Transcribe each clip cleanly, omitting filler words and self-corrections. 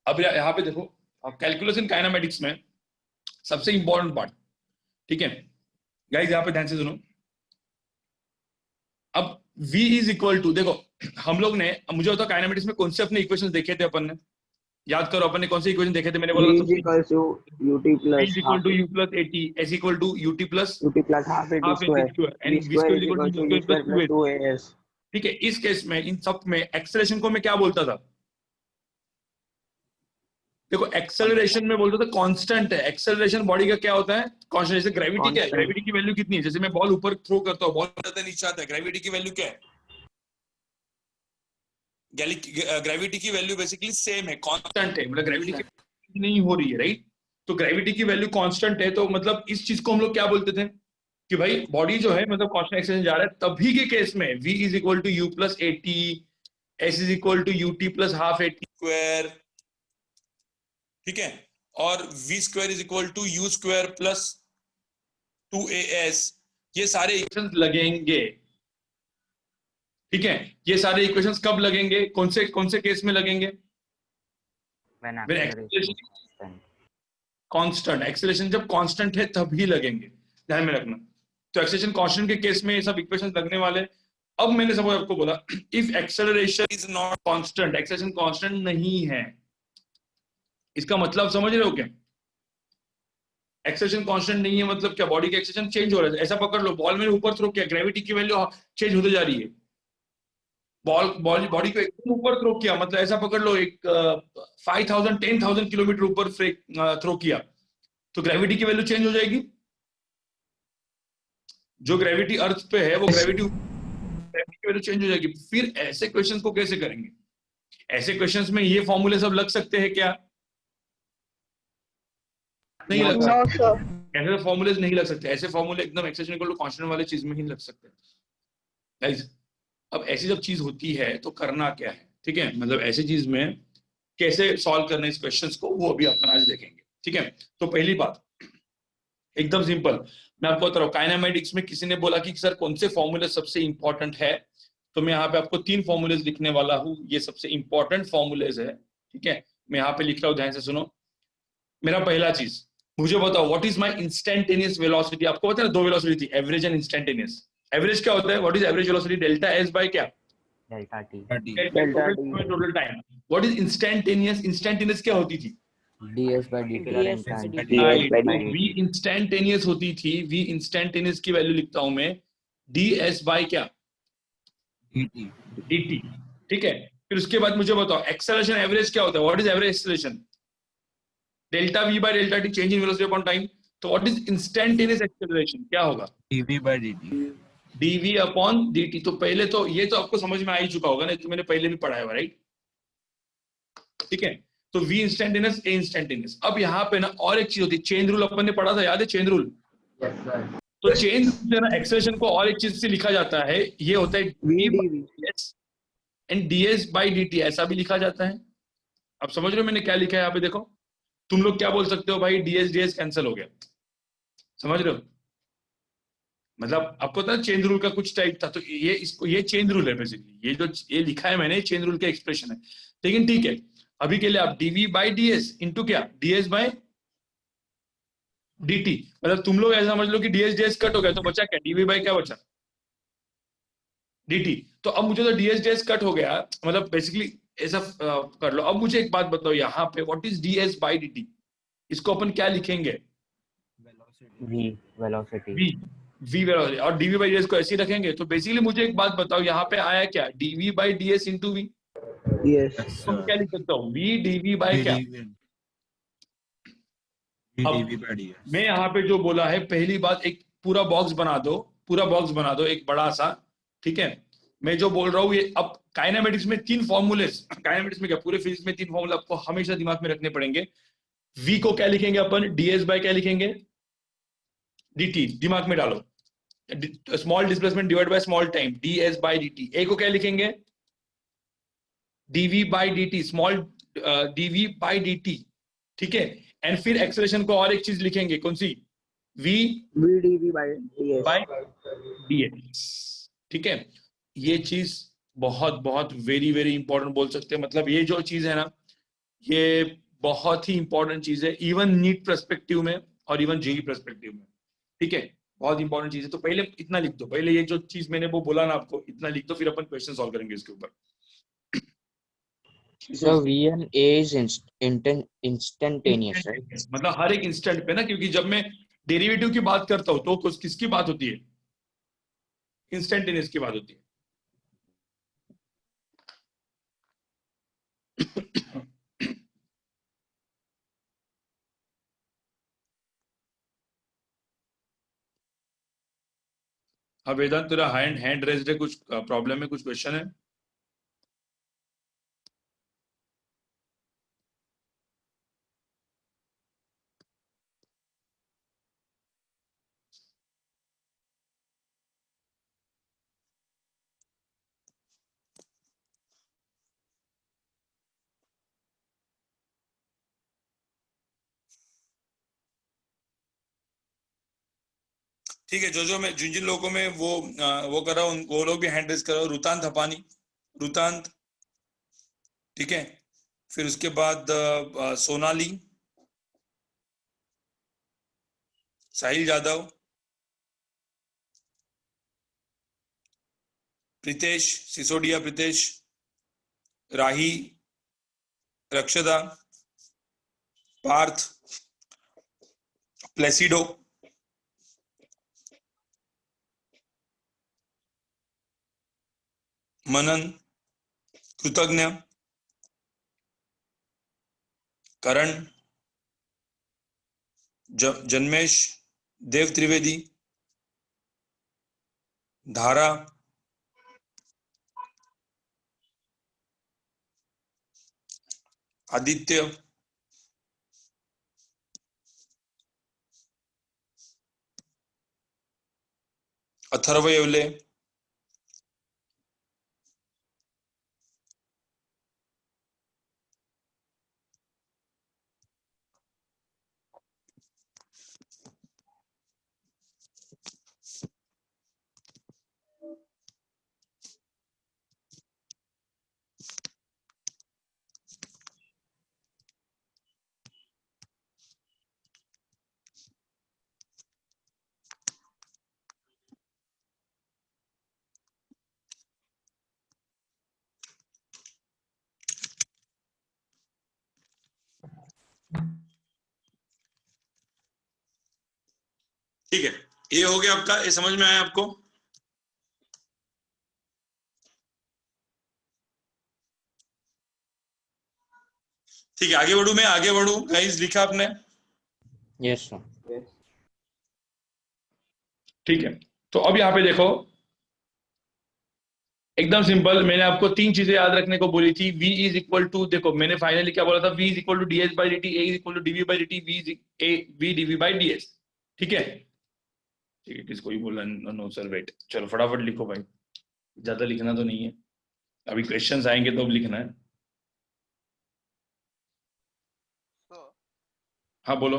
अब यहाँ पे देखो, कैलकुलस इन काइनेमेटिक्स में सबसे इंपॉर्टेंट पार्ट, ठीक है गाइस, यहाँ पे ध्यान से सुनो। अब v इज इक्वल टू, देखो हम लोग ने, मुझे बताओ काइनेमेटिक्स में कौन से अपने इक्वेशंस देखे थे अपन ने, याद करो अपन ने कौन से इक्वेशन देखे थे। मैंने बोला v था is equals to ut v plus is equal half to u plus at, s equal to ut plus ut plus half at half at square, square, v and v square square is equal to equals u to u square plus square plus 2s। 2as। ठीक है, इस case में इन सब में acceleration को मैं क्या बोलता था, देखो एक्सेलरेशन में बोलते थे कांस्टेंट है, एक्सेलरेशन बॉडी का क्या होता है, कांस्टेंट। जैसे ग्रेविटी क्या है, Constant। ग्रेविटी की वैल्यू कितनी है, जैसे मैं बॉल ऊपर थ्रो करता हूँ, बॉल जाता है नीचे आता है, ग्रेविटी की वैल्यू क्या है, ग्रेविटी की वैल्यू बेसिकली सेम है, कांस्टेंट है, मतलब ग्रेविटी की नहीं हो रही है, राइट। तो ग्रेविटी की वैल्यू कांस्टेंट है, तो मतलब इस चीज को हम लोग क्या बोलते थे कि भाई बॉडी जो है मतलब कांस्टेंट एक्सेलरेशन जा रहा है, तभी के केस में v is equal to u plus a t, s is equal to ut plus half a t square, ठीक है, और v square is equal to u square plus 2as, ये सारे इक्वेशंस लगेंगे। ठीक है, ये सारे इक्वेशंस कब लगेंगे, कौन से केस में लगेंगे, when when acceleration acceleration is constant। Constant, acceleration जब कांस्टेंट है तभी लगेंगे, ध्यान में रखना। तो एक्सेलरेशन कांस्टेंट के केस में ये सब इक्वेशंस लगने वाले। अब मैंने सपोज आपको बोला if acceleration is not constant, acceleration constant नहीं है, इसका मतलब समझ रहे हो क्या, एक्सेलरेशन कांस्टेंट नहीं है मतलब क्या, बॉडी का एक्सेलरेशन चेंज हो रहा है। ऐसा पकड़ लो, बॉल में ऊपर थ्रो किया, ग्रेविटी की वैल्यू चेंज होते जा रही है, बॉडी को एकदम ऊपर थ्रो किया, मतलब ऐसा पकड़ लो एक 5000 10,000 किलोमीटर ऊपर थ्रो किया, तो ग्रेविटी की वैल्यू चेंज हो जाएगी। जो ग्रेविटी अर्थ पे है वो ग्रेविटी की वैल्यू चेंज हो जाएगी। फिर ऐसे क्वेश्चंस को कैसे करेंगे, ऐसे क्वेश्चंस में ये फॉर्मूले सब लग सकते हैं क्या, नहीं लग सकते। ऐसे फॉर्मूलेज नहीं लग सकते, ऐसे फॉर्मूले एकदम एक्सेलरेशन इक्वल टू कांस्टेंट वाले चीज में ही लग सकते हैं गाइस। अब ऐसी जब चीज होती है तो करना क्या है, ठीक है, मतलब ऐसी चीज में कैसे सॉल्व करना इस क्वेश्चंस को, वो अभी अपन आज देखेंगे। ठीक है, तो पहली बात एकदम सिंपल, मैं आपको बता रहा हूँ, काइनेमेटिक्स में किसी ने बोला कि सर कौन से फॉर्मूले सबसे इंपॉर्टेंट है, तो मैं यहाँ पे आपको 3 फॉर्मूलेज लिखने वाला हूँ, ये सबसे इंपॉर्टेंट फॉर्मूलेज है। ठीक है, मैं यहाँ पे लिख रहा हूँ, ध्यान से सुनो। मेरा पहला चीज, मुझे बताओ what is my instantaneous velocity. आपको पता है ना, 2 वेलोसिटी थी, एवरेज एंड इंस्टेंटेनियस। एवरेज क्या होता है, what is average velocity, delta S by क्या, delta T. Total time. What is instantaneous, instantaneous क्या होती थी, ds by dt ds current time। V instantaneous होती थी, वी इंस्टेंटेनियस की वैल्यू लिखता हूं मैं डी एस बाय क्या, dt। ठीक है, फिर उसके बाद मुझे बताओ एक्सेलरेशन एवरेज क्या होता है, what is average acceleration, delta we by delta T, change in velocity upon time. तो व्हाट इज इंस्टेंटेनियस एक्सेलरेशन, क्या होगा, dv by dt। dv upon dt। तो पहले तो ये तो आपको समझ में आ ही चुका होगा ना, तो मैंने पहले भी पढ़ाया हुआ, राइट। ठीक है, तो v इंस्टेंटेनियस, a इंस्टेंटेनियस। अब यहाँ पे ना और एक चीज होती है, चेन रूल अपन ने पढ़ा था, याद है चेन रूल। तो चेन जो है ना, एक्सेलरेशन को और एक चीज से लिखा जाता है, ये होता है vdv and ds by dt, ऐसा भी लिखा जाता है। अब समझ रहे हो मैंने क्या लिखा है यहाँ पे, देखो तुम लोग क्या बोल सकते हो भाई, ds कैंसिल हो गया, समझ रहे हो, मतलब आपको पता है चेन रूल का कुछ टाइप था, तो ये इसको, ये चेन रूल है बेसिकली, ये जो ये लिखा है मैंने चेन रूल का एक्सप्रेशन है। लेकिन ठीक है, अभी के लिए आप dv बाई ds इंटू क्या, ds बाय dt, मतलब तुम लोग ऐसा समझ लो कि ds कट हो गया, तो बचा क्या, dv बाय क्या बचा, dt। तो अब मुझे तो ds कट हो गया, मतलब बेसिकली ऐसा कर लो। अब मुझे एक बात बताओ यहाँ पे, what is ds by dt, इसको अपन क्या लिखेंगे, v velocity। v वेलोसिटी, और dv बाई ds को ऐसे ही रखेंगे। तो बेसिकली मुझे एक बात बताओ, यहाँ पे आया क्या, dv by ds into v, yes तो मैं क्या लिख सकता हूँ, v dv बाय क्या। dv by ds। मैं यहाँ पे जो बोला है, पहली बात एक पूरा बॉक्स बना दो, पूरा बॉक्स बना दो एक बड़ा सा। ठीक है, मैं जो बोल रहा हूँ ये, अब काइनेमेटिक्स में 3 फॉर्मूले, काइनेमेटिक्स में क्या पूरे फिजिक्स में 3 फॉर्मूले आपको हमेशा दिमाग में रखने पड़ेंगे। v को क्या लिखेंगे अपन, ds बाय क्या लिखेंगे, dt, दिमाग में डालो, small displacement divide by small time, ds by dt। a को क्या लिखेंगे, dv by dt, small dv by dt। ठीक है, एंड फिर एक्सेलरेशन को और एक चीज लिखेंगे, कौन सी, v vdv by ds by dx। ठीक है, ये चीज बहुत बहुत वेरी वेरी इंपॉर्टेंट बोल सकते हैं, मतलब ये जो चीज है ना, ये बहुत ही इंपॉर्टेंट चीज है, इवन नीट पर्सपेक्टिव में और इवन जेई पर्सपेक्टिव में, ठीक है, बहुत इंपॉर्टेंट चीज है। तो पहले इतना लिख दो, पहले ये जो चीज मैंने वो बोला ना आपको, इतना लिख दो, फिर अपन क्वेश्चन सॉल्व करेंगे इसके ऊपर। So VNA is instantaneous, right? मतलब हर एक इंस्टेंट पे ना, क्योंकि जब मैं डेरिवेटिव की बात करता हूं तो किसकी बात होती है, इंस्टेंटेनियस की बात होती है। हाँ वेदांत, तेरा हैंड रेज्ड है, कुछ प्रॉब्लम है, कुछ क्वेश्चन है? ठीक है, जो मैं जिन जिन लोगों में वो कर रहा हूँ, वो लोग भी हैंड रेज करो। रुतांत हपानी, रुतांत, ठीक है। फिर उसके बाद सोनाली, साहिल यादव, प्रीतेश सिसोदिया, प्रीतेश, राही, रक्षदा, पार्थ, प्लेसिडो, मनन, कृतज्ञ, करण, जन्मेश, देव त्रिवेदी, धारा, आदित्य, अथर्व येवले, ठीक है। ये हो गया आपका, ये समझ में आया आपको? ठीक है, आगे बढ़ू, मैं आगे बढ़ू। गाइस लिखा आपने? Yes, sir. ठीक है, तो अब यहाँ पे देखो, एकदम सिंपल। मैंने आपको तीन चीजें याद रखने को बोली थी। v इज इक्वल टू, देखो मैंने फाइनली क्या बोला था, v is equal to d s by d t, a is equal to dv by d t, v dv by d s. ठीक है, ठीक है, किसको ही बोला? नो सर वेट, चलो फटाफट लिखो भाई, ज्यादा लिखना तो नहीं है, अभी क्वेश्चंस आएंगे तो अब लिखना है। हाँ बोलो।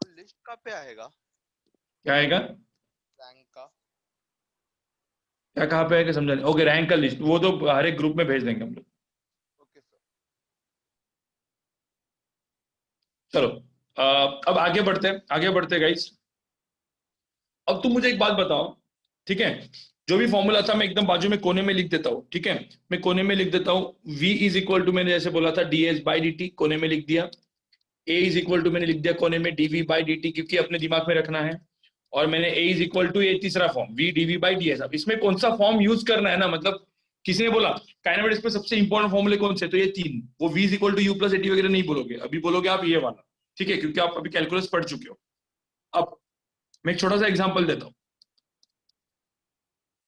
लिस्ट कहाँ पे आएगा? क्या आएगा? रैंक का। क्या कहाँ पे आएगा समझा नहीं। ओके, रैंक का लिस्ट वो तो हर एक ग्रुप में भेज देंगे हम लोग। Okay sir. चलो अब आगे बढ़ते गाइस। अब तुम मुझे एक बात बताओ, ठीक है, जो भी फॉर्मूला था मैं एकदम बाजू में कोने में लिख देता हूँ, ठीक है, मैं कोने में लिख देता हूँ। v इज इक्वल टू, मैंने जैसे बोला था, D s by d T, कोने में लिख दिया। a इज इक्वल टू मैंने लिख दिया कोने में dv बाई dt, क्योंकि अपने दिमाग में रखना है। और मैंने a इज इक्वल टू, ये तीसरा form v dv by ds। अब इसमें कौन सा फॉर्म यूज करना है ना, मतलब किसी ने बोला काइनेमेटिक्स में सबसे इंपॉर्टेंट फॉर्मूले कौन से, तो ये तीन, वो v is equal to u plus a t वगैरह नहीं बोलोगे, अभी बोलोगे आप ये वाला, ठीक है, क्योंकि आप अभी कैलकुलस पढ़ चुके हो। अब मैं एक छोटा सा एग्जाम्पल देता हूँ,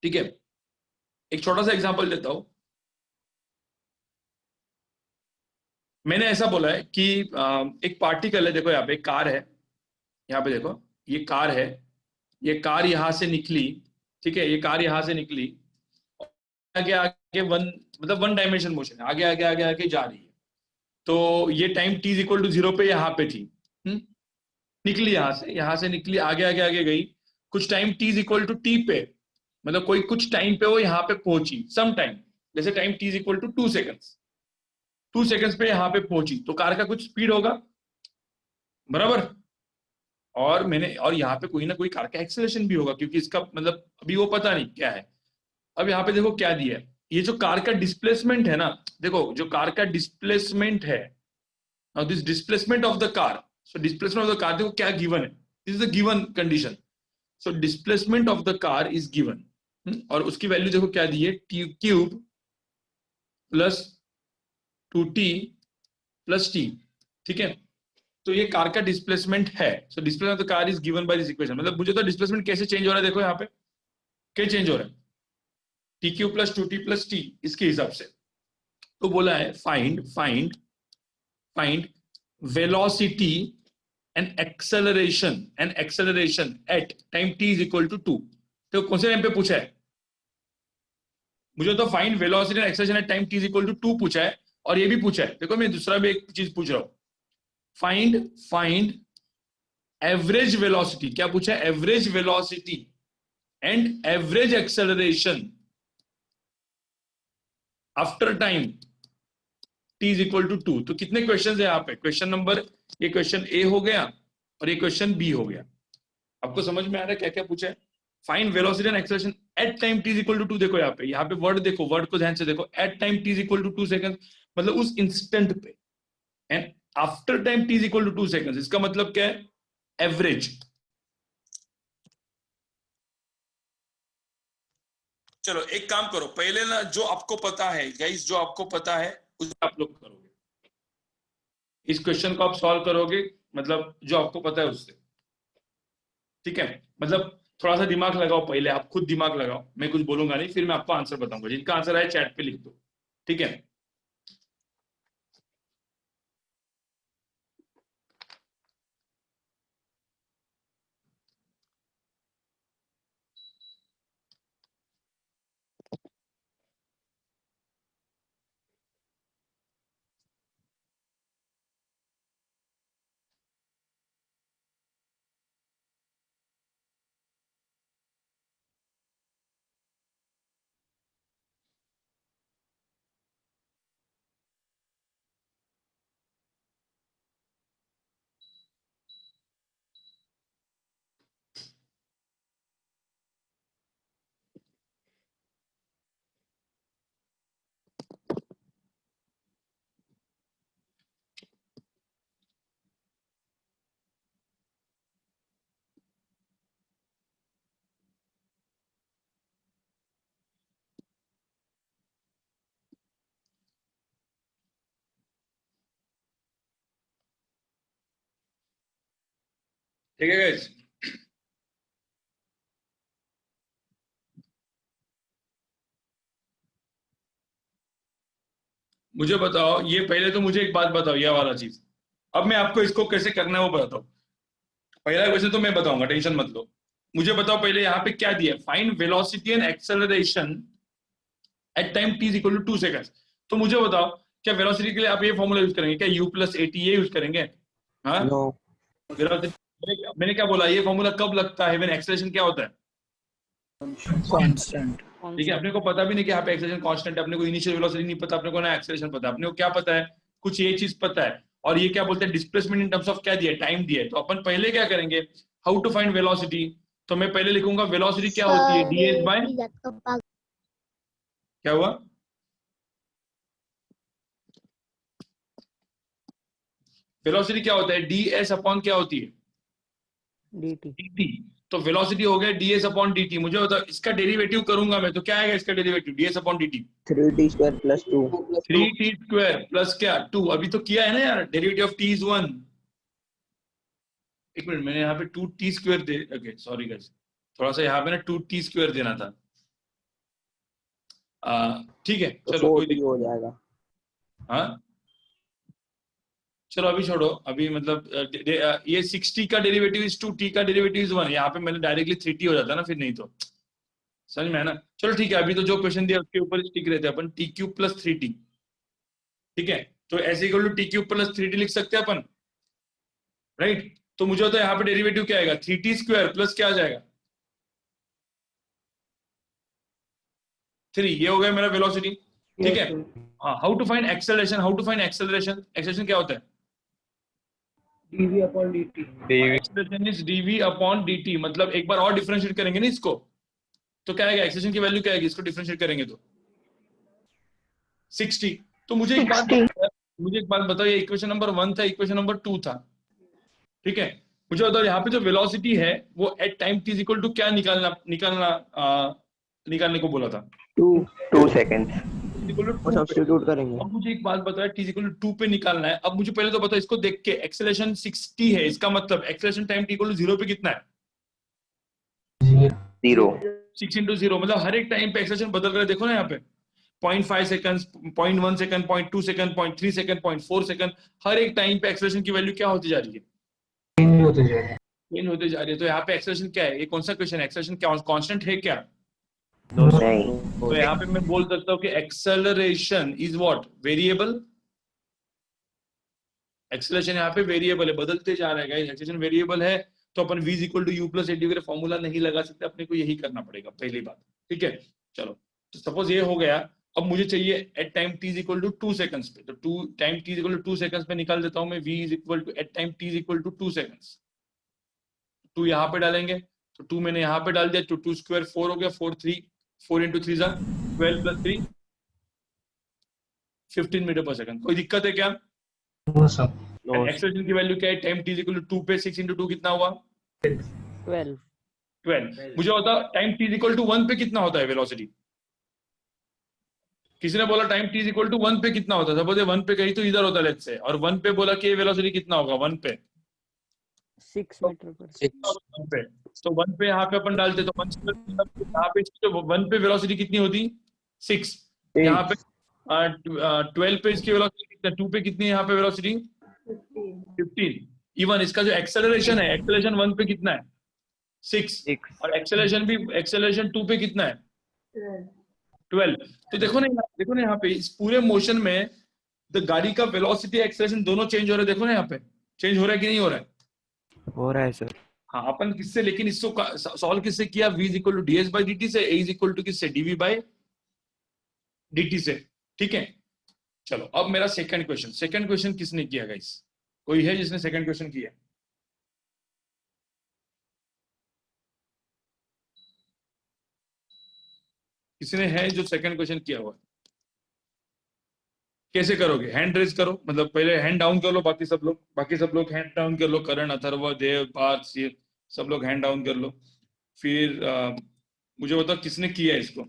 ठीक है, एक छोटा सा एग्जाम्पल देता हूँ। मैंने ऐसा बोला है कि एक पार्टिकल है, देखो यहाँ पे एक कार है, यहाँ पे देखो ये कार है, ये कार यहां से निकली, ठीक है, ये कार यहां से निकली, आगे आगे वन डायमेंशन मोशन है, आगे आगे आगे आगे जा रही है। तो ये time t is equal to 0 पे यहाँ पे थी, निकली यहां से निकली, आगे आगे आगे गई, कुछ time t is equal to t पे, मतलब कोई कुछ टाइम पे वो यहाँ पे पहुंची, सम टाइम, जैसे time t is equal to 2 seconds, 2 seconds पे यहाँ पे पहुंची तो कार का कुछ स्पीड होगा, बराबर। और यहाँ पे कोई ना कोई कार का एक्सेलरेशन भी होगा, क्योंकि इसका मतलब अभी वो पता नहीं क्या है। अब यहाँ पे देखो क्या दिया है, ये जो कार का डिस्प्लेसमेंट है ना, देखो जो कार का डिस्प्लेसमेंट है, now this displacement of the car, so displacement of the car देखो क्या गिवन है, this is the given condition. So displacement of the car is given, और उसकी वैल्यू देखो क्या दी है, T cube plus 2t plus T, ठीक है। तो ये कार का डिस्प्लेसमेंट है। So displacement of the car is given by this equation. मतलब मुझे तो डिस्प्लेसमेंट कैसे चेंज हो रहा है, देखो यहाँ पे क्या चेंज हो रहा है, t q plus 2t plus t, इसके हिसाब से। तो बोला है find velocity and acceleration at time t is equal to 2। तो कौन से टाइम पे पूछा है, मुझे तो find velocity and acceleration at time t is equal to 2 पूछा है, और ये भी पूछा है। देखो मैं दूसरा भी एक चीज पूछ रहा हूं, फाइंड एवरेज वेलोसिटी, क्या पूछा है, average velocity and average acceleration after time t is equal to 2। तो कितने क्वेश्चन है यहाँ पे, क्वेश्चन नंबर, ये क्वेश्चन ए हो गया और ये क्वेश्चन बी हो गया। आपको समझ में आ रहा है क्या क्या पूछा है, find velocity and acceleration at time t is equal to 2। देखो यहाँ पे वर्ड देखो, वर्ड को ध्यान से देखो, at time t is equal to 2 second, मतलब उस इंस्टेंट पे, and after time t is equal to 2 second, इसका मतलब क्या है, एवरेज। चलो एक काम करो, पहले ना जो आपको पता है गाइस, जो आपको पता है उसे आप लोग करोगे, इस क्वेश्चन को आप सॉल्व करोगे, मतलब जो आपको पता है उससे, ठीक है। मतलब थोड़ा सा दिमाग लगाओ, पहले आप खुद दिमाग लगाओ, मैं कुछ बोलूंगा नहीं, फिर मैं आपको आंसर बताऊंगा। जिनका आंसर है चैट पे लिख दो, ठीक है। ठीक है गाइस, मुझे बताओ, ये पहले तो मुझे एक बात बताओ, ये वाला चीज, अब मैं आपको इसको कैसे करना है वो बताता हूँ। पहला क्वेश्चन तो मैं बताऊंगा, टेंशन मत लो। मुझे बताओ पहले यहाँ पे क्या दिया है, find velocity and acceleration at time t is equal to 2 seconds. तो मुझे बताओ, क्या वेलोसिटी के लिए आप ये फॉर्मूला यूज करेंगे, क्या u प्लस at ये यूज करेंगे, हाँ। नो, वेलोसिटी मैंने क्या बोला, ये फॉर्मूला कब लगता है, व्हेन एक्सेलरेशन क्या होता है, कांस्टेंट। ठीक है। अपने को पता भी नहीं कि यहाँ पे एक्सेलरेशन कांस्टेंट है, अपने को इनिशियल वेलोसिटी नहीं पता, अपने को ना एक्सेलरेशन पता, अपने को क्या पता है, कुछ ये चीज पता है। और ये क्या बोलते हैं, डिस्प्लेसमेंट इन टर्म्स ऑफ क्या दिया है, टाइम दिया है। तो अपन पहले क्या करेंगे, हाउ टू फाइंड वेलोसिटी। तो मैं पहले लिखूंगा वेलोसिटी क्या होती है, ds बाय, क्या हुआ, वेलोसिटी क्या होता है, ds अपॉन क्या होती है, dt। dt। तो वेलोसिटी हो गया ds अपॉन dt। मुझे बताओ इसका डेरिवेटिव करूंगा मैं, तो क्या आएगा इसका derivative, ds upon dt, 3t square plus 2। 3t square plus क्या 2, अभी तो किया है ना यार, डेरिवेटिव ऑफ t इज 1। एक मिनट, मैंने यहाँ पे 2t स्क्वायर दे, ओके सॉरी गाइस, थोड़ा सा यहाँ पे ना 2t स्क्वायर देना था, ठीक है तो चलो कोई 4t दिक्कत, हो जाएगा। हाँ चलो अभी छोड़ो, अभी मतलब ये 6t का डेरिवेटिव इज 2t का डेरिवेटिव इज 1, यहाँ पे मैंने डायरेक्टली 3t हो जाता ना, फिर नहीं तो समझ में है ना। चलो ठीक है, अभी तो जो क्वेश्चन दिया उसके ऊपर स्टिक रहते हैं अपन, t क्यूब प्लस 3t, ठीक है। तो ऐसे equal to t cube plus 3t लिख सकते हैं अपन, राइट। तो मुझे तो यहाँ पे डेरिवेटिव क्या आएगा, 3t स्क्वायर प्लस क्या आ जाएगा 3, ये हो गया मेरा वेलोसिटी। ठीक है। हाँ, how to find acceleration, how to find acceleration, acceleration क्या होता है? dv upon dt. Acceleration is dv upon dt, मतलब एक बार और डिफरेंशिएट करेंगे ना इसको, तो क्या आएगा? एक्सेलरेशन की वैल्यू क्या आएगी इसको डिफरेंशिएट करेंगे तो 60। तो मुझे एक बात बताओ, ये इक्वेशन नंबर 1 था, इक्वेशन नंबर 2 था, ठीक है। मुझे बताओ यहाँ पे जो वेलोसिटी है वो at time t equal to क्या निकालने को बोला था? 2 seconds. इक्वल टू वो सब्स्टिट्यूट करेंगे. अब मुझे एक बात बताओ, t इक्वल टू 2 पे निकालना है। अब मुझे पहले तो बताओ, इसको देख के एक्सेलरेशन 60 है, इसका मतलब acceleration time t equal to 0 पे कितना है? 0. 6 × 0, मतलब हर एक टाइम पे एक्सेलरेशन बदल रहा है। देखो ना यहाँ पे 0.5 second, 0.1 second, 0.2 second, 0.3 second, 0.4 second, हर एक टाइम पे एक्सेलरेशन की वैल्यू क्या होती जा रही है? चेंज होते जा रही है। तो यहाँ पे एक्सेलरेशन क्या है? ये कौन सा क्वेश्चन है? एक्सेलरेशन क्या कांस्टेंट है क्या? नहीं. तो यहाँ पे मैं बोल सकता हूँ कि acceleration is what? Variable. Acceleration यहाँ पे वेरिएबल है, बदलते जा रहा है गाइस। एक्सेलरेशन वेरिएबल है तो अपन v equal to u plus a t formula नहीं लगा सकते, अपने को यही करना पड़ेगा, पहली बात, ठीक है। चलो, तो सपोज ये हो गया। अब मुझे चाहिए at time t equal to 2 seconds पे, तो time t equal to 2 seconds पे निकाल देता हूं मैं v equal to at time t equal to 2 seconds. 2 यहाँ पे डालेंगे, तो 2 मैंने यहाँ पे डाल दिया, तो 2 स्क्वायर 4 हो गया, 4 into 3 = 12 + 3 15 मीटर पर सेकंड। कोई दिक्कत है क्या? एक्सेलरेशन की वैल्यू क्या है? टाइम t इक्वल टू 2 पे 6 × 2 कितना हुआ? 12। मुझे बता टाइम t इक्वल टू 1 पे कितना होता है वेलोसिटी? किसी ने बोला टाइम t इक्वल टू 1 पे कितना होता है? सपोज 1 पे कहीं तो इधर होता है लेट्स से, और 1 पे बोला कि वेलोसिटी कितना होगा 1 पे? 6 मीटर पर 1 पे। तो 1 पे यहाँ पे अपन डालते तो 1 यहाँ पे 1 पे वेलोसिटी कितनी होती? 6। यहाँ पे 12 पे इसकी वेलोसिटी कितना? 2 पे कितनी है यहाँ पे वेलोसिटी? 15। इवन इसका जो एक्सेलरेशन है, एक्सेलरेशन 1 पे कितना है? 6। और एक्सेलरेशन 2 पे कितना है? 12। तो देखो ना यहाँ पे इस पूरे मोशन में गाड़ी का वेलोसिटी एक्सेलरेशन दोनों चेंज हो रहे हैं। देखो ना यहाँ पे चेंज हो रहा है कि नहीं हो रहा है? हो रहा है सर. हाँ, अपन किससे, लेकिन इसको सॉल्व किससे किया? v इक्वल टू ds/dt से, a इक्वल टू किससे? dv/dt से, ठीक है। चलो, अब मेरा सेकंड क्वेश्चन किसने किया गाइस? कोई है जिसने सेकंड क्वेश्चन किया? किसी ने है जो सेकंड क्वेश्चन किया हुआ? कैसे करोगे? हैंड रेज करो, मतलब पहले हैंड डाउन कर लो, बाकी सब लोग हैंड डाउन कर लो। करण, अथर्व, देव, पार्थ, सब लोग हैंड डाउन कर लो। फिर मुझे बताओ किसने किया है इसको?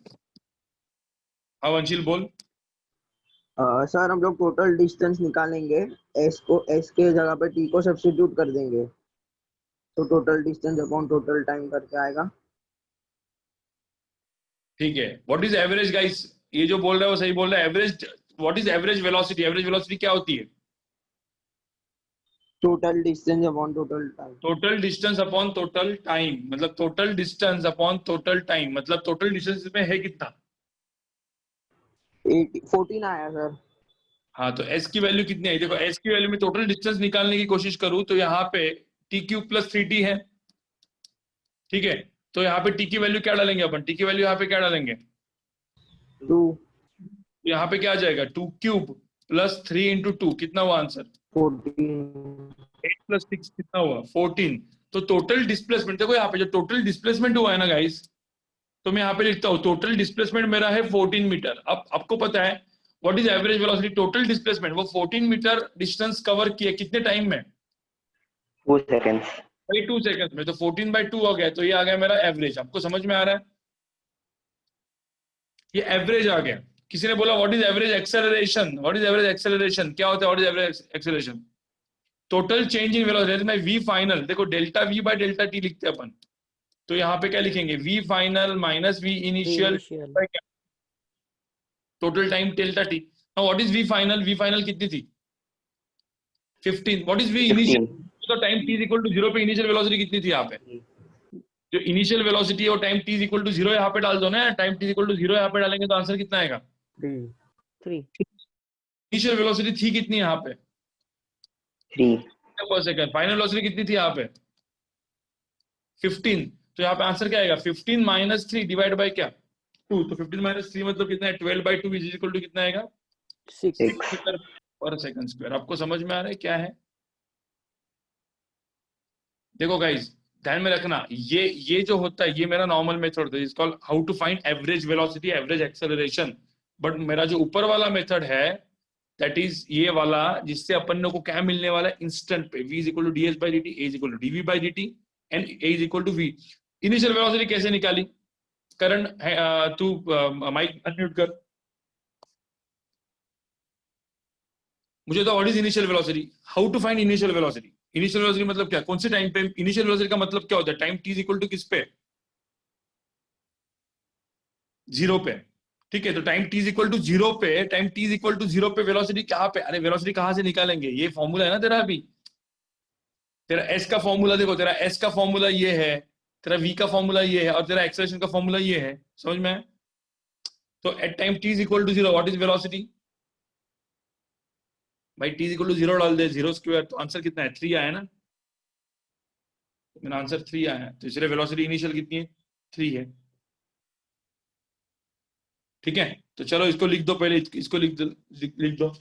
हाँ वंशिल बोल। सर हम लोग टोटल डिस्टेंस निकालेंगे. s के जगह पे t को सब्स्टिट्यूट कर देंगे, तो total distance upon total time करके आएगा. ठीक है। What is average guys? ये जो बोल रहा है वो सही बोल रहा है। Average, what is average velocity? Average velocity क्या होती है? Total distance upon total time. Total distance upon total time, मतलब total distance upon total time, मतलब टोटल डिस्टेंस में है कितना? 14 आया सर. हाँ, तो s की वैल्यू कितनी आई? देखो s की वैल्यू में टोटल डिस्टेंस निकालने की कोशिश करूं तो यहाँ पे t³ + 3t है, ठीक है। तो यहाँ पे t की वैल्यू क्या डालेंगे अपन? t की वैल्यू यहाँ पे क्या डालेंगे? 2. यहाँ पे क्या आ जाएगा? 2³ + 3 × 2 कितना हुआ आंसर? 14. 8 + 6 कितना हुआ? 14। तो टोटल डिस्प्लेसमेंट देखो यहाँ पे, जो टोटल डिस्प्लेसमेंट हुआ है ना गाइस, तो मैं यहाँ पे लिखता हूँ टोटल डिस्प्लेसमेंट मेरा है 14 मीटर। अब आपको पता है what is average velocity? Total displacement, वो 14 मीटर डिस्टेंस कवर किया कितने टाइम में? 2 seconds. भाई 2 सेकंड में। तो 14/2 हो गया, तो ये आ गया मेरा एवरेज। आपको समझ में आ रहा है? ये एवरेज आ गया। किसी ने बोला what is average acceleration? What is average acceleration? क्या होता है what is average acceleration? Total change in velocity में v फाइनल, देखो डेल्टा v/Δt लिखते हैं अपन, तो यहाँ पे क्या लिखेंगे? v final minus v initial, total time delta t। Now what is v final? v final कितनी थी? 15। What is v initial? तो टाइम t इक्वल टू 0 पे इनिशियल वेलोसिटी कितनी थी? यहाँ पे जो इनिशियल वेलोसिटी है वो टाइम t इक्वल टू 0 यहाँ पे डाल दो ना। टाइम t इक्वल टू 0 यहाँ पे डालेंगे तो आंसर कितना आएगा? 3. इनिशियल वेलोसिटी थी कितनी यहाँ पे? 3 पर सेकंड। फाइनल वेलोसिटी कितनी थी यहाँ पे? 15। तो यहाँ पे आंसर क्या आएगा? 15 - 3 डिवाइड बाय क्या? 2, तो 15 माइनस 3 मतलब कितना है? 12/2 इज इक्वल टू कितना आएगा? 6. 6 मीटर पर सेकंड स्क्वायर। आपको समझ में आ रहा है क्या है? देखो गाइस, ध्यान में रखना, ये जो होता है ये मेरा नॉर्मल मेथड होता है, it's called how to find average velocity, average acceleration. But मेरा जो ऊपर वाला मेथड है दैट इज ये वाला, जिससे अपन को क्या मिलने वाला है? इंस्टेंट पे v is equal to d s by d t, a is equal to dv by d t, and a is equal to v। Initial velocity कैसे निकाली? करण, तू माइक अनम्यूट कर। मुझे तो what is initial velocity, how to find initial velocity. Initial velocity मतलब क्या? कौन से टाइम पे? इनिशियल वेलोसिटी का मतलब क्या होता है? Time t is equal to किस पे? 0 पे। ठीक है, तो time t is equal to 0 पे, time t is equal to 0 पे वेलोसिटी कहाँ पे? अरे वेलोसिटी कहाँ से निकालेंगे? ये फॉर्मूला है ना तेरा। अभी तेरा s का फॉर्मूला देखो, तेरा s का फॉर्मूला ये है, तेरा v का फॉर्मूला ये है, और तेरा एक्सेलरेशन का फॉर्मूला ये है। समझ में आया? तो at time t is equal to 0 what is velocity? भाई t इज इक्वल टू 0 डाल दे, 0 स्क्वायर, तो आंसर कितना है? 3 आया ना। मेरा आंसर 3 आया है, तो इसलिए वेलोसिटी इनिशियल कितनी है? 3 है। ठीक है, तो चलो इसको लिख दो, पहले इसको लिख दो।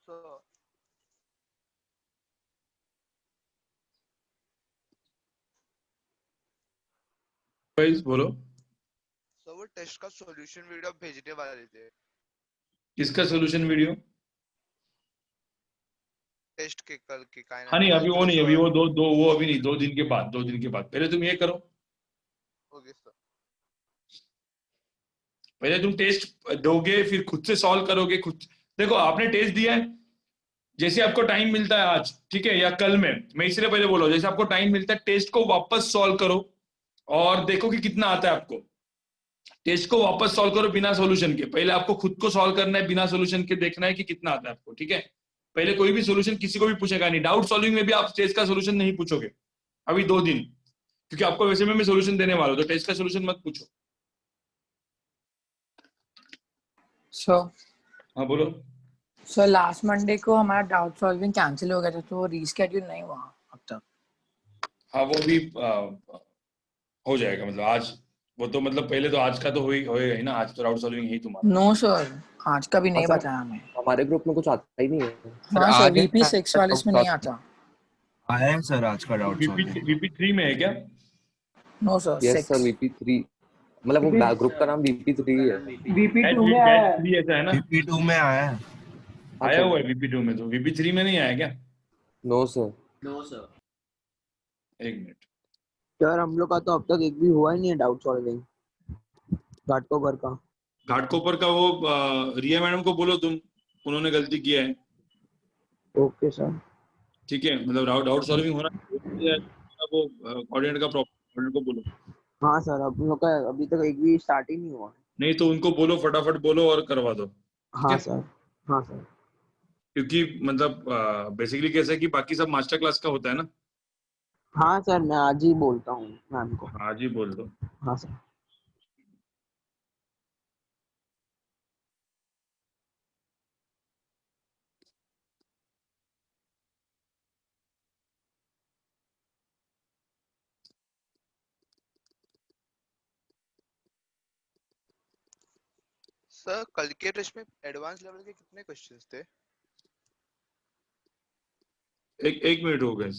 So गाइस बोलो। वो टेस्ट का सॉल्यूशन वीडियो भेजने वाले थे, किसका सोल्यूशन वीडियो? टेस्ट के कल की हाँ नहीं, अभी वो नहीं, अभी काइनेटिक्स। वो दो दो वो अभी नहीं, 2 दिन के बाद, 2 दिन के बाद। पहले तुम ये करो, ओके सर। पहले तुम टेस्ट दोगे, फिर खुद से सॉल्व करोगे खुद। देखो आपने टेस्ट दिया है, जैसे आपको टाइम मिलता है आज, ठीक है, या कल में, मैं इसलिए पहले बोला, जैसे आपको टाइम मिलता है टेस्ट को वापस सॉल्व करो और देखो कि कितना आता है आपको। टेस्ट को वापस सॉल्व करो बिना सॉल्यूशन के, पहले आपको खुद को सॉल्व करना है बिना सॉल्यूशन के, देखना है कि कितना आता है आपको। ठीक है, पहले कोई भी सॉल्यूशन किसी को भी पूछेगा नहीं, डाउट सॉल्विंग में भी आप टेस्ट का सॉल्यूशन नहीं पूछोगे अभी 2 दिन, क्योंकि आपको वैसे में मैं सॉल्यूशन देने वाला हूं, तो टेस्ट का सॉल्यूशन मत पूछो। सो हाँ बोलो। सो लास्ट मंडे को हमारा डाउट सॉल्विंग कैंसिल हो गया था, तो रीस्केड्यूल नहीं हुआ अब तक। हाँ वो भी हो जाएगा, मतलब आज, वो तो मतलब पहले तो आज का तो होएगा ही ना, आज तो डाउट सॉल्विंग ही तुम्हारा। नो सर, आज का भी हाँ नहीं सर, बताया हमें। हमारे ग्रुप में कुछ आता ही नहीं है। हाँ सर, आज वीपी 6 वाले इसमें नहीं आता। आया है सर आज का डाउट वीपी सॉल्विंग। वीपी 3 में है क्या? No sir, yes sir, 6। VP3, मतलब वो ग्रुप का नाम VP3 है। बैच बैच 3 ऐसा है ना, VP2 में आया है। आया अच्छा, हुआ है वीपी 2 में, तो वीपी 3 में नहीं आया क्या? No sir. एक मिनट। सर हम लोग का तो अब तक एक भी हुआ ही नहीं है डाउट सॉल्विंग घाटकोपर का। घाटकोपर का वो रिया मैडम को बोलो तुम, उन्होंने गलती किया है। Okay sir. ठीक है, मतलब डाउट सॉल्विंग होना चाहिए, वो कोऑर्डिनेटर का प्रॉब्लम को बोलो। हाँ सर, अब हम लोग का अभी तक एक भी स्टार्ट ही नहीं हुआ। नहीं तो उनको बोलो, फटाफट बोलो और करवा दो। ठीक हाँ है, सर। हाँ सर। क्योंकि मतलब बेसिकली कैसा है कि बाकी सब मास्टर क्लास का होता है ना। हाँ सर, मैं आज ही बोलता हूँ मैम को। हाँ जी, बोल दो। हाँ सर। सर कल के टेस्ट में एडवांस लेवल के कितने क्वेश्चंस थे? एक मिनट हो गए।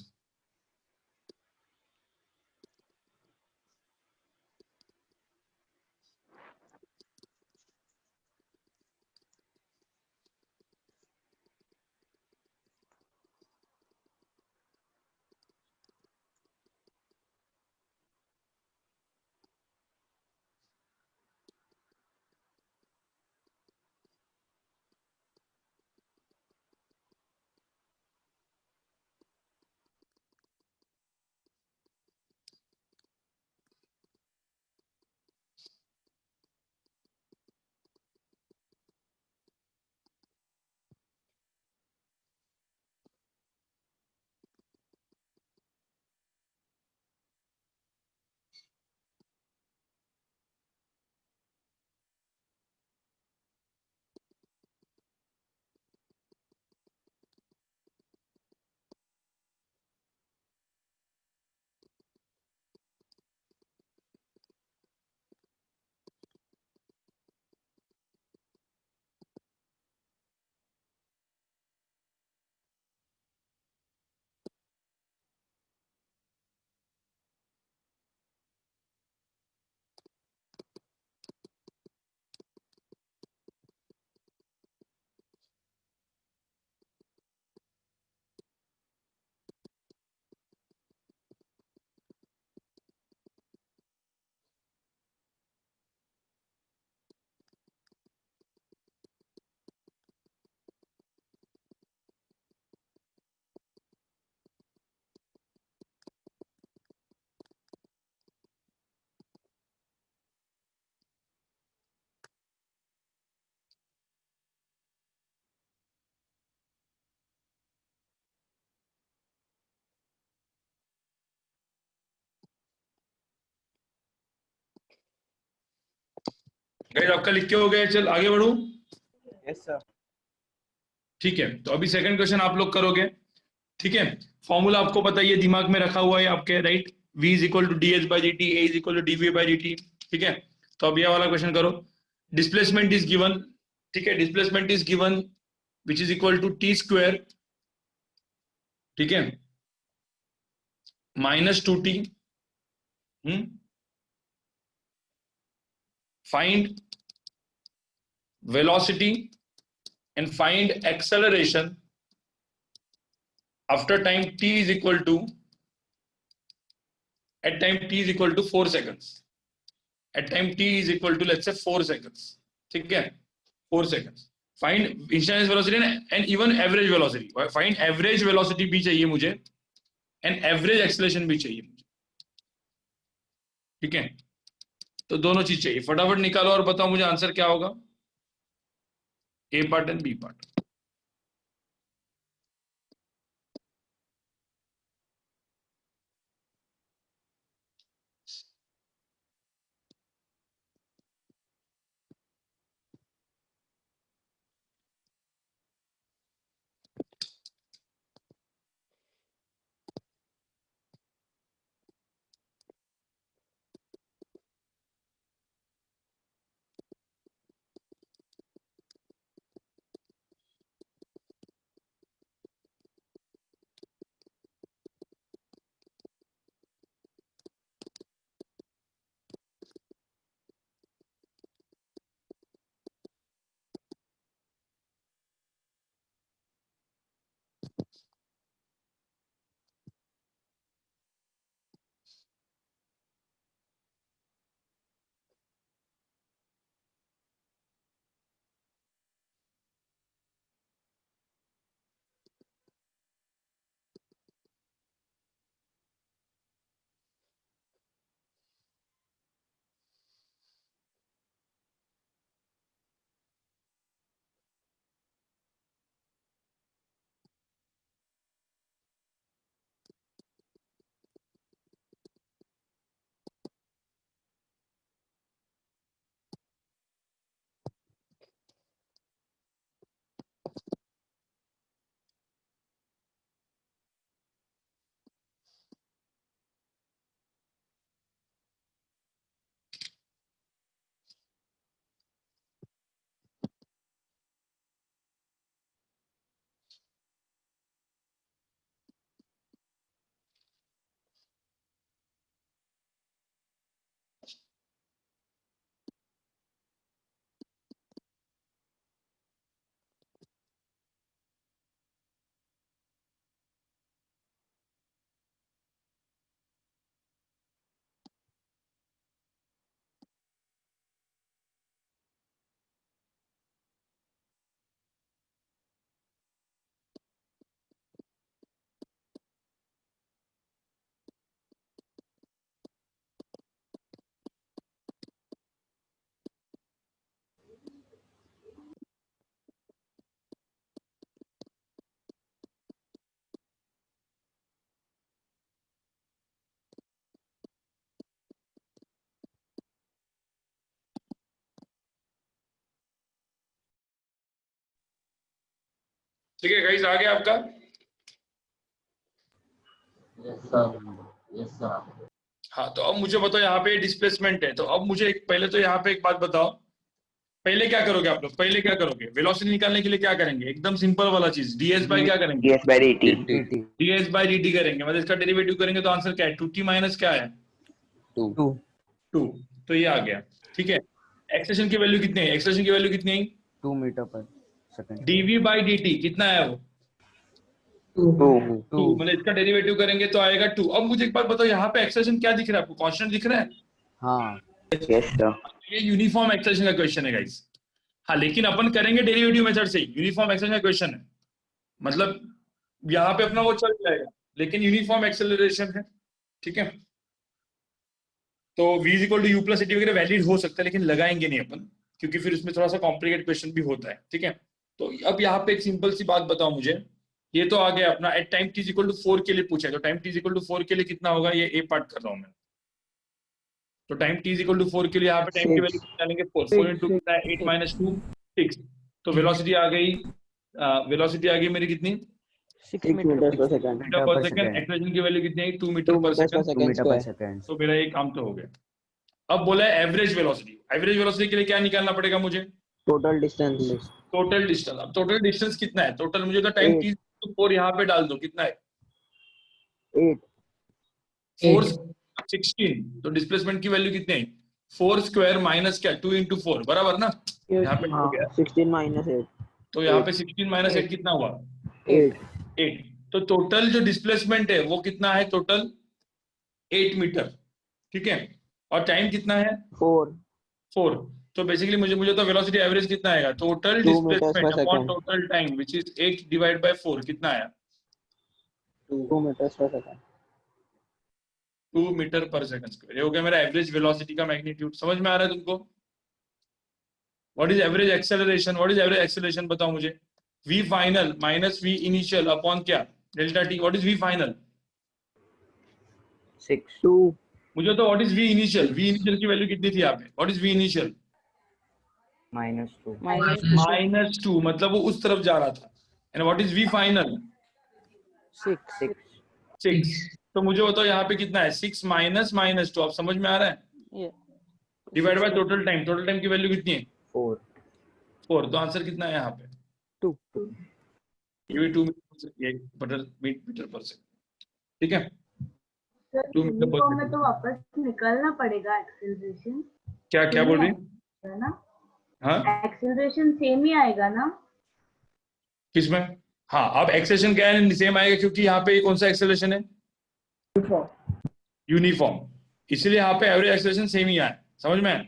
गाइस आपका लिख के हो गया, चल आगे बढ़ू। Yes sir. ठीक है, तो अभी सेकंड क्वेश्चन आप लोग करोगे। ठीक है, फॉर्मूला आपको पता ही है, दिमाग में रखा हुआ है आपके, right. v is equal to d h by d t, a is equal to d v by d t. ठीक है, तो अब ये वाला क्वेश्चन करो। डिस्प्लेसमेंट इज गिवन, ठीक है, displacement is given which is equal to t square, ठीक है, minus 2t। Find velocity and find acceleration after time t is equal to, at time t is equal to 4 seconds, at time t is equal to let's say 4 seconds, ठीक है, 4 seconds। find instantaneous velocity and even average velocity, find average velocity भी चाहिए मुझे and average acceleration भी चाहिए मुझे, ठीक है। तो दोनों चीज चाहिए, फटाफट निकालो और बताओ मुझे आंसर क्या होगा, ए पार्ट एंड बी पार्ट। ठीक है गाइस, आ गया आपका। हाँ, तो अब मुझे बताओ, यहाँ पे डिस्प्लेसमेंट है, तो अब मुझे पहले तो यहाँ पे एक बात बताओ, पहले क्या करोगे आप लोग, पहले क्या करोगे, वेलोसिटी निकालने के लिए क्या करेंगे, एकदम सिंपल वाला चीज, ds बाई क्या करेंगे, ds by dt, ds by dt करेंगे, मतलब इसका डेरिवेटिव करेंगे तो आंसर क्या है, 2t माइनस क्या है, 2। 2। तो ये आ गया, ठीक है। एक्सेलेरेशन की वैल्यू कितनी है, एक्सेलेरेशन की वैल्यू कितनी है, 2 metre per second, dv by dt कितना है वो, 2 मतलब इसका डेरिवेटिव करेंगे तो आएगा 2। अब मुझे एक बात बताओ, यहाँ पे एक्सेलेरेशन क्या दिख रहा है आपको, कांस्टेंट दिख रहा है, हाँ यस सर, ये यूनिफॉर्म एक्सेलेरेशन का क्वेश्चन है गाइस। हाँ, लेकिन अपन करेंगे डेरिवेटिव मेथड से, यूनिफॉर्म एक्सेलेरेशन का क्वेश्चन है, मतलब यहाँ पे अपना वो चल जाएगा, लेकिन यूनिफॉर्म एक्सेलरेशन है, ठीक है। तो v is equal to u plus t वगैरह वैलिड हो सकता है, लेकिन लगाएंगे नहीं अपन, क्योंकि फिर उसमें थोड़ा सा कॉम्प्लिकेटेड क्वेश्चन भी होता है, ठीक है। तो अब यहाँ पे एक सिंपल सी बात बताओ मुझे, ये तो आ गया अपना, at time t is equal to 4 के लिए पूछा है, तो time t is equal to 4 के लिए कितना होगा, ये ए पार्ट कर रहा हूं मैं, तो time t is equal to 4 के लिए यहाँ पे टाइम की 6 वैल्यू निकालेंगे 4 इंटू कितना है 8 माइनस 2 6। तो वेलोसिटी आ गई मेरी कितनी 6 metre per second metre per second. Acceleration की वैल्यू कितनी आई 2 मीटर 2 पर metre per second. Second square. तो मेरा ये काम तो हो गया। अब बोला है एवरेज वेलोसिटी के लिए क्या निकालना पड़ेगा मुझे टोटल डिस्टेंस टोटल डिस्टेंस। अब टोटल डिस्टेंस कितना है टोटल मुझे तो टाइम t 4 यहाँ पे डाल दो कितना है 8 4 16। तो डिस्प्लेसमेंट की वैल्यू कितनी है 4 स्क्वायर माइनस क्या 2 इंटू 4 बराबर ना यहाँ पे हो गया। 16 माइनस 8 तो यहाँ पे 16 माइनस 8 कितना हुआ 8 8। तो टोटल जो डिस्प्लेसमेंट है वो कितना है टोटल 8 मीटर ठीक है। और टाइम कितना है 4। तो बेसिकली मुझे तो वेलोसिटी एवरेज कितना आएगा total 2 meters per displacement upon second। Total time which is 8 divide by 4 कितना आया 2 metre per second. 2 metre per second square. ये हो गया मेरा एवरेज वेलोसिटी का मैग्नीट्यूड। समझ में आ रहा है तुमको। व्हाट इज एवरेज एक्सेलरेशन बताओ मुझे। v final minus v initial upon क्या delta t। What is v final 2 मुझे तो व्हाट इज v इनिशियल की वैल्यू कितनी थी यहाँ पे व्हाट इज v इनिशियल -2 मतलब वो उस तरफ जा रहा था। And what is v final 6। तो मुझे बताओ यहाँ पे कितना है 6 माइनस -2। आप समझ में आ रहा है डिवाइड बाय टोटल टाइम की वैल्यू कितनी है 4। तो आंसर कितना है यहाँ पे 2 ये भी 2 मीटर पर सेकंड ठीक है। सर 2 मीटर पर यूनिफॉर्म में सेकंड तो वापस निकालना पड़ेगा एक्सेलरेशन क्या बोल रही है ना हाँ एक्सेलरेशन सेम ही आएगा ना किसमें। हाँ अब एक्सेलेरेशन क्या है सेम आएगा क्योंकि यहाँ पे कौन सा एक्सेलेरेशन है यूनिफॉर्म। इसलिए यहाँ पे एवरेज एक्सेलेरेशन सेम ही आया। समझ में आया?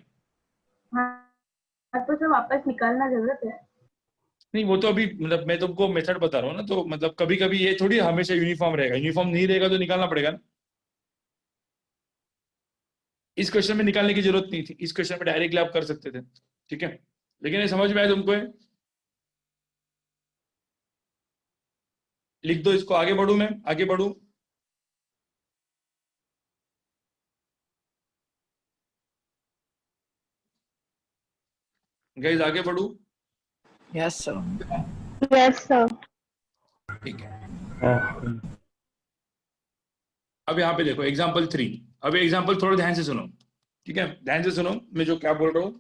हाँ तो सर वापस निकालना जरूरत है नहीं वो तो अभी मतलब मैं तुमको मेथड बता रहा हूँ ना। तो मतलब कभी कभी ये थोड़ी हमेशा यूनिफॉर्म रहेगा। यूनिफॉर्म नहीं रहेगा तो निकालना पड़ेगा ना। इस क्वेश्चन में निकालने की जरूरत नहीं थी। इस क्वेश्चन में डायरेक्टली आप कर सकते थे ठीक है। लेकिन ये समझ में आया तुमको है? लिख दो इसको। आगे बढ़ू मैं आगे बढ़ू गाइस आगे बढ़ू यस सर ठीक है। अब यहाँ पे देखो एग्जाम्पल 3। अब एग्जाम्पल थोड़ा ध्यान से सुनो ठीक है। ध्यान से सुनो मैं जो क्या बोल रहा हूँ।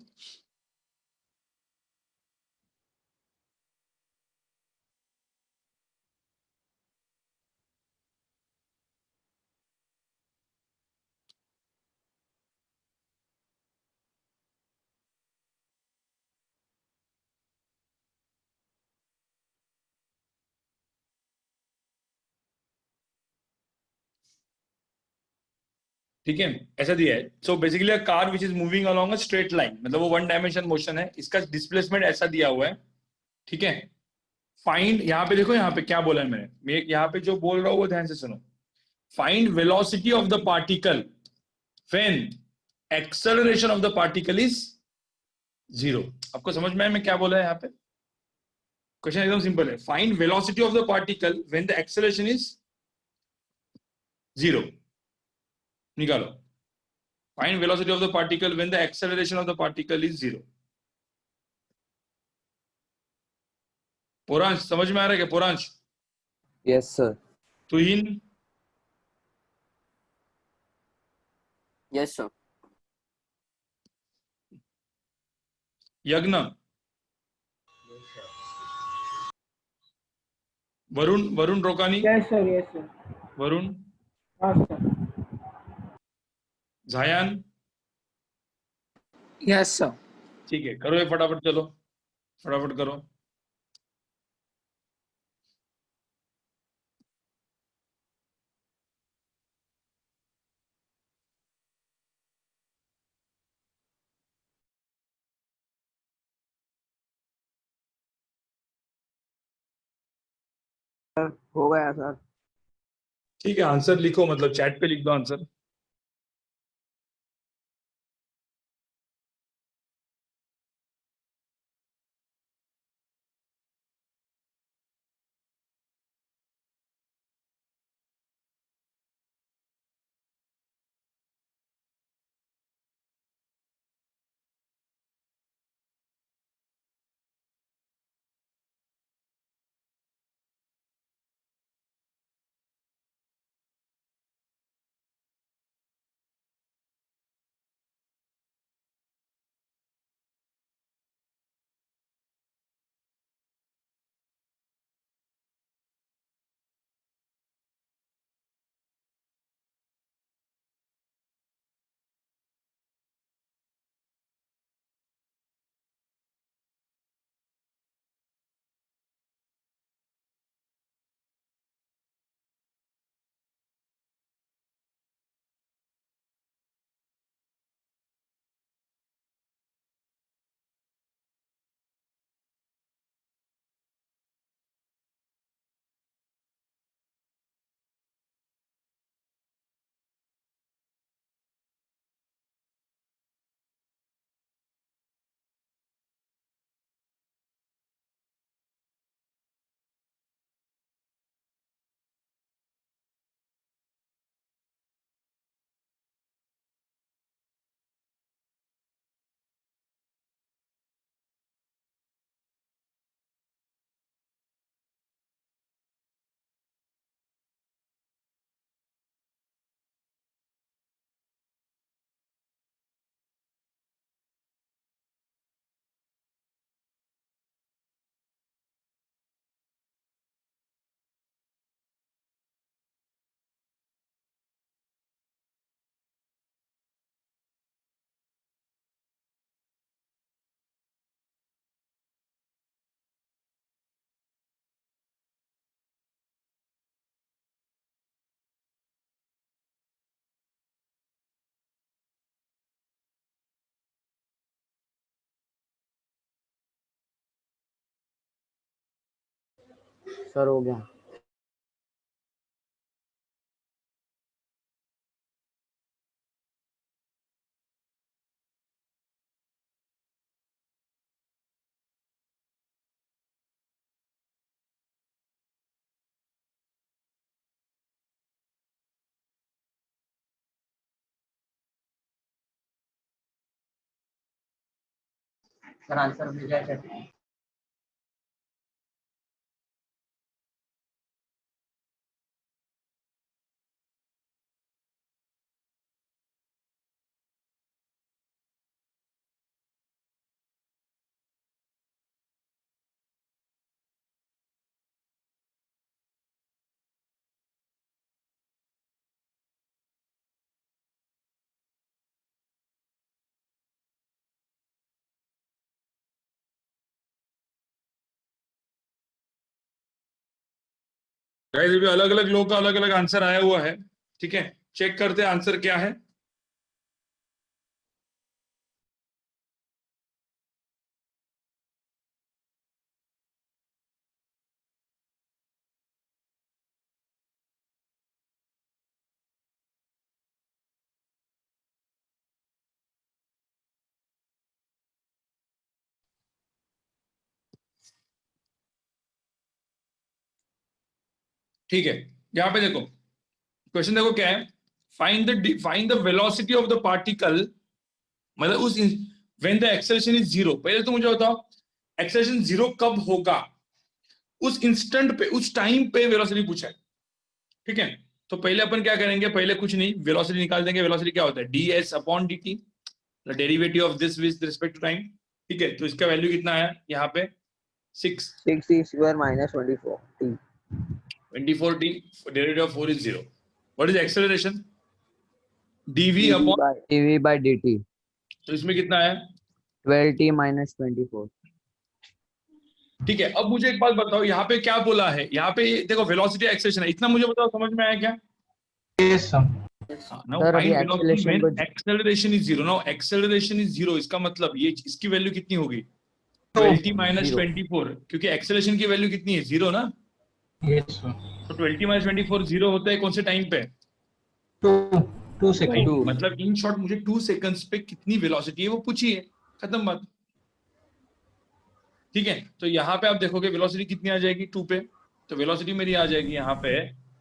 ठीक है ऐसा दिया है। So basically a car which is moving along a straight line मतलब वो वन डायमेंशन मोशन है। इसका डिस्प्लेसमेंट ऐसा दिया हुआ है ठीक है। फाइंड यहाँ पे देखो यहाँ पे क्या बोला है मैं यहाँ पे जो बोल रहा हूँ वो ध्यान से सुनो। Find velocity of the particle when acceleration of the particle is 0। आपको समझ में आया मैं क्या बोला है यहाँ पे। क्वेश्चन एकदम सिंपल है। Find velocity of the particle when the acceleration is 0 निकालो। Find velocity of the particle when the acceleration of the particle is 0। पोरांश समझ में आ रहा है क्या पोरांश यस सर तुहिन Yes, sir. यज्ञ वरुण रोकानी यस सर वरुण हाँ सर झायान यस सर ठीक है करो ये फटाफट। चलो फटाफट करो। हो गया सर। ठीक है आंसर लिखो मतलब चैट पे लिख दो आंसर। सर हो गया। सर आंसर भेजा है सर। गाइस अभी अलग अलग लोगों का अलग अलग आंसर आया हुआ है, ठीक है, चेक करते हैं आंसर क्या है। ठीक है, यहां पे देखो क्वेश्चन, देखो क्या है, find the velocity of the particle, मतलब उस when the acceleration is zero. पहले तो मुझे बताओ एक्सेलरेशन जीरो कब होगा, उस इंस्टेंट पे, उस टाइम पे वेलोसिटी पूछा है, ठीक है। तो पहले अपन क्या करेंगे, पहले कुछ नहीं, वेलोसिटी निकाल देंगे। वेलोसिटी क्या होता है, ds upon dt, the derivative of this with respect to time, ठीक है। तो इसका वैल्यू कितना है यहाँ पे 6 6 square minus 24 t 24t, derivative of 4 is 0। What is acceleration, dv dv upon, by dv by dt तो इसमें कितना है 12t minus 24। ठीक है। अब मुझे एक बात बताओ, यहाँ पे क्या बोला है, यहाँ पे देखो वेलोसिटी एक्सेलरेशन है, इतना मुझे बताओ समझ में आया क्या। Yes, sir. नाउ सर अभी फाइंड वेलोसिटी एक्सेलरेशन व्हेन को acceleration is zero. Now acceleration is zero, इसका मतलब ये इसकी वैल्यू कितनी होगी 12t माइनस 24, क्योंकि एक्सेलरेशन की वैल्यू कितनी है जीरो ना। Yes, sir. तो 20 माइनस 24 जीरो होता है कौन से टाइम पे, 2 seconds. Two. मतलब इन शॉर्ट मुझे 2 सेकंड्स पे कितनी वेलोसिटी है वो पूछी है, खत्म बात, ठीक है। तो यहाँ पे आप देखोगे वेलोसिटी कितनी आ जाएगी 2 पे, तो वेलोसिटी मेरी आ जाएगी यहाँ पे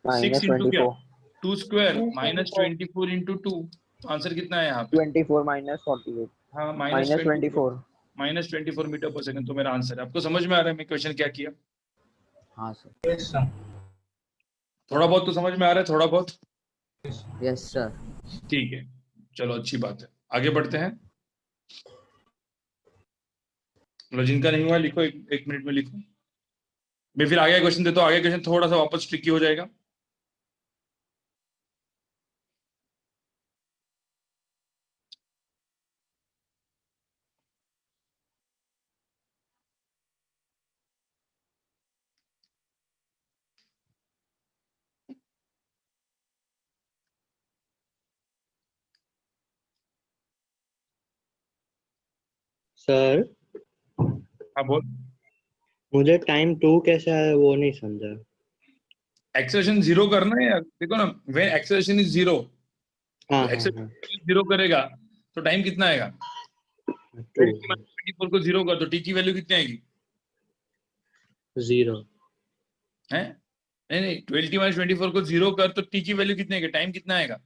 6 minus इंटू क्या 24 2 स्क्वायर माइनस 24 इंटू 2, तो आंसर कितना है यहाँ पे, 24 minus 48 हाँ minus 24 minus 24 metre per second, तो मेरा आंसर है। आपको समझ में आ रहा है मैं क्वेश्चन क्या किया, हाँ सर। Yes, sir. थोड़ा बहुत तो समझ में आ रहा है, थोड़ा बहुत, यस सर। ठीक है। चलो अच्छी बात है, आगे बढ़ते हैं। मतलब जिनका नहीं हुआ लिखो, एक मिनट में लिखो। मैं फिर आगे क्वेश्चन देता हूँ, आगे क्वेश्चन थोड़ा सा वापस ट्रिकी हो जाएगा। सर हाँ बोल। मुझे टाइम 2 कैसे आया वो नहीं समझा। एक्सेलरेशन जीरो करना है यार, देखो ना, व्हेन एक्सेलरेशन इज जीरो, हाँ हाँ हाँ एक्सेलरेशन जीरो करेगा तो टाइम कितना आएगा, 2 24 को जीरो कर, तो टी की वैल्यू कितनी आएगी 0 है, नहीं नहीं 20 माइनस 24 को जीरो कर, तो टी की वैल्यू कितनी आएगी, टाइम कितना आएगा,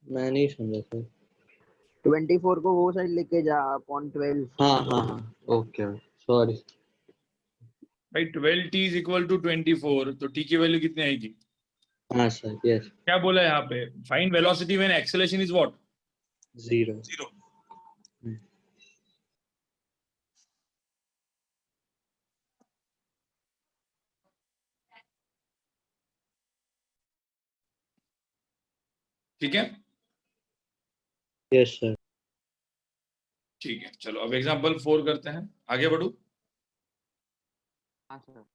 मैं नहीं समझा सर। 24 को वो साइड लेके जा अपॉन 12 हाँ हाँ हाँ ओके सॉरी। भाई 12 टी इज इक्वल टू 24, तो टी की वैल्यू कितनी आएगी, हाँ सर यस क्या बोला है यहाँ पे, find velocity when acceleration is what 0 zero. ठीक है, यस सर। ठीक है। चलो अब एग्जांपल 4 करते हैं, आगे बढ़ू। हाँ सर।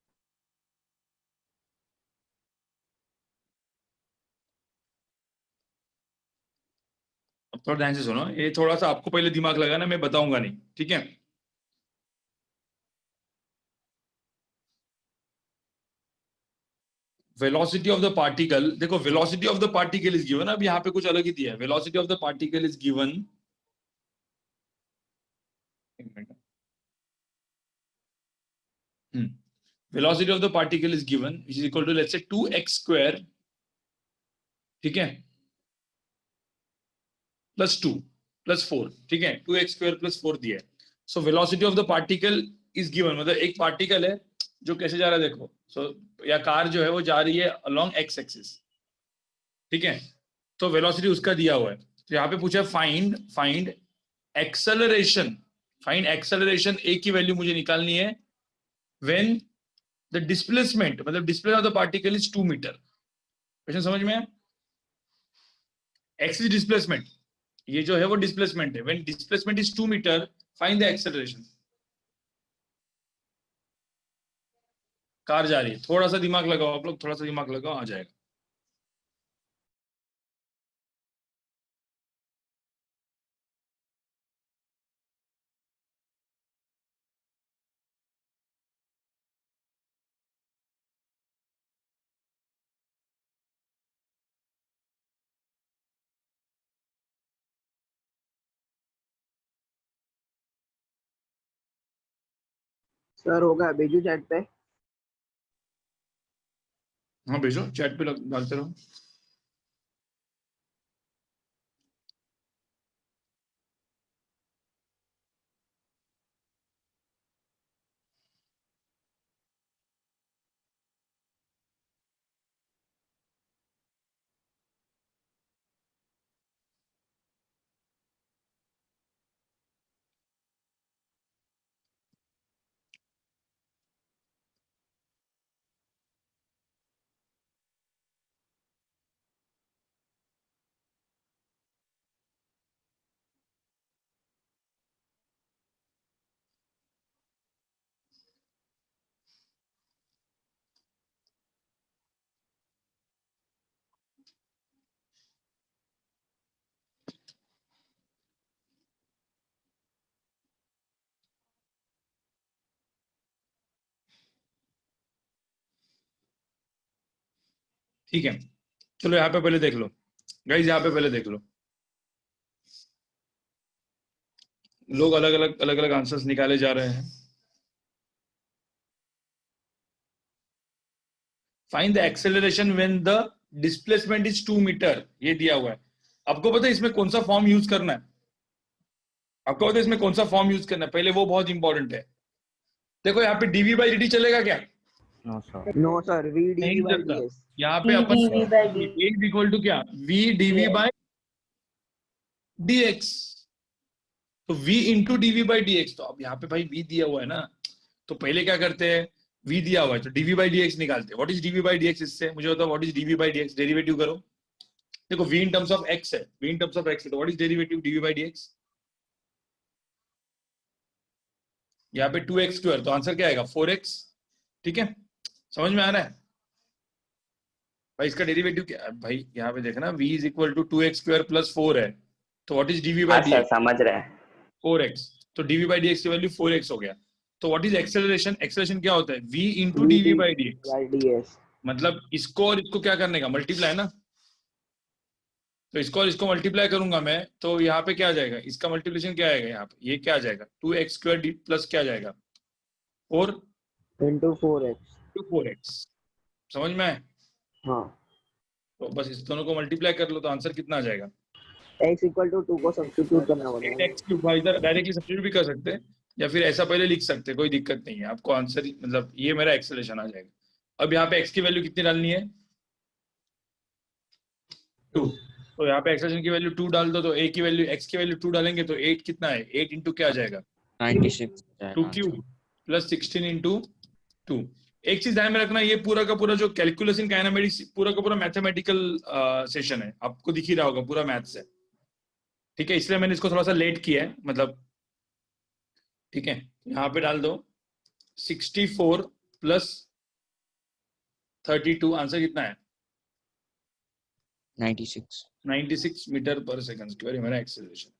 अब थोड़ा ध्यान से सुनो, ये थोड़ा सा आपको पहले दिमाग लगाना, मैं बताऊंगा नहीं, ठीक है। वेलोसिटी ऑफ द पार्टिकल, देखो velocity of the particle is given, अब यहाँ पे कुछ अलग ही दिया है, velocity of the particle is given, velocity of the particle is given which is equal to let's say 2x square, ठीक है, plus 2 plus 4, ठीक है, 2x square plus 4 दिया है. So velocity of the particle is given, मतलब एक particle है जो कैसे जा रहा है देखो, so या कार जो है वो जा रही है along x axis, ठीक है, तो वेलोसिटी उसका दिया हुआ है. तो यहाँ पे पूछा फाइंड एक्सेलरेशन, ए की वैल्यू मुझे निकालनी है व्हेन द डिस्प्लेसमेंट, मतलब displacement of the particle is 2 metre. Question समझ में है? एक्स इज डिस्प्लेसमेंट, ये जो है वो डिस्प्लेसमेंट है. When displacement is 2 metre find the acceleration. Car जा रही है, थोड़ा सा दिमाग लगाओ आप लोग, थोड़ा सा दिमाग लगाओ, आ जाएगा. सर होगा, भेजू चैट पे. हाँ भेजो, चैट पे डालते रहो. ठीक है, चलो यहाँ पे पहले देख लो गाइज, यहाँ पे पहले देख लो. लोग अलग अलग आंसर्स निकाले जा रहे हैं. Find the acceleration when the displacement is 2 metre, ये दिया हुआ है. आपको पता है इसमें कौन सा फॉर्म यूज करना है? आपको पता है इसमें कौन सा फॉर्म यूज करना है? पहले वो बहुत इंपॉर्टेंट है. देखो यहाँ पे dv by dt चलेगा क्या? No sir. No sir, v नहीं dv by चलता. ds. यहाँ पे अपन dv by dt. Is equal to क्या? v dv by dx. तो v into dv by dx, तो अब यहाँ पे भाई v दिया हुआ है ना, तो पहले क्या करते हैं, v दिया हुआ है तो dv by dx निकालते हैं. What is dv by dx? इससे मुझे बताओ what is dv by dx, derivative करो. देखो v in terms of x है, v in terms of x है, तो what is derivative dv by dx? यहाँ पे 2x स्क्वायर, तो आंसर क्या आएगा? 4x. ठीक है, समझ में आ रहा है भाई? इसका डेरिवेटिव क्या भाई? यहाँ पे देखना, v is equal to 2x square plus 4 है, तो what is dv by dx? समझ रहे हैं. 4x, तो dv by dx की वैल्यू 4x हो गया. तो व्हाट इज एक्सेलरेशन? एक्सेलरेशन क्या होता है? v into dv by dx. ds. मतलब इसको और इसको क्या करने का? मल्टीप्लाई ना. तो इसको और इसको मल्टीप्लाई करूंगा मैं, तो यहाँ पे क्या आ जाएगा? इसका मल्टीप्लिकेशन क्या आएगा? यहाँ पे ये क्या आ जाएगा? 2x स्क्वायर प्लस क्या आ जाएगा? 4 into 4x. 4x. समझ में आए? हाँ. तो बस इस दोनों को मल्टीप्लाई कर लो तो आंसर कितना आ जाएगा? x इक्वल टू 2 को सब्स्टिट्यूट करना पड़ेगा. x क्यूब, इधर डायरेक्टली सब्स्टिट्यूट भी कर सकते हैं या फिर ऐसा पहले लिख सकते हैं, कोई दिक्कत नहीं है. आपको आंसर मतलब ये मेरा एक्सेलरेशन आ जाएगा. अब यहाँ पे x की वैल्यू कितनी डालनी है? 2. तो यहाँ पे एक्सेलरेशन की वैल्यू 2 डाल दो, तो a की वैल्यू, x की वैल्यू 2 डालेंगे तो 8 कितना है? 8 इंटू क्या आ जाएगा? 96. 2 क्यूब प्लस 16 इंटू 2. एक चीज ध्यान में रखना, ये पूरा का पूरा जो कैलकुलस इन काइनेमेटिक्स पूरा का पूरा मैथमेटिकल सेशन है, आपको दिख ही रहा होगा पूरा मैथ्स है. ठीक है, इसलिए मैंने इसको थोड़ा सा लेट किया है, मतलब ठीक है. यहाँ पे डाल दो 64 प्लस 32, आंसर कितना है? 96. 96 मीटर पर सेकंड स्क्वायर, मेरा एक्सेलरेशन.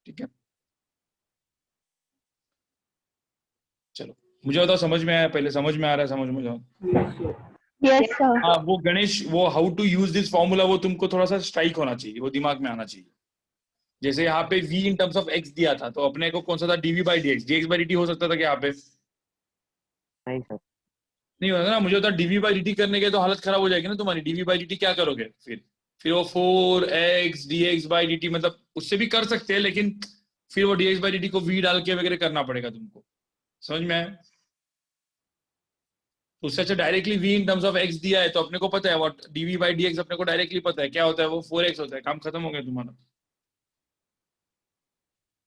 ठीक है, चलो मुझे बताओ समझ में आया? पहले समझ में आ रहा है? समझ में जाओ. Yes sir. हाँ वो गणेश, वो how to use this formula वो तुमको थोड़ा सा स्ट्राइक होना चाहिए, वो दिमाग में आना चाहिए। जैसे यहाँ पे v in terms of x दिया था, तो अपने को कौन सा था, dv by dx, dx by dt हो सकता था कि यहाँ पे नहीं सर। नहीं होगा ना। मुझे होता dv बाई dt करने के तो हालत खराब हो जाएगी ना तुम्हारी। dv बाई dt क्या करोगे फिर वो 4x dx बाई dt, मतलब उससे भी कर सकते हैं, लेकिन फिर वो dx बाई dt को v डाल के वगैरह करना पड़ेगा तुमको। समझ में आया? तो उससे अच्छा directly v in terms of x दिया है तो अपने को पता है व्हाट dv बाई dx, अपने को डायरेक्टली पता है क्या होता है, वो 4x होता है। काम खत्म हो गया तुम्हारा।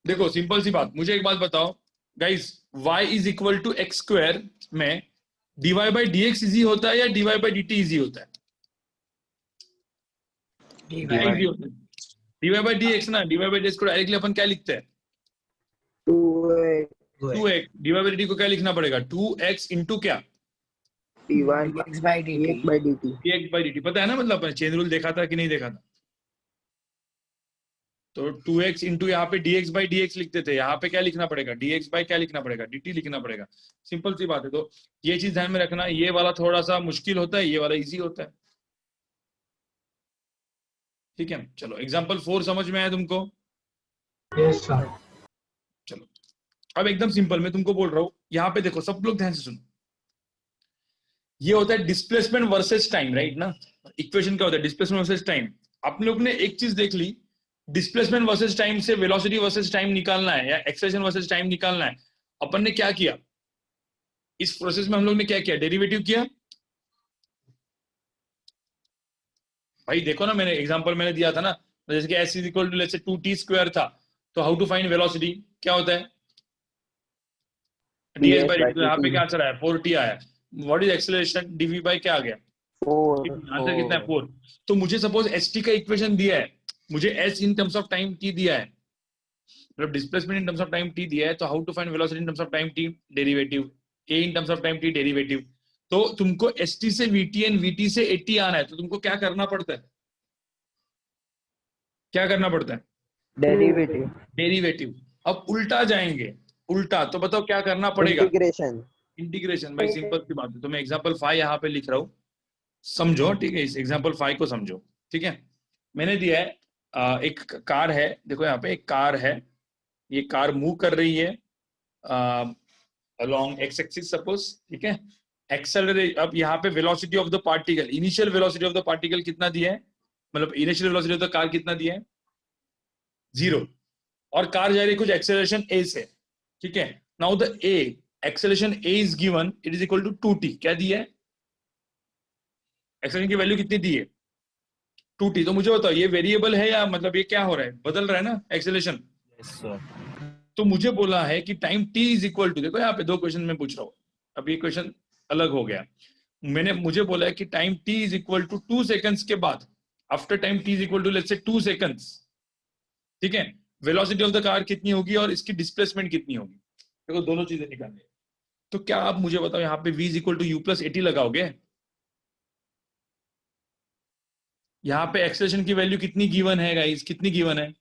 देखो सिंपल सी बात, मुझे एक बात बताओ guys, y is equal to x square में dy बाई dx इजी होता है या dy बाई dt इजी होता है? क्या इजी होता है? dy बाई dx ना, dy बाई dx को डायरेक्टली अपन क्या लिखते हैं? 2x। dy बाई dt को क्या लिखना पड़ेगा? 2x इंटू क्या? dx by dt। dx by dt। पता है ना, मतलब अपन चेन रूल देखा था कि नहीं देखा था? तो 2x इंटू यहाँ पे dx बाई dx लिखते थे, यहाँ पे क्या लिखना पड़ेगा? dx बाई क्या लिखना पड़ेगा? dt लिखना पड़ेगा। सिंपल सी बात है। तो ये चीज ध्यान में रखना, ये वाला थोड़ा सा मुश्किल होता है, ये वाला इजी होता है। ठीक है, चलो एग्जाम्पल 4 समझ में आया तुमको? Yes sir. चलो अब एकदम सिंपल मैं तुमको बोल रहा हूं, यहाँ पे देखो सब लोग ध्यान से सुनो। ये होता है डिस्प्लेसमेंट वर्सेस टाइम, राइट ना? इक्वेशन क्या होता है? Displacement versus time. आप लोग ने एक चीज देख ली, डिस्प्लेसमेंट वर्सेस टाइम से वेलोसिटी वर्सेस टाइम निकालना है या एक्सेलरेशन वर्सेस टाइम निकालना है। अपन ने क्या किया इस प्रोसेस में? हम लोग ने क्या किया? डेरिवेटिव किया। भाई देखो ना, मैंने एग्जांपल मैंने दिया था ना, जैसे कि s is equal to let's say 2t square था, तो हाउ टू फाइंड वेलोसिटी क्या होता है? ds by dt। तो यहाँ पे क्या चला है? 4t आया। What is acceleration? dv by क्या आ गया? 4। आंसर कितना है? 4। तो मुझे सपोज st का इक्वेशन दिया है, मुझे s in terms of time t दिया है, मतलब displacement in terms of time t दिया है, तो how to find velocity in terms of time t? Derivative. a in terms of time t derivative. तो तुमको st से vt एंड vt से at आना है, तो तुमको क्या करना पड़ता है? क्या करना पड़ता है? डेरिवेटिव। अब उल्टा जाएंगे, उल्टा तो बताओ क्या करना पड़ेगा? इंटीग्रेशन। भाई सिंपल सी बात है। तो मैं एग्जांपल 5 यहाँ पे लिख रहा हूँ, समझो ठीक है? इस एग्जांपल 5 को समझो, ठीक है? मैंने दिया है एक कार है, देखो यहाँ पे एक कार है, ये कार मूव कर रही है अलोंग एक्स एक्सिस सपोज, ठीक है? एक्सेलरेट। अब यहाँ पे velocity of the particle, initial velocity of the particle कितना दिया है, मतलब initial velocity of the car कितना दिया है? 0। और कार जा रही है कुछ एक्सेलरेशन a से, ठीक है? Now the a acceleration a is given, it is equal to 2t। क्या दिया है? एक्सेलरेशन की वैल्यू कितनी दी है? 2t। तो मुझे बताओ ये वेरिएबल है या मतलब ये क्या हो रहा है? बदल रहा है ना एक्सेलरेशन। Yes sir. तो मुझे बोला है कि time t is equal to, देखो यहाँ पे 2 क्वेश्चन में पूछ रहा हूँ, अब ये क्वेश्चन अलग हो गया। मुझे बोला है कि time t is equal to 2 seconds के बाद, after time t is equal to let's say 2 seconds, ठीक है? वेलोसिटी ऑफ द कार कितनी होगी और इसकी डिस्प्लेसमेंट कितनी होगी? देखो दोनों चीजें निकालनी है। तो क्या आप मुझे बताओ यहाँ पे v is equal to u plus at लगाओगे? यहाँ पे एक्सेलरेशन की वैल्यू कितनी गिवन है गाइस? कितनी गिवन है?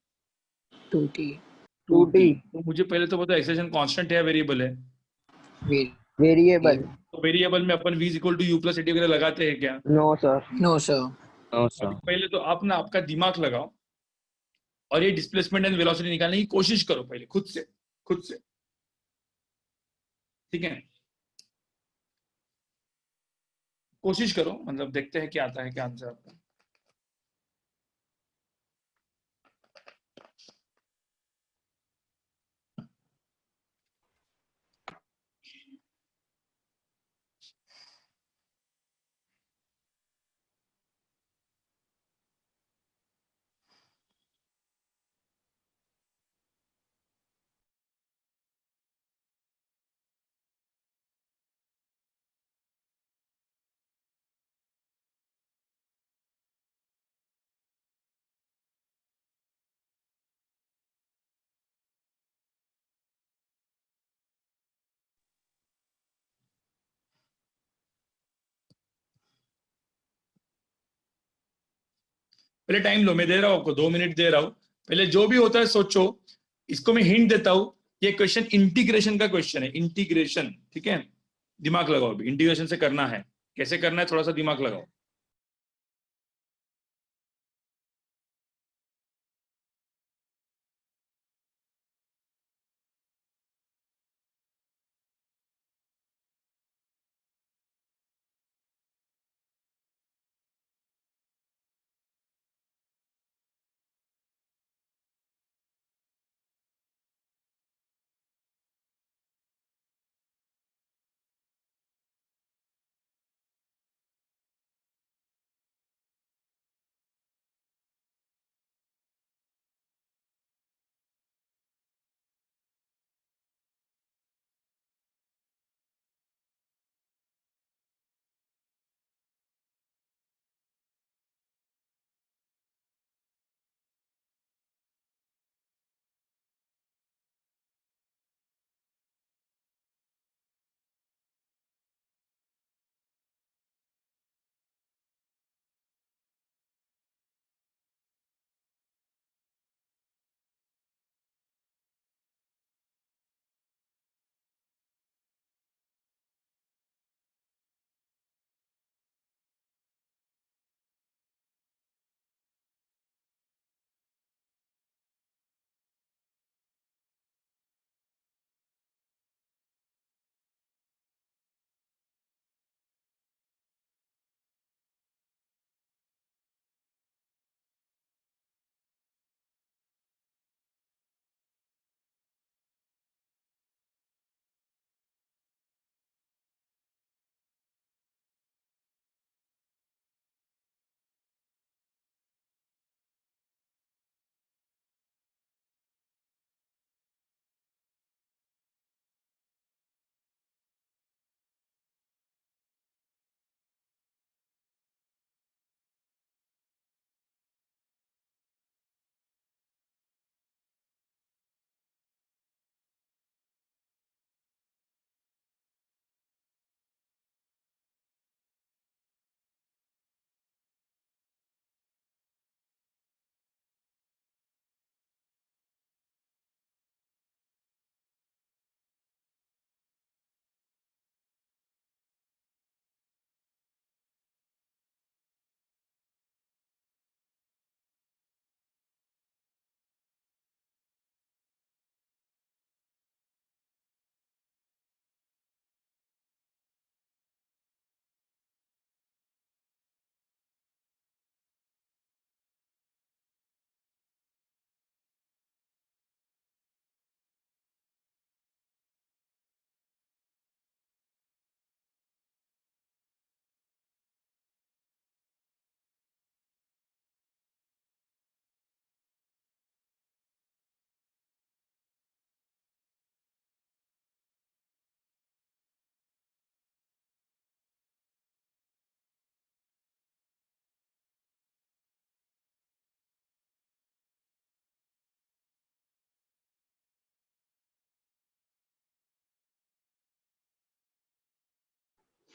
2t। तो मुझे पहले तो बताओ एक्सेलरेशन कांस्टेंट है या वेरिएबल है? वेरिएबल। तो वेरिएबल में अपन v is equal to u plus at वगैरह लगाते हैं क्या? No sir. No sir. No sir. पहले तो आप ना आपका दिमाग लगाओ और ये डिस्प्लेसमेंट एंड वेलोसिटी निकालने की कोशिश करो पहले खुद से, ठीक है? कोशिश करो, मतलब देखते हैं क्या आता है, क्या आंसर आपका। पहले टाइम लो, मैं दे रहा हूं आपको 2 मिनट दे रहा हूं, पहले जो भी होता है सोचो। इसको मैं हिंट देता हूं, ये क्वेश्चन इंटीग्रेशन का क्वेश्चन है, इंटीग्रेशन, ठीक है? दिमाग लगाओ, अभी इंटीग्रेशन से करना है। कैसे करना है थोड़ा सा दिमाग लगाओ।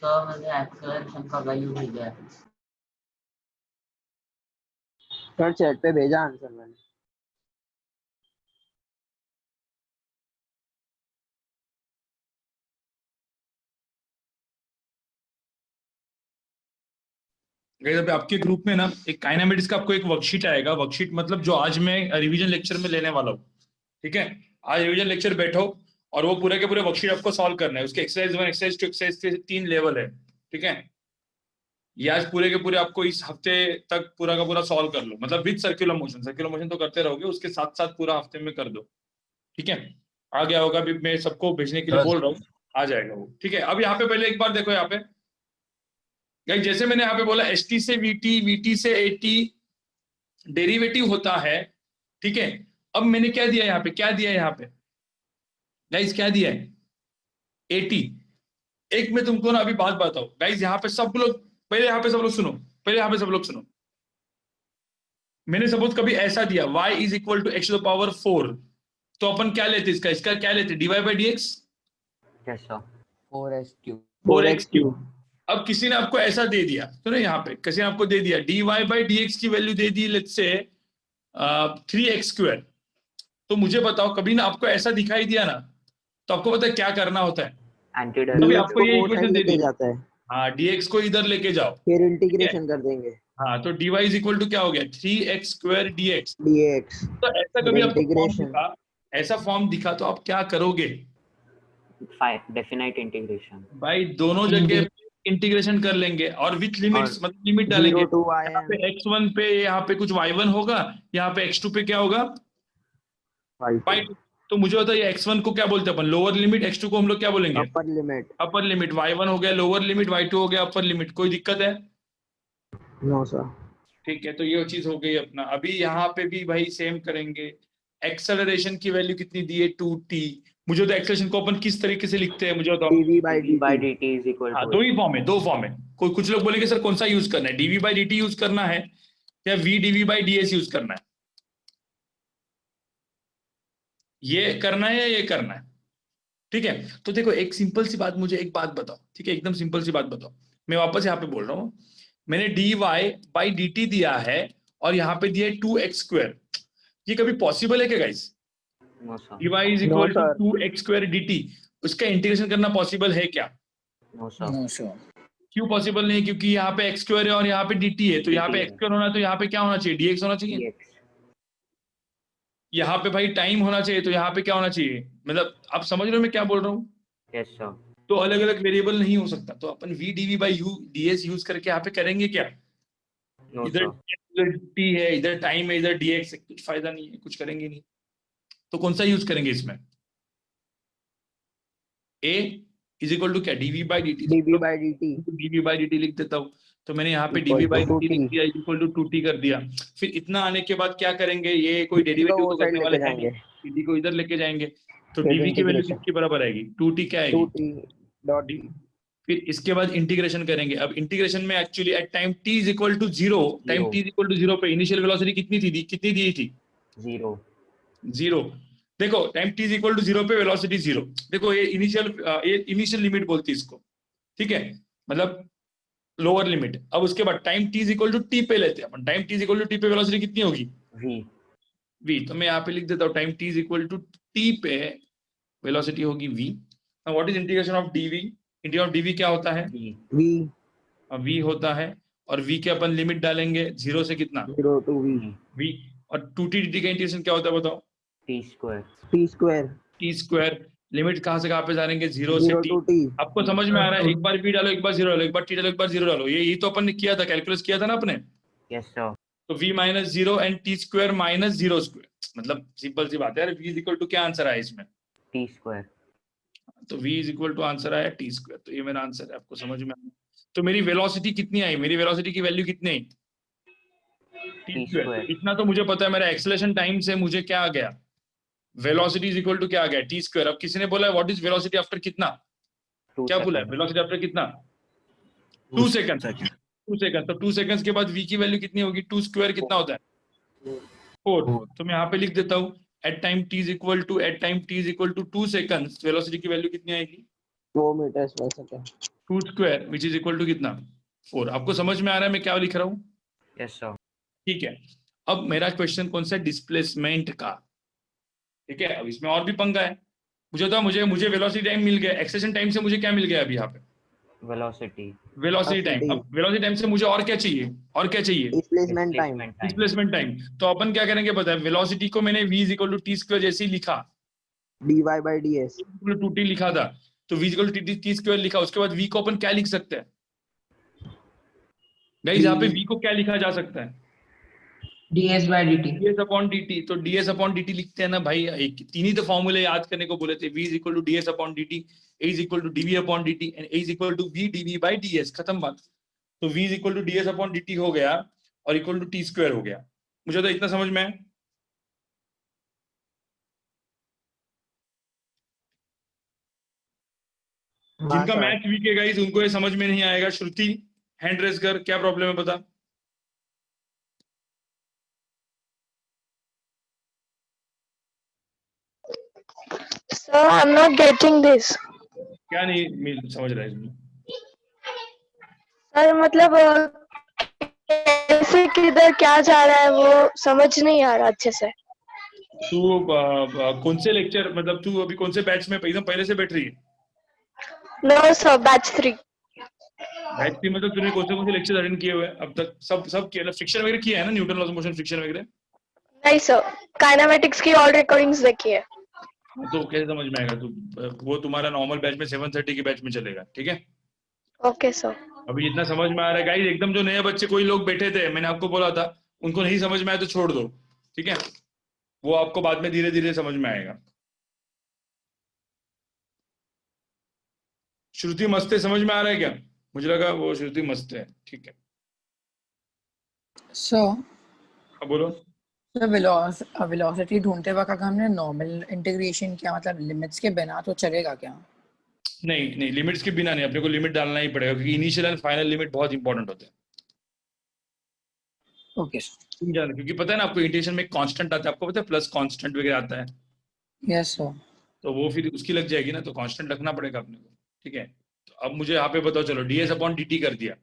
सर मैंने एक्सेलरेशन का वैल्यू भेजा है। सर चैट पे भेजा आंसर मैंने। गाइस अभी आपके ग्रुप में ना एक काइनेमेटिक्स का आपको एक वर्कशीट आएगा। वर्कशीट मतलब जो आज मैं रिवीजन लेक्चर में लेने वाला हूँ, ठीक है। आज रिवीजन लेक्चर बैठो और वो पूरे के पूरे वर्कशीट आपको सॉल्व करना है। उसके एक्सरसाइज 1 एक्सरसाइज 2 एक्सरसाइज 3 लेवल है, ठीक है। ये आज पूरे के पूरे आपको इस हफ्ते तक पूरा का पूरा सॉल्व कर लो, मतलब विद सर्कुलर मोशन तो करते रहोगे, उसके साथ साथ पूरा हफ्ते में कर दो, ठीक है। आ गया होगा, अभी मैं सबको भेजने के लिए बोल रहा हूँ, आ जाएगा वो, ठीक है। अब यहाँ पे पहले एक बार देखो, यहाँ पे गाइस जैसे मैंने यहाँ पे बोला एसटी से वीटी, वीटी से एटी डेरिवेटिव होता है, ठीक है। अब मैंने क्या दिया यहाँ पे, क्या दिया यहाँ पे गाइस, क्या दिया है, एटी। एक मैं तुमको ना अभी बात बताऊं गाइस, यहाँ पे सब लोग पहले, यहाँ पे सब लोग सुनो, पहले यहाँ पे सब लोग सुनो। मैंने सपोज कभी ऐसा दिया y is equal to x to the power 4, तो अपन क्या लेते, इसका क्या लेते, dy by dx, yes sir 4x3 4x3। अब किसी ने आपको ऐसा दे दिया, तो ना यहाँ पे किसी ने आपको दे दिया dy बाई dx की value they the let's say 3x²। तो मुझे बताओ, कभी ना आपको ऐसा दिखाई दिया ना, तो आपको पता है क्या करना होता है। एंटी अभी आपको ये वो इक्वेशन साइड दे लेके दी, जाता है। हाँ dx को इधर लेके जाओ, फिर इंटीग्रेशन कर देंगे हाँ तो dy इज इक्वल टू क्या हो गया 3x स्क्वायर dx। dx, तो ऐसा फिर कभी आपको फॉर्म इंटीग्रेशन दिखा, ऐसा फॉर्म दिखा तो आप क्या करोगे डेफिनाइट इंटीग्रेशन। भाई? दोनों जगह इंटीग्रेशन कर लेंगे और विथ लिमिट्स, मतलब लिमिट 0 डालेंगे। to यहाँ पे yn x1 पे यहाँ पे कुछ y1 होगा, यहाँ पे x2 पे क्या होगा y2 y2। तो मुझे बताइए x1 को क्या बोलते हैं अपन, लोअर लिमिट, x2 को हम लोग क्या बोलेंगे upper limit. Upper limit, y1 हो गया लोअर लिमिट, y2 हो गया अपर लिमिट। कोई दिक्कत है? No sir. ठीक है, तो ये चीज हो गई अपना। अभी यहाँ पे भी भाई सेम करेंगे। एक्सेलरेशन की वैल्यू कितनी दी है 2t। मुझे तो एक्सेलरेशन को अपन किस तरीके से लिखते हैं मुझे बताओ। dv by dt is equal हाँ टू दो ही फॉर्म है, दो फॉर्म है। कोई कुछ लोग बोलेंगे सर कौन सा यूज करना है, dv by dt यूज करना है या v dv by ds use करना है, ये करना है या ये करना है? ठीक है, तो देखो एक सिंपल सी बात, मुझे एक बात बताओ, ठीक है, एकदम सिंपल सी बात बताओ। मैं वापस यहाँ पे बोल रहा हूँ, मैंने dy by dt दिया है और यहाँ पे दिया है 2x स्क्वायर। ये कभी पॉसिबल है क्या guys? dy is equal to 2x square dt, उसका इंटीग्रेशन करना पॉसिबल है क्या? No sir. क्यों पॉसिबल नहीं? क्योंकि यहाँ पे x स्क्वायर है और यहाँ पे dt है, तो यहाँ पे x स्क्वायर होना है तो यहाँ पे क्या होना चाहिए, dx होना चाहिए। यहाँ पे भाई टाइम होना चाहिए तो यहाँ पे क्या होना चाहिए, मतलब आप समझ रहे हो मैं क्या बोल रहा हूँ? Yes sir. तो अलग अलग वेरिएबल नहीं हो सकता, तो अपन v dv by u ds use करके यहाँ पे करेंगे क्या? इधर t है, इधर टाइम है, इधर dx है, कुछ फायदा नहीं है, कुछ करेंगे नहीं। तो कौन सा यूज करेंगे इसमें? a इज इक्वल टू क्या, dv by dt। dv by dt dv by dt लिख देता हूँ, तो मैंने यहाँ पे dv by dt लिख दिया, इक्वल टू 2t कर दिया। फिर इतना आने के बाद क्या करेंगे, ये कोई डेरिवेटिव तो करने वाले हैं, dt को इधर लेके जाएंगे, तो dv की वैल्यू किसके बराबर आएगी, 2t क्या आएगी, 2t dot d। फिर इसके बाद इंटीग्रेशन करेंगे। अब इंटीग्रेशन में actually at time t is equal to 0, time t is equal to 0 पे इनिशियल वेलोसिटी कितनी थी, कितनी दी थी? 0। देखो time t is equal to 0 पे वेलोसिटी 0। देखो ये इनिशियल लिमिट बोलती है इसको, ठीक है, मतलब लोअर लिमिट। अब उसके बाद time t is equal to t पे लेते हैं अपन, time t is equal to t पे वेलोसिटी कितनी होगी, v। तो मैं यहाँ पे लिख देता हूँ time t is equal to t पे वेलोसिटी होगी v। Now what is integration of dv? Integration of dv क्या होता है, v होता है, और v के अपन लिमिट डालेंगे 0 से कितना, 0 to v। और 2t dt का इंटीग्रेशन क्या होता है बताओ, t स्क्वायर। लिमिट कहाँ से कहाँ पे डालेंगे, 0 से t। आपको समझ में आ रहा है? एक बार v डालो, एक बार 0 डालो, एक बार t डालो, एक बार 0 डालो। ये तो अपन ने किया था, कैलकुलस किया था ना अपने। Yes sir. तो v minus 0 and t square minus 0 square, मतलब सिंपल सी बात है यार। v इज इक्वल टू क्या आंसर आया इसमें, t स्क्वायर। तो v is equal to answer आया t स्क्वायर। तो ये मेरा आंसर है, आपको समझ में आया? तो मेरी वेलोसिटी कितनी आई, मेरी वेलोसिटी की वैल्यू कितनी आई, t स्क्वायर। इतना तो मुझे पता है, मेरा एक्सेलरेशन टाइम से मुझे क्या आ गया, वेलोसिटी इज इक्वल टू क्या आ गया, t स्क्वायर। अब किसी ने बोला व्हाट इज वेलोसिटी आफ्टर कितना, क्या बोला है, वेलोसिटी आफ्टर कितना, 2 सेकंड। 2 सेकंड, तो 2 सेकंड्स के बाद v की वैल्यू कितनी होगी, 2 स्क्वायर कितना होता है 4। तो मैं यहाँ पे लिख देता हूँ at time t is equal to 2 seconds, velocity की वैल्यू कितनी आएगी, 4 meters per second। 2 square which is equal to कितना, 4। आपको समझ में आ रहा है मैं क्या लिख रहा हूँ? Yes sir. ठीक है, अब मेरा क्वेश्चन कौन सा, डिस्प्लेसमेंट का। ठीक है, अब इसमें और भी पंगा है। मुझे वेलोसिटी टाइम मिल गया, एक्सेलरेशन टाइम से मुझे क्या मिल गया अभी यहाँ पे, वेलोसिटी टाइम। अब वेलोसिटी टाइम से मुझे और क्या चाहिए, डिस्प्लेसमेंट टाइम। तो अपन क्या करेंगे पता है, वेलोसिटी को मैंने v equal to t square जैसे ही लिखा, dy by ds 2t लिखा था, तो v equal to t square लिखा। उसके बाद v को अपन क्या लिख सकते हैं गाइस, यहाँ पे v को क्या लिखा जा सकता है, ds by dt। ds upon dt। तो ds अपॉन dt लिखते हैं ना भाई, एक 3 ही तो फॉर्मूले याद करने को बोले थे, v is equal to ds upon dt, a is equal to dv upon dt and a is equal to v dv by ds। खत्म बात। तो v is equal to ds upon dt हो गया और इक्वल टू t स्क्वायर हो गया। मुझे तो इतना समझ में है। जिनका मैथ वीक है गाइस उनको ये समझ में नहीं आएगा। श्रुति हैंड रेज कर, क्या प्रॉब्लम है बता। Sir, I'm not getting this. क्या नहीं समझ रहा है इसमें? सर मतलब कैसे किधर क्या जा रहा है वो समझ नहीं आ रहा अच्छे से। तू कौन से लेक्चर, मतलब तू अभी कौन से बैच में एकदम पहले से बैठ रही है? No sir, batch 3। बैच 3 में तो तूने कौन से लेक्चर अटेंड किए हुए हैं अब तक? सब किया, फ्रिक्शन वगैरह किया है ना, Newton laws of motion, friction वगैरह? नहीं सर, काइनेमेटिक्स की ऑल रिकॉर्डिंग्स देखी है। तो कैसे समझ में आएगा? तू वो तुम्हारा नॉर्मल बैच में 7:30 के बैच में चलेगा, ठीक है? Okay sir. अभी जितना समझ में आ रहा है गाइस, एकदम जो नए बच्चे कोई लोग बैठे थे, मैंने आपको बोला था, उनको नहीं समझ में आया तो छोड़ दो, ठीक है? वो आपको बाद में धीरे धीरे समझ में आएगा। श्रुति मस्त है, समझ में आ रहा है क्या? मुझे लगा वो श्रुति मस्त है, ठीक है। सर अब बोलो। वेलोसिटी ढूंढते वक्त अगर हमने नॉर्मल इंटीग्रेशन किया, मतलब लिमिट्स के बिना, तो चलेगा क्या? नहीं, लिमिट्स के बिना नहीं, अपने को लिमिट डालना ही पड़ेगा, क्योंकि इनिशियल एंड फाइनल लिमिट बहुत इंपॉर्टेंट होते हैं। Okay sir. क्योंकि पता है ना आपको, इंटीग्रेशन में कांस्टेंट आता है, आपको पता है प्लस कांस्टेंट वगैरह आता है। Yes sir. तो वो फिर उसकी लग जाएगी ना, तो कांस्टेंट रखना पड़ेगा अपने को, ठीक है? तो अब मुझे यहाँ पे बताओ, चलो ds/dt कर दिया,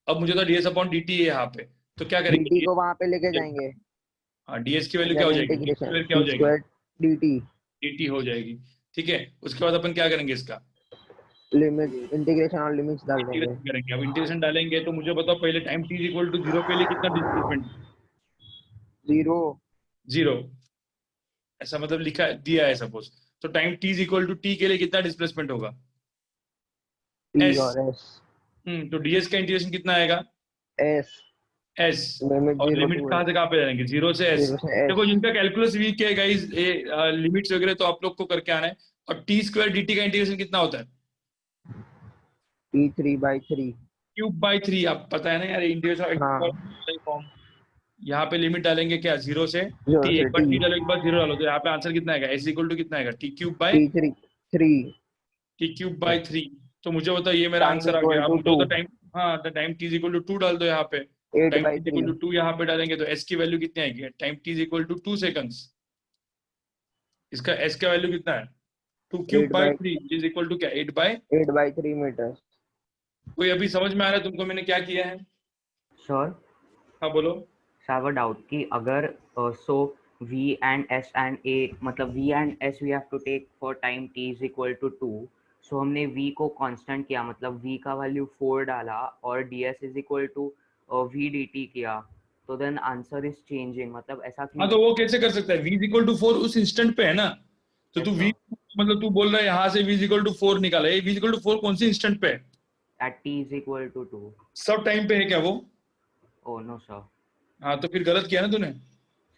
अब मुझे तो ds/dt है यहाँ पे, तो क्या करेंगे? dt को वहां पे लेके जाएंगे। हाँ, ds की वैल्यू क्या हो जाएगी? इंटीग्रेशन क्या हो जाएगी? dt dt हो जाएगी, ठीक है? उसके बाद अपन क्या करेंगे? इसका लिमिट, इंटीग्रेशन और लिमिट्स डाल देंगे। इंटीग्रेशन करेंगे। अब इंटीग्रेशन डालेंगे तो मुझे बताओ पहले, टाइम t = 0 के लिए कितना डिस्प्लेसमेंट? 0 ऐसा मतलब लिखा दिया है सपोज, तो टाइम t = t के लिए कितना डिस्प्लेसमेंट होगा? t और s। तो ds का इंटीग्रेशन कितना आएगा? s। और लिमिट कहाँ से कहाँ पे जाएंगे? 0 से s। देखो जिनका कैलकुलस वीक है गाइस, ये लिमिट्स वगैरह तो आप लोग को करके आना है। और t² dt का इंटीग्रेशन कितना होता है? t3/3 3/3। आप पता है ना यार इंटीग्रेशन फॉर्म। यहाँ पे लिमिट डालेंगे क्या? 0 से t, एक बार t डालो, एक बार 0 डालो, तो यहाँ पे आंसर कितना आएगा? s = कितना आएगा? t3/3। तो मुझे बताओ, ये मेरा आंसर आ गया। मुझे तो टाइम, हाँ, तो टाइम t = 2 डाल दो यहाँ पे, टाइम t = 2 यहाँ पे डालेंगे तो s की वैल्यू कितनी आएगी? Time t = 2 seconds. इसका s का वैल्यू कितना है? 2³/3 = क्या? 8/3 मीटर। कोई अभी समझ में आ रहा है तुमको मैंने क्या किया है? सर हाँ बोलो। सर डाउट कि अगर सो v and s and a, मतलब v and s we have to take for time t = 2, सो हमने v को कांस्टेंट किया, मतलब v का वैल्यू 4 डाला और ds = v dt किया, तो देन आंसर इज चेंजिंग, मतलब ऐसा क्यों? हाँ, तो वो कैसे कर सकता है? v = 4 उस इंस्टेंट पे है ना, तो तू v, मतलब तू बोल रहा है यहाँ से v = 4 निकाला, ये v = 4 कौन सी इंस्टेंट पे है? At t = 2। सब टाइम पे है क्या वो? Oh no sir. हाँ, तो फिर गलत किया ना तूने।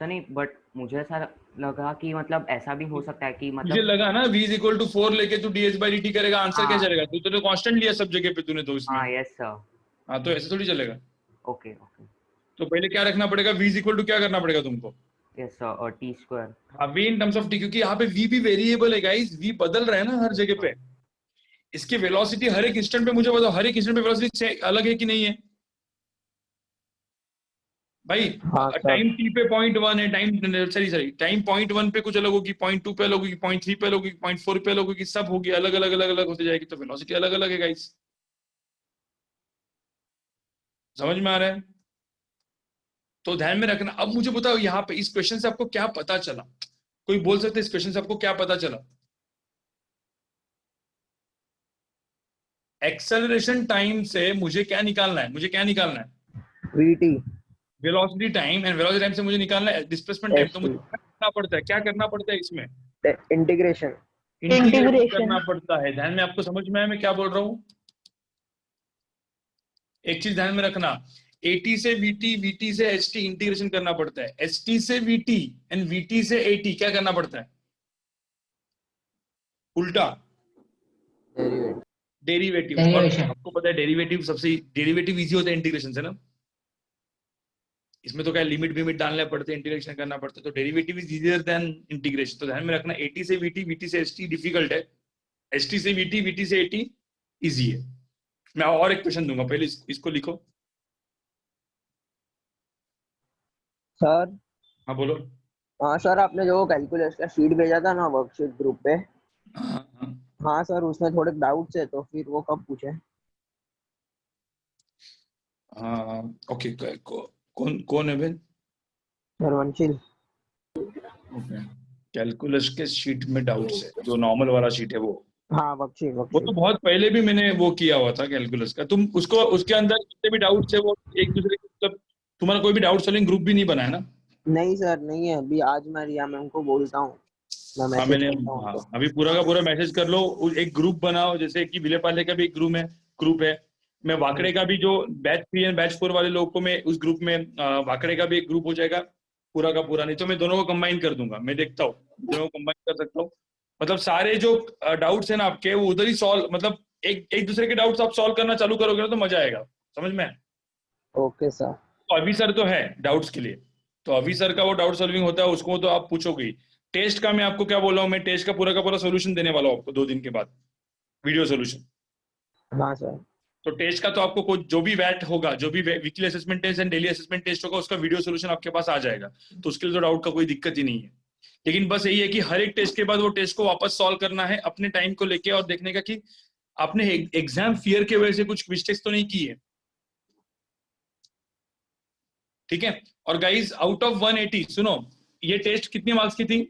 सर नहीं, बट मुझे ऐसा लगा कि मतलब ऐसा भी हो सकता है कि मुझे मतलब लगा ना v = 4 लेके तू ds/dt करेगा, आंसर क्या चलेगा? तू तो कांस्टेंट लिया सब जगह पे तूने, तो इसमें हाँ यस सर। हाँ, तो ऐसे थोड़ी चलेगा। Okay okay. तो पहले क्या रखना पड़ेगा? v = क्या करना पड़ेगा तुमको? यस सर, और t²। हाँ, v in terms of t, क्योंकि यहाँ पे v भी वेरिएबल है गाइस, v बदल रहा है ना हर जगह पे। इसकी वेलोसिटी हर एक इंस्टेंट पे, मुझे बताओ हर एक इंस्टेंट पे वेलोसिटी अलग है कि नहीं है भाई? टाइम t पे 0.1 है, टाइम 0.1 पे कुछ अलग होगी, 0.2 पे अलग होगी, 0.3 पे अलग होगी, 0.4 पे अलग होगी, सब होगी अलग अलग अलग अलग होती जाएगी, तो वेलोसिटी अलग अलग है गाइस। समझ में आ रहा है? तो ध्यान में रखना। अब मुझे बताओ यहाँ पे इस क्वेश्चन से आपको क्या पता चला? कोई बोल सकते है इस क्वेश्चन से आपको क्या पता चला? एक्सेलरेशन टाइम से मुझे क्या निकालना है? vt, velocity time, and velocity time से मुझे निकालना है डिस्प्लेसमेंट टाइम। तो मुझे क्या करना पड़ता है? क्या करना पड़ता है इसमें? इंटीग्रेशन करना पड़ता है। ध्यान में आपको समझ में आया मैं क्या बोल रहा हूँ? एक चीज ध्यान में रखना, AT से VT, VT से HT इंटीग्रेशन करना पड़ता है, HT से VT एंड VT से AT क्या करना पड़ता है? उल्टा, डेरिवेटिव। आपको पता है डेरिवेटिव सबसे, डेरिवेटिव इजी होता है इंटीग्रेशन से ना। इसमें तो क्या लिमिट विमिट डालने पड़ते हैं, इंटीग्रेशन करना पड़ता है, तो derivative is easier than integration. तो ध्यान में रखना, AT से VT, VT से HT डिफिकल्ट है, HT से VT, VT से AT इजी है। मैं और एक क्वेश्चन दूंगा, पहले इसको लिखो। सर। हाँ बोलो। हाँ सर, आपने जो कैलकुलस का शीट भेजा था ना वर्कशीट ग्रुप पे, हाँ सर, उसमें थोड़े डाउट्स है, तो फिर वो कब पूछे? हाँ ओके, कौन है बहन? धर्मशील। कैलकुलस के शीट में डाउट्स है, जो नॉर्मल वाला शीट है वो हाँ बख्शी वो बख्शी। तो बहुत पहले भी मैंने वो किया हुआ था कैलकुलस का। तुम उसको उसके अंदर जितने भी डाउट्स है वो एक दूसरे के मतलब तुम्हारा कोई भी डाउट सॉल्विंग ग्रुप भी नहीं बना है ना? नहीं सर नहीं है, अभी आज मैं रिया मैम को बोलता हूँ, मैं हाँ मैसेज मैंने, करता हूँ हाँ उनको। अभी पूरा का पूरा मैसेज कर लो, एक ग्रुप बनाओ, जैसे कि विले पाले का भी एक ग्रुप है। मैं वाकड़े का भी जो बैच 3 एंड बैच 4 वाले लोगों को मैं उस ग्रुप में वाकड़े का भी एक ग्रुप हो जाएगा पूरा का पूरा। नहीं तो मैं दोनों को कंबाइन कर दूंगा, मैं देखता हूँ दोनों को कंबाइन कर सकता हूँ। मतलब सारे जो डाउट्स है ना आपके वो उधर ही सॉल्व, मतलब एक एक दूसरे के डाउट्स आप सॉल्व करना चालू करोगे ना तो मजा आएगा, समझ में? Okay sir. तो अभी सर तो है डाउट्स के लिए, तो अभी सर का वो डाउट सॉल्विंग होता है, उसको तो आप पूछोगे ही। टेस्ट का मैं आपको क्या बोला हूँ, मैं टेस्ट का पूरा सोल्यूशन देने वाला हूँ आपको 2 दिन के बाद, वीडियो सोल्यूशन। हाँ सर। तो टेस्ट का तो आपको कोई जो भी वैट होगा, जो भी weekly assessment test and daily assessment test होगा, उसका वीडियो सोल्यूशन आपके पास आ जाएगा। तो उसके लिए तो डाउट का कोई दिक्कत ही नहीं है। लेकिन बस यही है कि हर एक टेस्ट के बाद वो टेस्ट को वापस सॉल्व करना है अपने टाइम को लेके, और देखने का कि आपने एग्जाम फियर के वजह से कुछ मिस्टेक्स तो नहीं की है, ठीक है? और गाइस आउट ऑफ 180, सुनो, ये टेस्ट कितनी मार्क्स की थी?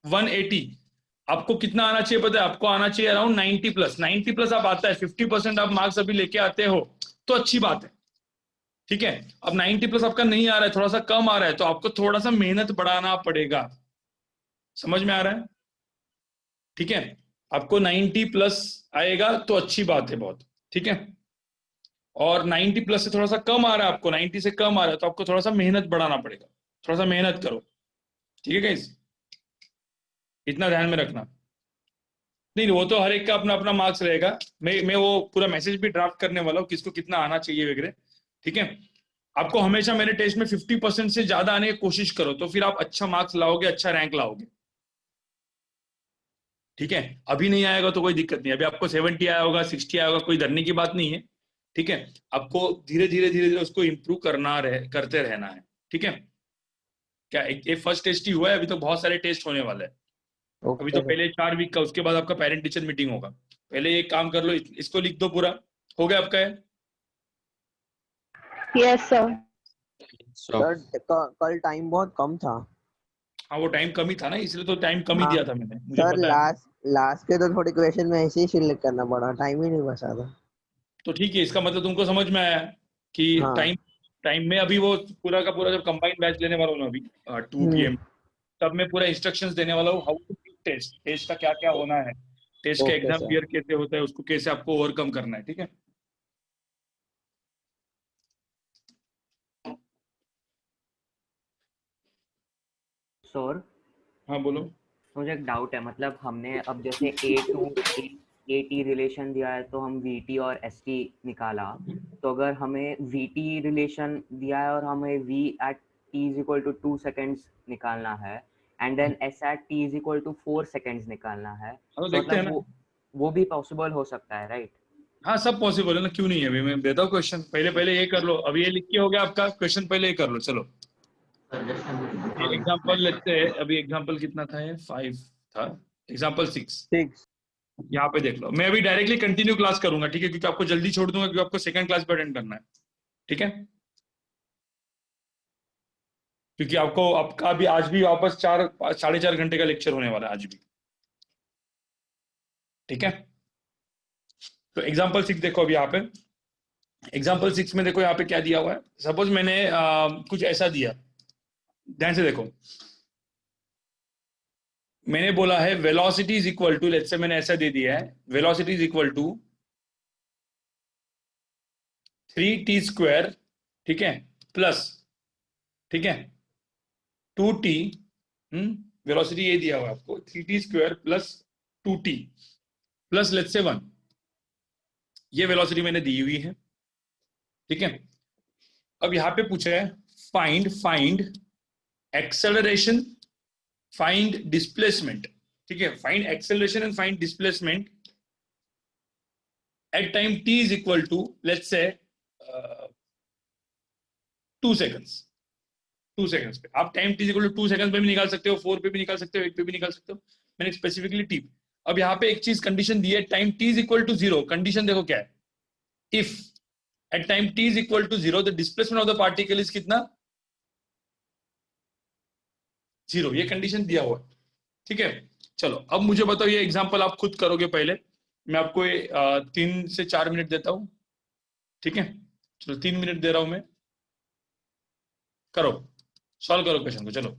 180। आपको कितना आना चाहिए पता है? आपको आना चाहिए अराउंड 90 प्लस। 90 प्लस आप आता है, 50% आप मार्क्स अभी लेके आते हो तो अच्छी बात है, ठीक है? अब 90 प्लस आपका नहीं आ रहा है, थोड़ा सा कम आ रहा है, तो आपको थोड़ा सा मेहनत बढ़ाना पड़ेगा, समझ में आ रहा है? ठीक है, आपको 90 प्लस आएगा तो अच्छी बात है बहुत, ठीक है? और 90 प्लस से थोड़ा सा कम आ रहा है, आपको 90 से कम आ रहा है, तो आपको थोड़ा सा मेहनत बढ़ाना पड़ेगा, थोड़ा सा मेहनत करो, ठीक है गाइस? इतना ध्यान में रखना। नहीं वो तो हर एक का अपना अपना मार्क्स रहेगा। मैं वो पूरा मैसेज भी ड्राफ्ट करने वाला हूँ किसको कितना आना चाहिए वगैरह, ठीक है? आपको हमेशा मेरे टेस्ट में 50% से ज्यादा आने की कोशिश करो, तो फिर आप अच्छा मार्क्स लाओगे, अच्छा रैंक लाओगे, ठीक है? अभी नहीं आएगा तो कोई दिक्कत नहीं, अभी आपको 70 आया होगा, 60 आया होगा, कोई डरने की बात नहीं है, ठीक है? आपको धीरे धीरे उसको इम्प्रूव करते रहना है, ठीक है? क्या एक फर्स्ट टेस्ट ही हुआ है, अभी तो बहुत सारे टेस्ट होने वाले हैं। अभी तो ओके सर। पहले 4 वीक का, उसके बाद आपका पेरेंट टीचर मीटिंग होगा। पहले एक काम कर लो, इसको लिख दो पूरा, हो गया आपका है? Yes sir. सर कल टाइम बहुत कम था। हाँ वो टाइम कम ही था ना, इसलिए तो टाइम कम ही हाँ दिया था मैंने, मुझे सर, पता है। लास्ट के तो थोड़े क्वेश्चन में ऐसे ही सिलेक्ट करना पड़ा, टाइम ही नहीं बचा था। तो ठीक है, इसका मतलब तुमको समझ में आया कि हाँ। टाइम में अभी वो पूरा का पूरा जब कंबाइंड बैच लेने वाला हूँ ना अभी 2 PM, तब मैं पूरा इंस्ट्रक्शंस देने वाला हूँ, हाउ टू टेस्ट का क्या क्या होना है, टेस्ट का ओके एग्जाम सर। क्लियर कैसे होता है, उसको कैसे आपको ओवरकम करना है, ठीक है? सर हाँ बोलो। मुझे एक डाउट है, मतलब हमने अब जैसे A रिलेशन दिया है तो हम VT और ST निकाला, तो अगर हमें VT रिलेशन दिया है और हमें V at t is equal to 2 seconds निकालना है and then S at t is equal to 4 seconds निकालना है, तो तो देखते हैं मतलब ना। वो भी पॉसिबल हो सकता है, राइट? हाँ सब पॉसिबल है ना, क्यों नहीं है? अभी मैं देता हूँ क्वेश्चन, पहले ये कर लो, अभी ये लिख के हो गया आपका क्वेश्चन, पहले ये कर लो, चलो। एग्जाम्पल लेते हैं, अभी एग्जाम्पल कितना था? ये 5 था, एग्जाम्पल 6। 6। यहाँ पे देख लो, मैं अभी डायरेक्टली कंटिन्यू क्लास करूंगा, ठीक है? क्योंकि आपको जल्दी छोड़ दूंगा, क्योंकि आपको सेकंड क्लास पे अटेंड करना है, ठीक है? क्योंकि आपको आपका भी आज भी वापस 4 साढ़े 4 घंटे का लेक्चर होने वाला है आज भी, ठीक है? तो एग्जाम्पल 6 देखो अभी यहाँ पे, एग्जाम्पल 6 में देखो यहाँ पे क्या दिया हुआ है। सपोज मैंने कुछ ऐसा दिया, ध्यान से देखो, मैंने बोला है velocity is equal to, let's say मैंने ऐसा दे दिया है, velocity is equal to 3t², ठीक है, प्लस, ठीक है, 2t, वेलोसिटी ये दिया हुआ है आपको 3t² plus 2t plus let's say 1, ये वेलोसिटी मैंने दी हुई है, ठीक है? अब यहां पे पूछा है फाइंड एक्सेलरेशन, फाइंड डिस्प्लेसमेंट, ठीक है? Find acceleration and find displacement at time t is equal to let's say 2 seconds. 2 seconds पे आप time t is equal to 2 seconds पे भी निकाल सकते हो, 4 पे भी निकाल सकते हो, 8 पे भी निकाल सकते हो, मैंने स्पेसिफिकली t। अब यहाँ पे एक चीज कंडीशन दी है, time t is equal to 0, condition देखो क्या है, if at time t is equal to 0 the displacement of the particle is कितना? 0, ये कंडीशन दिया हुआ है, ठीक है? चलो अब मुझे बताओ, ये एग्जांपल आप खुद करोगे पहले, मैं आपको 3 से 4 मिनट देता हूँ, ठीक है? चलो 3 मिनट दे रहा हूं मैं, करो, सॉल्व करो क्वेश्चन को, चलो।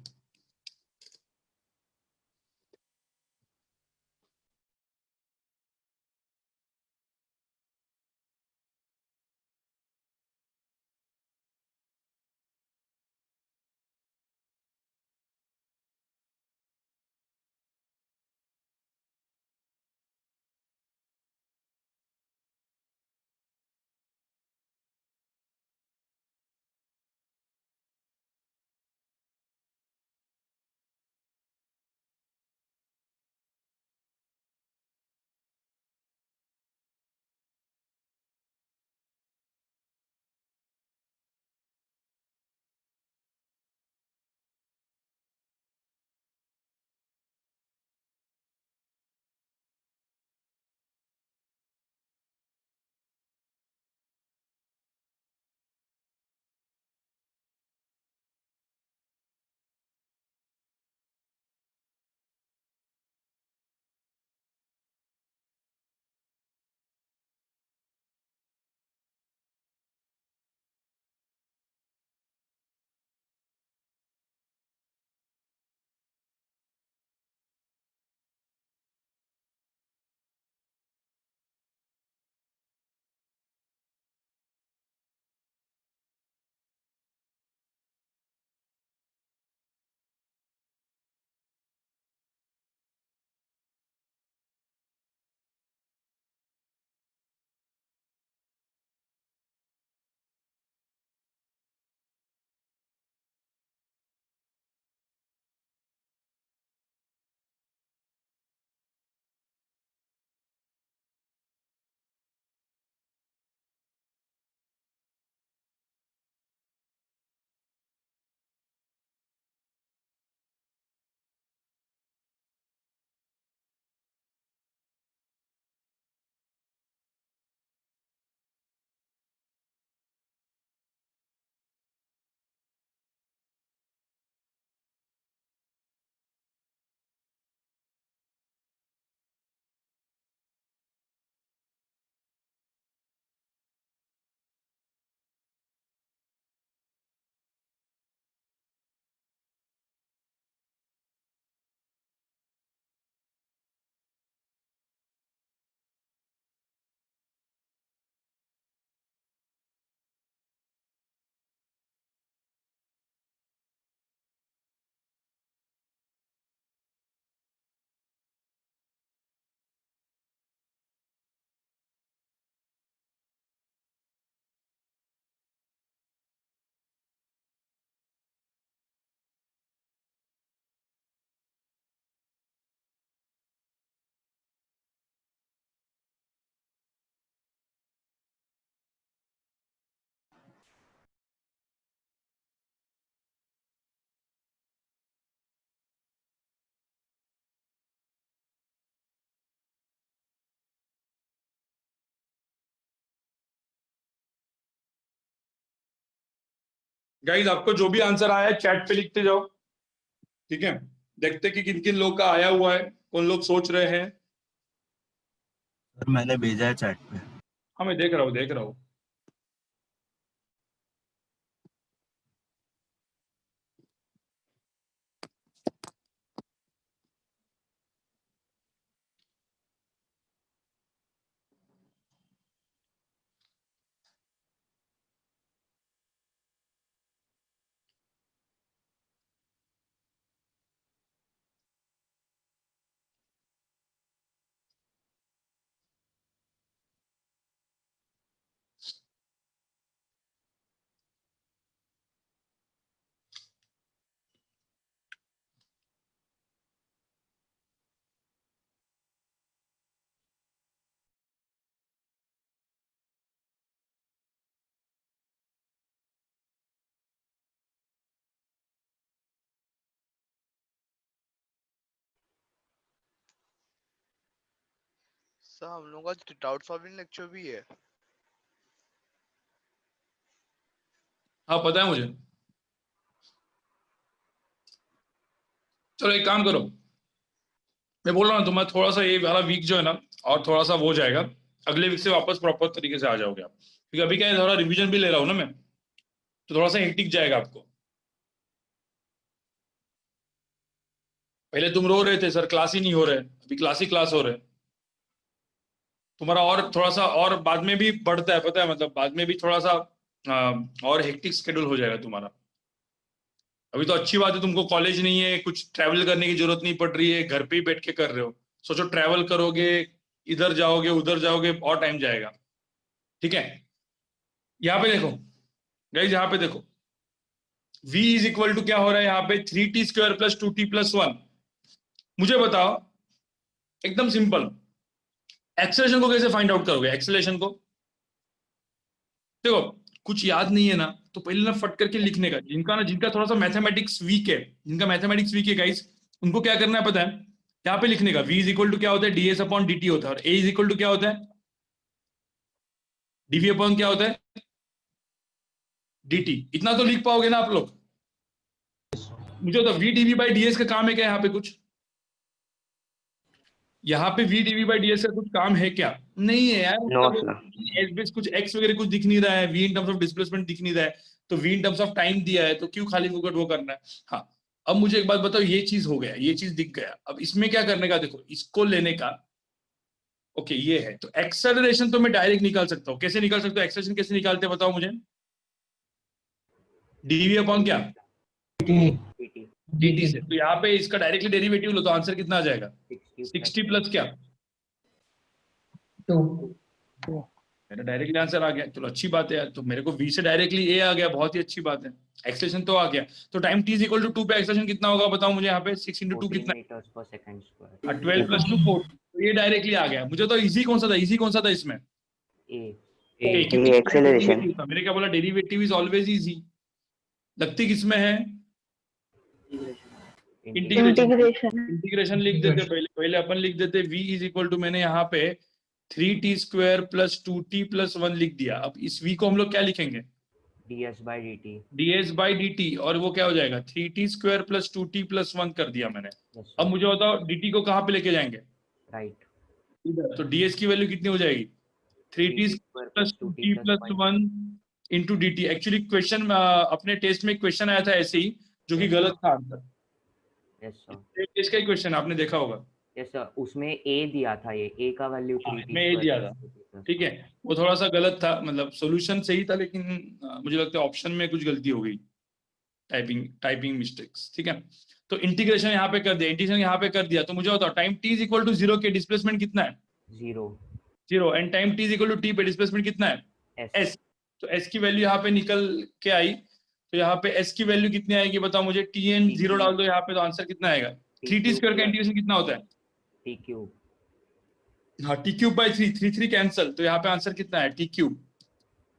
गाइस आपको जो भी आंसर आया है चैट पे लिखते जाओ, ठीक है? देखते कि किन किन लोग का आया हुआ है, कौन लोग सोच रहे हैं। सर मैंने भेजा है चैट पे। हाँ मैं देख रहा हूँ, देख रहा हूँ। सर हम लोगों का डाउट सॉल्विंग लेक्चर भी है। हाँ पता है मुझे। चलो एक काम करो, मैं बोल रहा हूँ तुम्हारा थोड़ा सा ये वाला वीक जो है ना और थोड़ा सा वो हो जाएगा, अगले वीक से वापस प्रॉपर तरीके से आ जाओगे आप, क्योंकि अभी क्या है थोड़ा रिवीजन भी ले रहा हूँ ना मैं, तो थोड़ा सा हेक्टिक जाएगा आपको। पहले तुम रो रहे थे सर क्लास ही नहीं हो रहे, अभी क्लास ही क्लास हो रहे, तुम्हारा और थोड़ा सा और बाद में भी बढ़ता है, पता है, मतलब बाद में भी थोड़ा सा और हेक्टिक शेड्यूल हो जाएगा तुम्हारा। अभी तो अच्छी बात है तुमको कॉलेज नहीं है, कुछ ट्रैवल करने की जरूरत नहीं पड़ रही है, घर पे ही बैठ के कर रहे हो। सोचो ट्रैवल करोगे, इधर जाओगे उधर जाओगे, और टाइम जाएगा। ठीक है, यहाँ पे देखो गाइस, यहाँ पे देखो v इज इक्वल टू क्या हो रहा है यहाँ पे 3t² प्लस 2t प्लस 1। मुझे बताओ एकदम सिंपल, एक्सेलरेशन को कैसे फाइंड आउट करोगे? एक्सेलरेशन को देखो, कुछ याद नहीं है ना तो पहले ना फट करके लिखने का। जिनका थोड़ा सा मैथमेटिक्स वीक है, जिनका मैथमेटिक्स वीक है गाइस, उनको क्या करना है पता है? यहाँ पे लिखने का v इज इक्वल टू क्या होता है, ds अपॉन dt होता है, और a इज इक्वल टू क्या होता है, dv अपॉन क्या होता है, dt। इतना तो लिख पाओगे ना आप लोग? मुझे तो v dv बाई ds का काम है क्या यहाँ पे कुछ? यहाँ पे v dv बाई ds का कुछ काम है क्या? नहीं है यार। कुछ x वगैरह कुछ दिख नहीं रहा है, v in terms of displacement दिख नहीं रहा है, तो v in terms of time दिया है, तो क्यों खाली फुकट वो करना है? हाँ, अब मुझे एक बात बताओ, ये चीज हो गया, ये चीज दिख गया, अब इसमें क्या करने का? देखो इसको लेने का, ओके ये है, तो एक्सेलरेशन तो मैं डायरेक्ट निकाल सकता हूँ। कैसे निकाल सकता हूँ एक्सेलरेशन? कैसे निकालते हैं बताओ मुझे? dv अपॉन क्या, dt से। तो यहाँ पे इसका डायरेक्टली डेरिवेटिव लो तो आंसर कितना आ जाएगा? 60 प्लस क्या, 2। मेरा डायरेक्टली आंसर आ गया। चलो अच्छी बात है यार, तो मेरे को v से डायरेक्टली a आ गया, बहुत ही अच्छी बात है। एक्सेलरेशन तो आ गया, तो time t is equal to 2 पे एक्सेलरेशन कितना होगा बताओ मुझे? यहाँ पे 6 × 2 कितना, 12 प्लस 2 4, तो ये डायरेक्टली आ गया। मुझे तो इजी कौन सा था, इजी कौन सा था इसमें? एक्सेलरेशन। मैंने क्या बोला, डेरिवेटिव इज ऑलवेज इजी। लगती किसमें है? इंटीग्रेशन लिख देते पहले अपन लिख देते v इज इक्वल टू, मैंने यहाँ पे 3t² प्लस 2t प्लस 1 लिख दिया। अब इस v को हम लोग क्या लिखेंगे? ds by dt। ds by dt, और वो क्या हो जाएगा? 3t² प्लस 2t प्लस 1 कर दिया मैंने। अब मुझे बताओ dt को कहाँ पे लेके जाएंगे? राइट। तो ds की वैल्यू कितनी हो जाएगी? 3t² plus 2t plus 1 into dt। Actually question अपने टेस्ट में क्वेश्चन आया था ऐसे ही, जो कि गलत था आंसर। यस सर, इसका ही क्वेश्चन आपने देखा होगा। यस सर, उसमें a दिया था, ये a का वैल्यू 3t में a दिया था, ठीक है, वो थोड़ा सा गलत था, मतलब सॉल्यूशन सही था, लेकिन मुझे लगता है ऑप्शन में कुछ गलती हो गई, टाइपिंग मिस्टेक्स। ठीक है, तो इंटीग्रेशन यहाँ पे कर दिया, इंटीग्रेशन यहाँ पे कर दिया, तो मुझे बताओ time t is equal to 0 के डिस्प्लेसमेंट कितना है? 0 and time t is equal to t पे डिस्प्लेसमेंट कितना है? s। तो s की वैल्यू यहाँ पे निकल के आई, तो यहाँ पे s की वैल्यू कितनी आएगी बताओ मुझे? t एंड 0 डाल दो यहाँ पे, तो आंसर कितना आएगा? 3t² का इंटीग्रेशन कितना होता है? t³। हाँ, t³ बाई 3, 3 कैंसल, तो यहाँ पे आंसर कितना है? t³।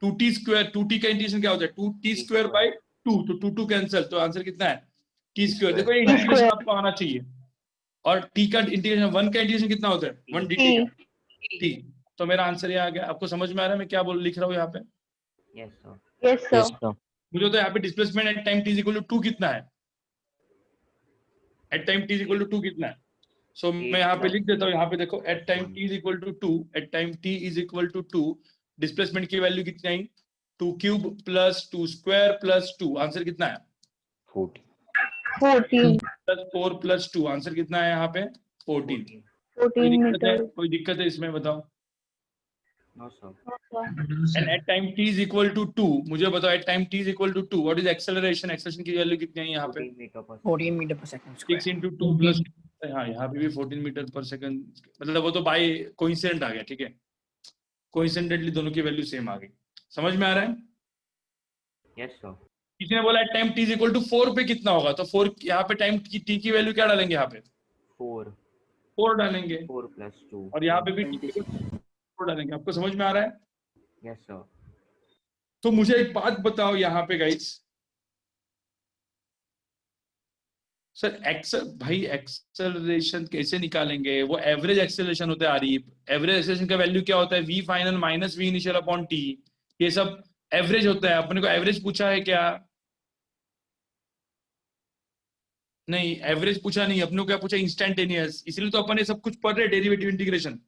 2t², 2t का इंटीग्रेशन क्या होता है? 2t² बाई 2, तो 2 कैंसल, तो आंसर कितना है? t²। देखो ये इंटीग्रेशन आपको आना चाहिए। और t का इंटीग्रेशन, 1 का इंटीग्रेशन कितना होता है? 1 dt का t। तो मेरा आंसर ये आ गया। आपको समझ में आ रहा है मैं क्या लिख रहा हूँ यहाँ पे? Yes sir. Yes sir. मुझे तो यहाँ पे displacement at time t is equal to 2 कितना है? At time t is equal to 2 कितना है? सो मैं यहाँ पे लिख देता हूँ, यहाँ पे देखो at time t is equal to 2, at time t is equal to 2, displacement की वैल्यू कितनी आई? 2³ प्लस 2² प्लस 2, आंसर कितना है? 14 प्लस 4 प्लस 2, आंसर कितना है यहाँ पे? 14। 14 मीटर। कोई दिक्कत है इसमें बताओ? No sir. And at time t is equal to 2, मुझे बताओ at time t is equal to 2 what is acceleration? Acceleration की वैल्यू कितनी है यहाँ पे? 14 metre per second 6 into 2 plus, हाँ यहाँ पे भी 14 मीटर पर सेकंड, मतलब वो तो बाय कोइंसिडेंट आ गया। ठीक है, कोइंसिडेंटली दोनों की वैल्यू सेम आ गई। समझ में आ रहा है? Yes sir. किसी ने बोला at time t is equal to 4 पे कितना होगा, तो 4 यहाँ पे टाइम t की वैल्यू क्या डालेंगे? यहाँ पे 4 डालेंगे, 4 प्लस 2, और यहाँ पे भी t 4 डालेंगे। आपको समझ में आ रहा है? Yes sir. तो मुझे एक बात बताओ यहाँ पे गाइस, सर भाई एक्सेलरेशन कैसे निकालेंगे? वो एवरेज एक्सेलरेशन होता है आरिफ। एवरेज एक्सेलरेशन का वैल्यू क्या होता है? v final minus v initial upon t, ये सब एवरेज होता है। अपने को एवरेज पूछा है क्या? नहीं, एवरेज पूछा नहीं, अपने को क्या पूछा, इंस्टेंटेनियस, इसलिए तो अपन ये सब कुछ पढ़ रहे, डेरिवेटिव इंटीग्रेशन,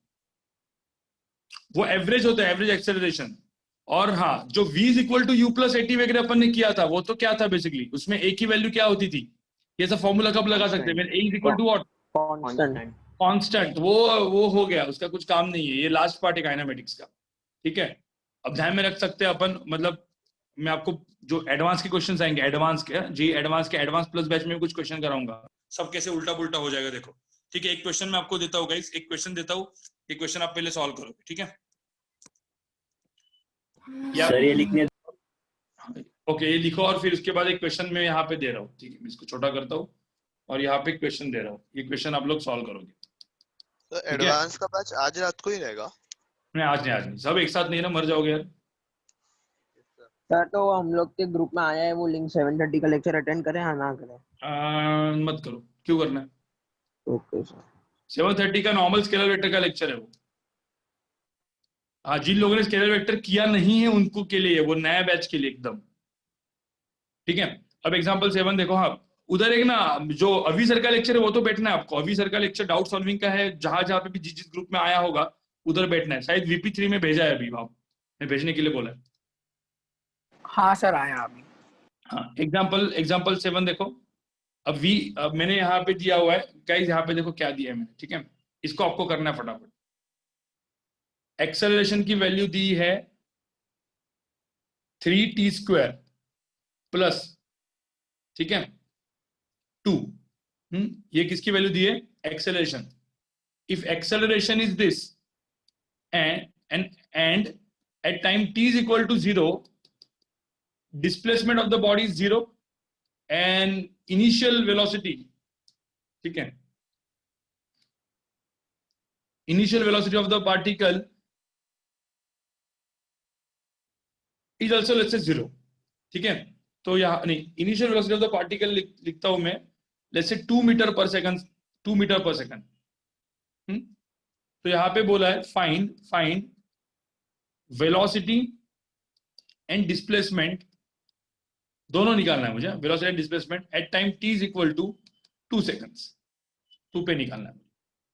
वो एवरेज होता है, एवरेज एक्सेलरेशन। और हाँ, जो v is equal to u plus a t वगैरह अपन ने किया था, वो तो क्या था बेसिकली, उसमें a की वैल्यू क्या होती थी, ये सब फॉर्मूला कब लगा सकते हैं, a is equal to what, constant. Constant, वो हो गया, उसका कुछ काम नहीं है, ये लास्ट पार्ट है काइनेमेटिक्स का, ठीक है। अब ध्यान में रख सकते हैं अपन, मतलब मैं आपको जो एडवांस के क्वेश्चंस आएंगे, एडवांस के जी, एडवांस के एडवांस प्लस बैच में कुछ क्वेश्चन कराऊंगा, सब कैसे उल्टा पुल्टा हो जाएगा, देखो, ठीक है। एक क्वेश्चन मैं आपको देता हूँ गाइस, एक क्वेश्चन देता हूँ, ये क्वेश्चन आप पहले सॉल्व करोगे, ठीक है। सर ये लिखने ओके, ये लिखो, और फिर उसके बाद एक क्वेश्चन मैं यहाँ पे दे रहा हूँ, ठीक है, मैं इसको छोटा करता हूँ और यहाँ पे क्वेश्चन दे रहा हूँ, ये क्वेश्चन आप लोग सॉल्व करोगे। तो एडवांस का बैच आज रात को ही रहेगा? नहीं, आज नहीं, सब एक साथ नहीं ना, मर जाओगे यार। सर तो हम लोग के ग्रुप में आया है वो लिंक, 7:30 का लेक्चर अटेंड करें या ना करें? मत करो, क्यों करना है, ओके सर। 7:30 का नॉर्मल स्केलर वेक्टर का लेक्चर है वो। हाँ, जिन लोगों ने स्केलर वेक्टर किया नहीं है उनको के लिए, वो नया बैच के लिए एकदम, ठीक है। अब एग्जांपल 7 देखो, हाँ, उधर एक ना जो अभी सर का लेक्चर है वो तो बैठना है आपको, अभी सर का लेक्चर डाउट सॉल्विंग का है, जहां जहां पे भी जिस जिस ग्रुप में आया होगा उधर बैठना है, शायद VP3 में भेजा है अभी, मैं भेजने के लिए बोला है। हाँ सर, आया अभी। हाँ, एग्जाम्पल 7 देखो, अब मैंने यहाँ पे दिया हुआ है गाइस, यहाँ पे देखो क्या दिया है मैंने, ठीक है, इसको आपको करना है फटाफट। एक्सेलरेशन की वैल्यू दी है 3t² प्लस, ठीक है, 2। ये किसकी वैल्यू दी है, acceleration. If acceleration is this and at time t is equal to 0, displacement of the body is 0 and initial velocity, ठीक है, initial velocity of the particle is also let's say 0, ठीक है। तो यहाँ नहीं, initial velocity of the particle लिखता हूं मैं, let's say 2 metre per second, 2 metre per second. तो यहाँ पे बोला है फाइंड वेलोसिटी एंड डिस्प्लेसमेंट, दोनों निकालना है मुझे, velocity and displacement at time t is equal to 2 seconds, 2 पे निकालना है।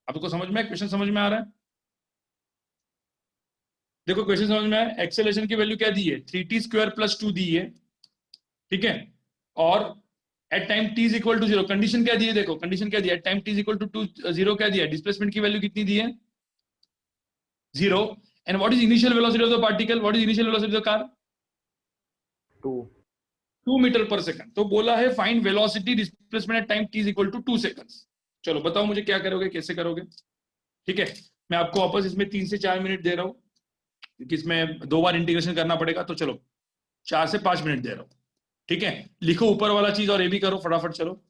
आपको समझ में, क्वेश्चन समझ में आ रहा है? देखो क्वेश्चन समझ में आया, एक्सेलरेशन की वैल्यू क्या दी है, 3t² प्लस 2 दी है, ठीक है, और at time t is equal to 0, condition क्या दी है, देखो कंडीशन क्या दी है, at time t is equal to 0 क्या दिया है, डिस्प्लेसमेंट की वैल्यू कितनी दी है, 0, and what is initial velocity of the particle, what is initial velocity of the car, 2 metre per second. तो बोला है find velocity displacement at time t is equal to 2 seconds. चलो बताओ मुझे क्या करोगे, कैसे करोगे, ठीक है। मैं आपको वापस इसमें 3 से 4 मिनट दे रहा हूं, क्योंकि इसमें 2 बार इंटीग्रेशन करना पड़ेगा, तो चलो 4 से 5 मिनट दे रहा हूं, ठीक है। लिखो ऊपर वाला चीज और ये भी करो फटाफट, चलो।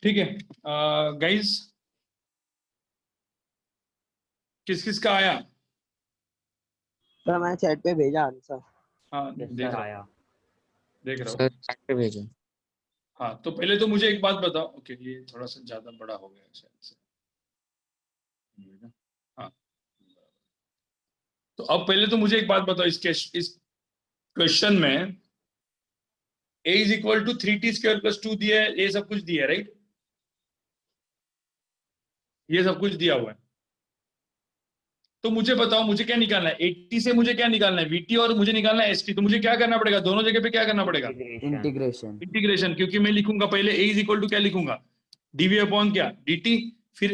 ठीक है गाइस, किस किस का आया? सर मैंने चैट पे भेजा आंसर। हाँ Yes, देख sir, रहा आया। देख रहा हूँ। सर चैट पे भेजो। हाँ तो पहले तो मुझे एक बात बताओ। ओके ये थोड़ा सा ज्यादा बड़ा हो गया शायद से। हाँ तो अब पहले तो मुझे एक बात बताओ, इस क्वेश्चन में a is equal to 3t² + 2 दिया है, ये सब कुछ दिया है राइट, ये सब कुछ दिया हुआ है। तो मुझे बताओ मुझे क्या निकालना है, 80 से मुझे क्या निकालना है, vt, और मुझे निकालना है st। तो मुझे क्या करना पड़ेगा, दोनों जगह पे क्या करना पड़ेगा, इंटीग्रेशन। इंटीग्रेशन। क्योंकि मैं लिखूंगा पहले a इज इक्वल टू क्या लिखूंगा, dv अपॉन क्या dt, फिर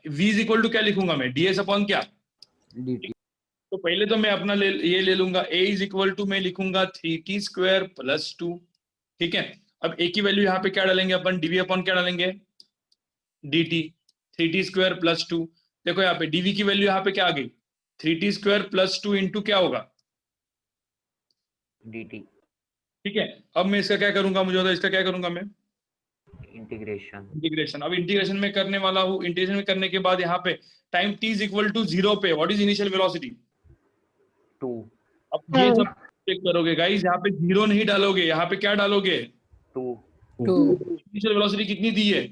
v इज इक्वल टू क्या लिखूंगा मैं, ds अपॉन क्या dt। तो पहले तो मैं अपना ये ले लूंगा, a इज इक्वल टू मैं लिखूंगा 3t² + 2। ठीक है, अब a की वैल्यू यहाँ पे क्या डालेंगे अपन, dv अपॉन क्या डालेंगे dt, 3t² + 2। देखो यहाँ पे dv की वैल्यू यहाँ पे क्या आ गई, 3t² + 2 इंटू क्या होगा dt। ठीक है, अब मैं इसका क्या करूंगा, मुझे बताओ इसका क्या करूंगा मैं, इंटीग्रेशन। इंटीग्रेशन। अब इंटीग्रेशन में करने वाला हूँ, इंटीग्रेशन में करने के बाद यहाँ पे time t is equal to 0 पे व्हाट इज इनिशियल वेलोसिटी 2। अब ये सब चेक करोगे गाइस, यहाँ पे 0 नहीं डालोगे, यहाँ पे क्या डालोगे 2। इनिशियल वेलोसिटी कितनी दी है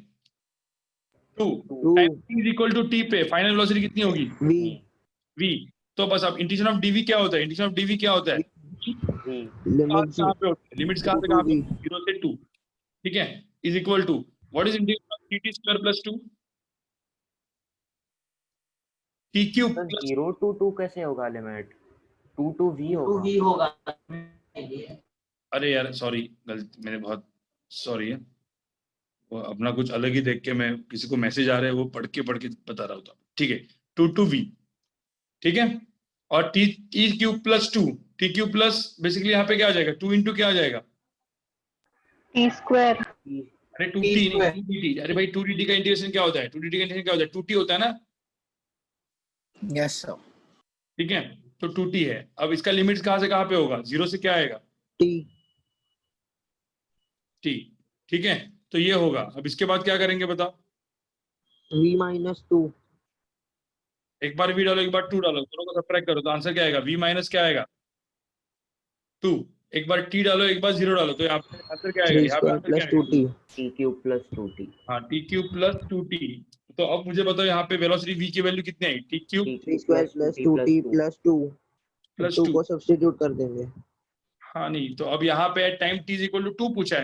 2, time t is equal to t पे फाइनल वेलोसिटी कितनी होगी v। तो बस अब इंटीग्रेशन ऑफ dv क्या होता है, इंटीग्रेशन ऑफ dv क्या होता है, लिमिट्स कहाँ से कहाँ पे 0 से 2। ठीक है, is equal to what is integration of t² + 2 t³ + 0 to 2 कैसे होगा लिमिट, 2 to v होगा। 2v होगा। अरे यार सॉरी, गलती मैंने बहुत सॉरी है, वो अपना कुछ अलग ही देख के मैं किसी को मैसेज आ रहा है वो पढ़ के बता रहा होता। ठीक है 2 to v, ठीक है, और t³ + 2, t³ प्लस बेसिकली यहाँ पे क्या आ जाएगा 2 इंटू क्या आ जाएगा t²। अरे 2t नहीं 2dt, अरे भाई 2dt का इंटीग्रेशन क्या होता है, 2dt का इंटीग्रेशन क्या होता है 2t होता है ना। Yes sir. ठीक है तो 2t है। अब इसका लिमिट्स कहाँ से कहाँ पे होगा, 0 से क्या आएगा t। ठीक है, तो ये होगा। अब इसके बाद क्या करेंगे बताओ, v - 2। एक बार v डालो एक बार 2 डालो, दोनों को सब्ट्रैक्ट करो तो आंसर क्या आएगा, v माइनस क्या आएगा 2। एक बार t डालो एक बार 0 डालो तो यहाँ पे आंसर क्या आएगा, यहाँ पे आंसर क्या आएगा t² + 2t। हाँ t³ + 2t। तो अब मुझे बताओ यहाँ पे वेलोसिटी v की वैल्यू कितनी आई, t³ t² + 2t + 2 + 2 2 को सब्स्टिट्यूट कर देंगे। हाँ नहीं तो अब यहाँ पे टाइम t = 2 पूछा है,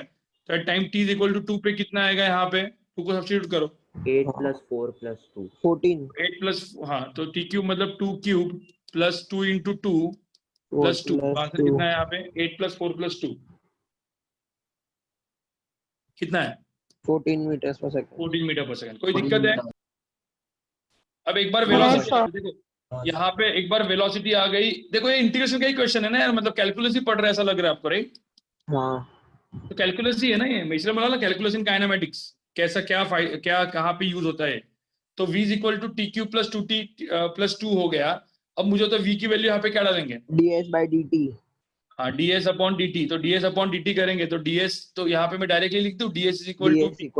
तो टाइम t = 2 पे कितना आएगा, यहाँ पे 2 को सब्स्टिट्यूट करो 8 + 4 + 2 14। 8 प्लस, हाँ तो t³ मतलब 2³ + 2 × 2 + 2, आंसर कितना है यहाँ पे 8 + 4 + 2 कितना है 14 metre per second. 14 metre per second. कोई दिक्कत है? अब एक बार वेलोसिटी देखो, यहाँ पे एक बार वेलोसिटी आ गई, देखो ये इंटीग्रेशन का ही क्वेश्चन है ना यार, मतलब कैलकुलस ही पढ़ रहा है ऐसा लग रहा है आपको राइट। हाँ तो कैलकुलस ही है ना ये, मैं इसलिए बोला ना कैलकुलस इन काइनेमेटिक्स, कैसा क्या कहाँ पे यूज होता है। तो v = t³ + 2t + 2 हो गया। अब मुझे तो v की वैल्यू यहाँ पे क्या डालेंगे ds/dt। हाँ ds अपॉन dt, तो ds अपॉन dt करेंगे तो ds, तो यहाँ पे मैं डायरेक्टली लिख दूं ds = t³ + 2t +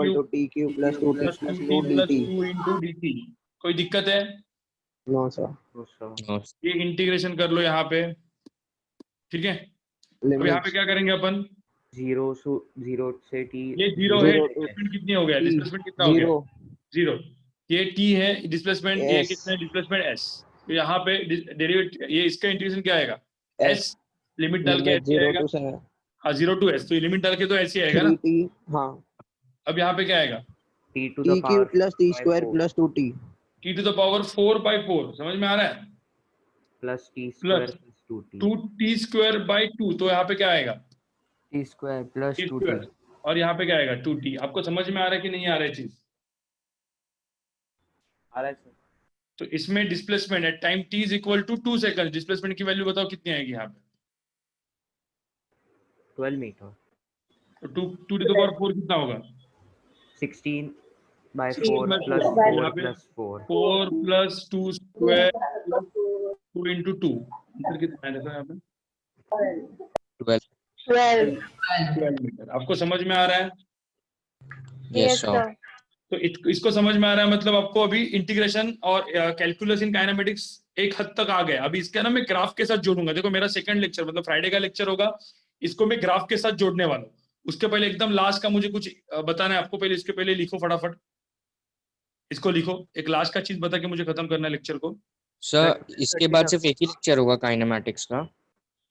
2 dt। 2 × dt। कोई दिक्कत है? No sir. ये इंटीग्रेशन कर लो यहाँ पे, ठीक है। अब यहाँ पे क्या करेंगे अपन, 0 से t, ये 0 है, डिस्प्लेसमेंट कितनी हो गया, डिस्प्लेसमेंट कितना हो गया 0। ये t है डिस्प्लेसमेंट, ये कितना है डिस्प्लेसमेंट s। तो यहाँ पे डेरिवेटिव ये इसका इंटीग्रेशन क्या आएगा s, लिमिट डाल के ऐसे आएगा, हाँ 0 to s, तो ये लिमिट डाल के तो ऐसे आएगा ना। हाँ अब यहाँ पे क्या आएगा t³ + t² + 2t t⁴/4, समझ में आ रहा है, प्लस t² + 2t 2t² / 2, तो यहाँ पे क्या आएगा t² + 2t, और यहाँ पे क्या आएगा 2t। आपको समझ में आ रहा है कि नहीं आ रहा है चीज? आ रहा है सर। तो इसमें डिस्प्लेसमेंट है टाइम t = 2 सेकंड, डिस्प्लेसमेंट की वैल्यू बताओ कितनी आएगी यहाँ पे 12 मीटर। तो 2⁴ कितना होगा 16/4 + 4 + 4 4 + 2² + 2 × 2, आंसर कितना है देखो यहाँ पे 12। मीटर। आपको समझ में आ रहा है? Yes sir. तो इसको समझ में आ रहा है, मतलब आपको अभी इंटीग्रेशन और कैलकुलस इन काइनेमेटिक्स एक हद तक आ गया। अभी इसका ना मैं ग्राफ के साथ जोड़ूंगा। देखो मेरा सेकंड लेक्चर मतलब फ्राइडे का लेक्चर होगा, इसको मैं ग्राफ के साथ जोड़ने वाला हूँ। उसके पहले एकदम लास्ट का मुझे कुछ बताना है आपको। पहले इसके पहले लिखो फटाफट, इसको लिखो, एक लास्ट का चीज बता के मुझे खत्म करना है लेक्चर को। सर इसके बाद सिर्फ एक ही लेक्चर होगा काइनेमैटिक्स का?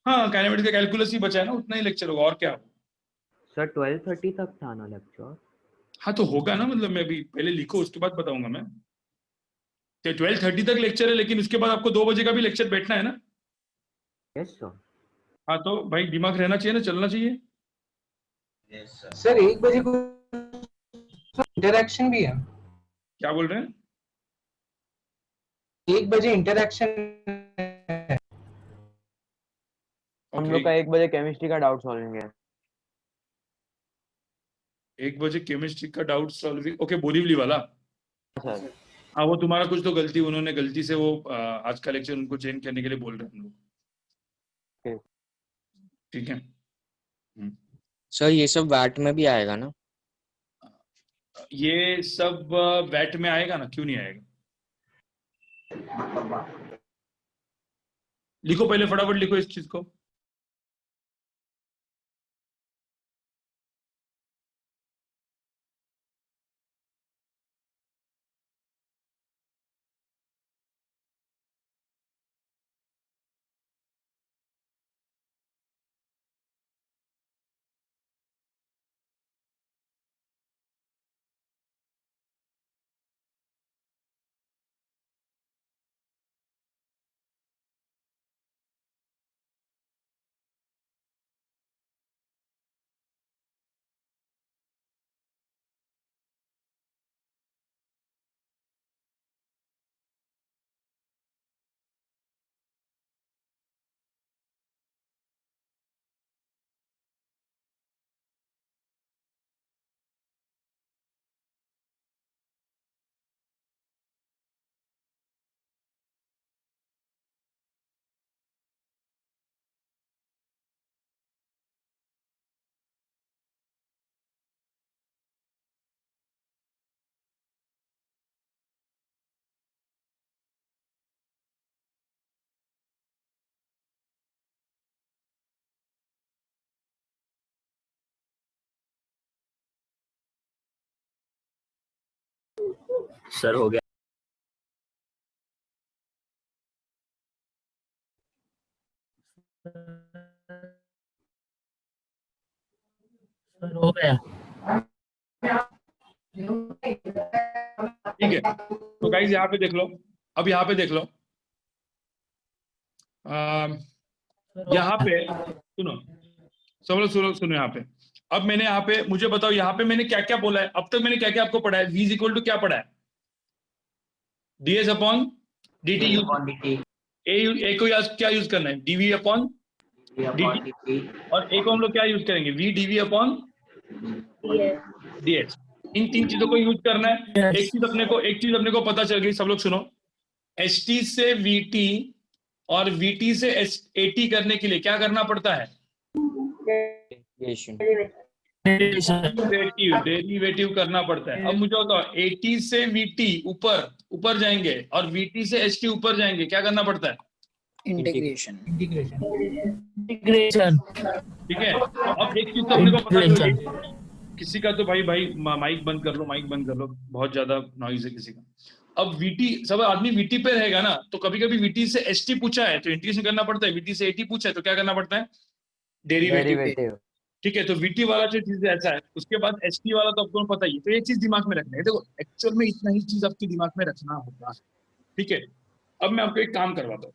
हाँ, काइनेमेटिक्स का कैलकुलस ही बचा है ना, उतना ही लेक्चर होगा और क्या। सर 12:30 तक था ना लेक्चर? हाँ तो होगा ना, मतलब मैं अभी पहले लिखो उसके बाद बताऊंगा मैं। तो 12:30 तक लेक्चर है, लेकिन उसके बाद आपको 2 बजे का भी लेक्चर बैठना है ना। Yes sir. हाँ तो भाई दिमाग रहना चाहिए ना, चलना चाहिए। सर 1 बजे को इंटरैक्शन भी है। क्या बोल रहे हैं? 1 बजे इंटरैक्शन। हम लोग का 1 बजे केमिस्ट्री का डाउट सॉल्विंग है। 1 बजे केमिस्ट्री का डाउट सॉल्विंग, ओके बोरीवली वाला। सर हाँ वो तुम्हारा कुछ तो गलती, उन्होंने गलती से वो आज का लेक्चर उनको चेंज करने के लिए बोल रहे हैं हम लोग। ठीक है सर ये सब वैट में भी आएगा ना? ये सब वैट में आएगा ना, क्यों नहीं आएगा। लिखो पहले फटाफट लिखो इस चीज को। सर हो गया। सर हो गया। ठीक है तो गाइस यहाँ पे देख लो, अब यहाँ पे देख लो, यहाँ पे सुनो, सब लोग सुनो सुनो यहाँ पे। अब मैंने यहाँ पे, मुझे बताओ यहाँ पे मैंने क्या क्या बोला है, अब तक मैंने क्या क्या आपको पढ़ा है। v इज इक्वल टू क्या पढ़ा है, ds अपॉन dt ए को क्या यूज करना है, dv अपॉन dt, और ए को हम लोग क्या यूज करेंगे, v dv अपॉन ds। इन 3 चीजों को यूज करना है। एक चीज अपने को पता चल गई, सब लोग सुनो। ht से vt और vt से at करने के लिए क्या करना पड़ता है, डेरिवेटिव करना पड़ता है। अब मुझे बताओ at से vt ऊपर जाएंगे और vt से ht ऊपर जाएंगे, क्या करना पड़ता है, इंटीग्रेशन। ठीक है। अब एक चीज तो अपने को पता चल गई, किसी का तो भाई माइक बंद कर लो, बहुत ज्यादा नॉइज है किसी का। अब vt, सब आदमी vt पे रहेगा ना, तो कभी कभी vt से ht पूछा है तो इंटीग्रेशन करना पड़ता है, vt से at पूछा है तो क्या करना पड़ता है, डेरिवेटिव। ठीक है, तो vt वाला जो चीज ऐसा है। उसके बाद ht वाला तो आपको पता ही है, तो एक चीज दिमाग में रखना है। देखो एक्चुअल में इतना ही चीज आपके दिमाग में रखना होगा, ठीक है। अब मैं आपको एक काम करवाता हूँ।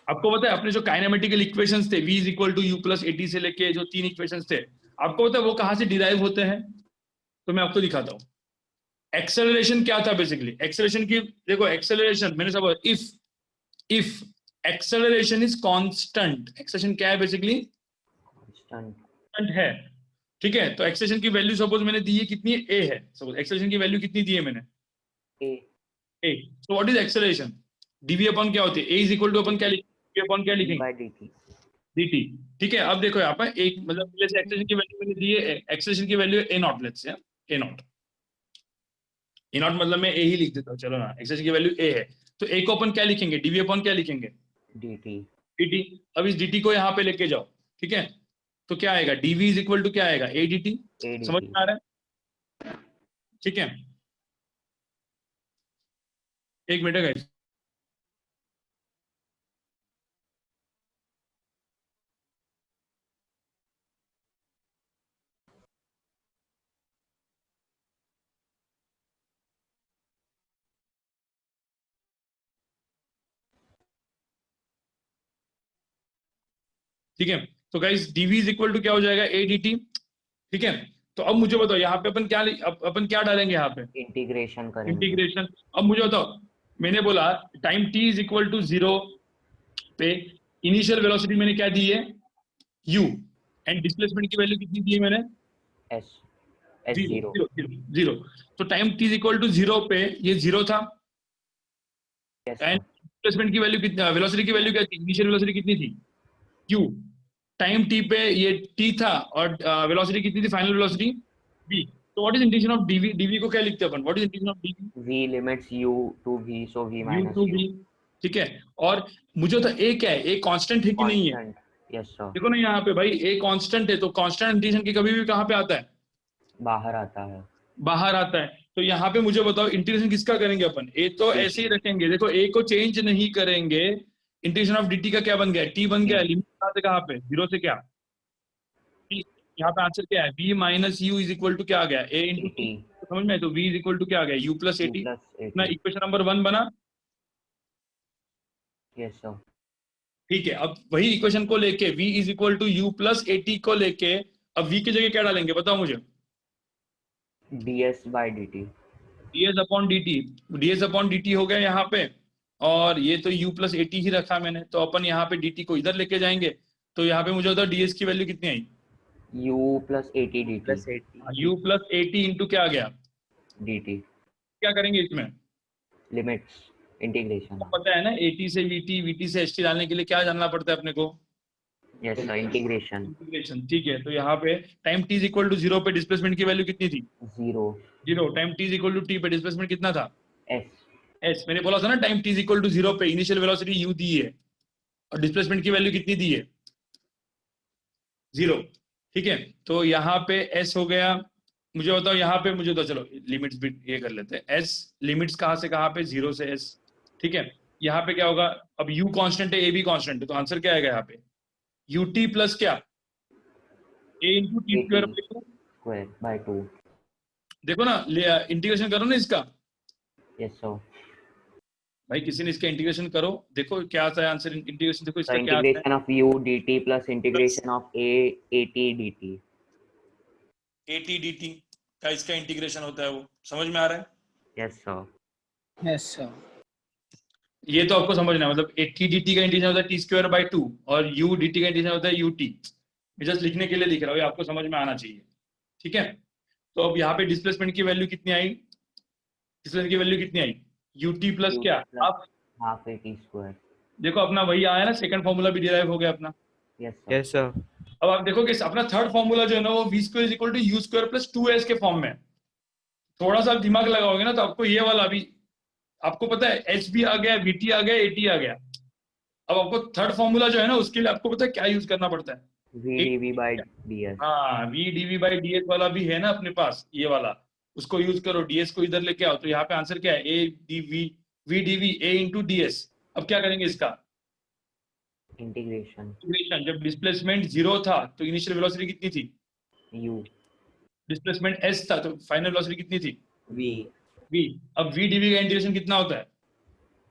आपको पता है अपने जो काइनेमेटिकल इक्वेशंस थे, v is equal to u plus at से लेके जो 3 इक्वेशंस थे, आपको पता है वो कहाँ से डिराइव होते हैं, तो मैं आपको दिखाता हूँ। एक्सेलरेशन क्या था बेसिकली, एक्सेलरेशन की देखो, एक्सेलरेशन मैंने सब, if acceleration is constant, acceleration क्या है बेसिकली, कांस्टेंट है, ठीक है। तो एक्सेलरेशन की वैल्यू सपोज मैंने दी है कितनी है, a है। सपोज एक्सेलरेशन की वैल्यू कितनी दी है मैंने, a। So what is acceleration, dv upon क्या होती है, a इज इक्वल टू अपन क्या लिखेंगे, v अपॉन क्या लिखेंगे, dt। ठीक है। अब देखो यहाँ पर एक मतलब एक्सेलरेशन की वैल्यू मैंने दी है, एक्सेलरेशन की value a not, let's say A not. A not मतलब मैं ए ही लिख देता हूँ, चलो ना, एक्सेशन की वैल्यू ए है, तो ए को अपन क्या लिखेंगे, डीवी अपॉन क्या लिखेंगे, dt dt। अब इस dt को यहाँ पे लेके जाओ, ठीक है, तो क्या आएगा, dv इज इक्वल टू क्या आएगा, a dt। समझ में आ रहा है, ठीक है, एक मिनट गाइस। ठीक है, तो guys dv is equal to क्या हो जाएगा, a dt। ठीक है, तो अब मुझे बताओ यहाँ पे अपन क्या अपन क्या डालेंगे यहाँ पे, इंटीग्रेशन करेंगे। इंटीग्रेशन। अब मुझे बताओ, मैंने बोला time t is equal to 0 पे इनिशियल वेलोसिटी मैंने क्या दी है, u, एंड डिस्प्लेसमेंट की वैल्यू कितनी दी है मैंने, s s0 0। तो time t is equal to 0 पे ये 0 था, एंड डिस्प्लेसमेंट की वैल्यू कितनी, वेलोसिटी की वैल्यू क्या थी, इनिशियल वेलोसिटी कितनी थी, q। टाइम t पे ये t था और वेलोसिटी कितनी थी, फाइनल वेलोसिटी v। तो what is integration of dv, dv को क्या लिखते हैं अपन, what is integration of dv, v limits u to v, so v u minus two u। v। ठीक है, और मुझे तो a क्या है, a कांस्टेंट है कि नहीं है, यस सर, देखो ना यहाँ पे भाई a कांस्टेंट है, तो कांस्टेंट इंटीग्रेशन की कभी भी कहाँ पे आता है, बाहर आता है। बाहर आता है। तो यहाँ पे मुझे बताओ इंटीग्रेशन किसका करेंगे अपन, a तो ऐसे ही रखेंगे, देखो a को चेंज नहीं करेंगे, इंटीग्रेशन ऑफ dt का क्या बन गया, t बन गया, लिमिट कहाँ से कहाँ पे, 0 से क्या, यहाँ पे आंसर क्या है, v minus u is equal to क्या आ गया, a इंटू टी। समझ में, तो v इज इक्वल टू क्या आ गया, u प्लस एटी। अपना इक्वेशन नंबर 1 बना। यस सर, ठीक है, अब वही इक्वेशन को लेके v is equal to u plus a t को लेके अब v की जगह क्या डालेंगे बताओ मुझे, ds by dt। ds upon dt, ds upon dt हो गया यहाँ पे, और ये तो u प्लस एटी ही रखा मैंने, तो अपन यहाँ पे dt को इधर लेके जाएंगे, तो यहाँ पे मुझे बताओ ds की वैल्यू कितनी आई, u plus 80 dt। u plus eighty into क्या आ गया, dt। क्या करेंगे इसमें, लिमिट्स, इंटीग्रेशन। पता है ना, 80 से vt, vt से st डालने के लिए क्या जानना पड़ता है अपने को, यस सर, इंटीग्रेशन। इंटीग्रेशन। ठीक है, तो यहाँ पे time t is equal to 0 पे डिस्प्लेसमेंट की वैल्यू कितनी थी, 0। Time t is equal to t पे डिस्प्लेसमेंट कितना था, s। मैंने बोला था ना time t is equal to 0 पे इनिशियल वेलोसिटी u दी है और डिस्प्लेसमेंट की वैल्यू कितनी दी है, 0। ठीक है, तो यहाँ पे s हो गया, मुझे बताओ यहाँ पे, मुझे तो चलो लिमिट्स भी ये कर लेते हैं, s लिमिट्स कहाँ से कहाँ पे, 0 से s। ठीक है, यहाँ पे क्या होगा, अब u कांस्टेंट है, a भी कांस्टेंट है, तो आंसर क्या आएगा यहाँ पे, ut प्लस क्या, a into T square by 2। देखो ना, इंटीग्रेशन करो ना इसका। यस सर, भाई किसी ने इसका इंटीग्रेशन करो, देखो क्या आता है आंसर, इंटीग्रेशन देखो इसका क्या आता है, integration of u dt plus integration of a at dt। at dt का इसका इंटीग्रेशन होता है, वो समझ में आ रहा है, यस सर, यस सर। ये तो आपको समझना है, मतलब at dt का इंटीग्रेशन होता है t स्क्वायर बाय 2 और u dt का इंटीग्रेशन होता है ut। मैं जस्ट लिखने के लिए लिख रहा हूँ, ये आपको समझ में आना चाहिए। ठीक है, तो अब यहाँ पे डिस्प्लेसमेंट की वैल्यू कितनी आई, डिस्प्लेसमेंट की वैल्यू कितनी आई, ut प्लस क्या, आप हाफ at स्क्वायर। देखो अपना वही आया ना, सेकंड फॉर्मूला भी डिराइव हो गया अपना। Yes sir. अब आप देखो कि अपना थर्ड फॉर्मूला जो है ना, वो v square is equal to u square plus 2s के फॉर्म में। थोड़ा सा दिमाग लगाओगे ना तो आपको ये वाला भी, आपको पता है h भी आ गया, vt आ गया, at आ गया। अब आपको थर्ड फॉर्मूला जो है ना, उसके लिए आपको पता है क्या यूज करना पड़ता है, v dv by ds। हाँ, v dv by ds वाला भी है ना अपने पास, ये वाला, उसको यूज करो, ds को इधर लेके आओ, तो यहाँ पे आंसर क्या है, a dv v dv a into ds। अब क्या करेंगे इसका इंटीग्रेशन। जब डिस्प्लेसमेंट 0 था तो इनिशियल वेलोसिटी कितनी थी, u। डिस्प्लेसमेंट s था तो फाइनल वेलोसिटी कितनी थी, v। अब v dv का इंटीग्रेशन कितना होता है,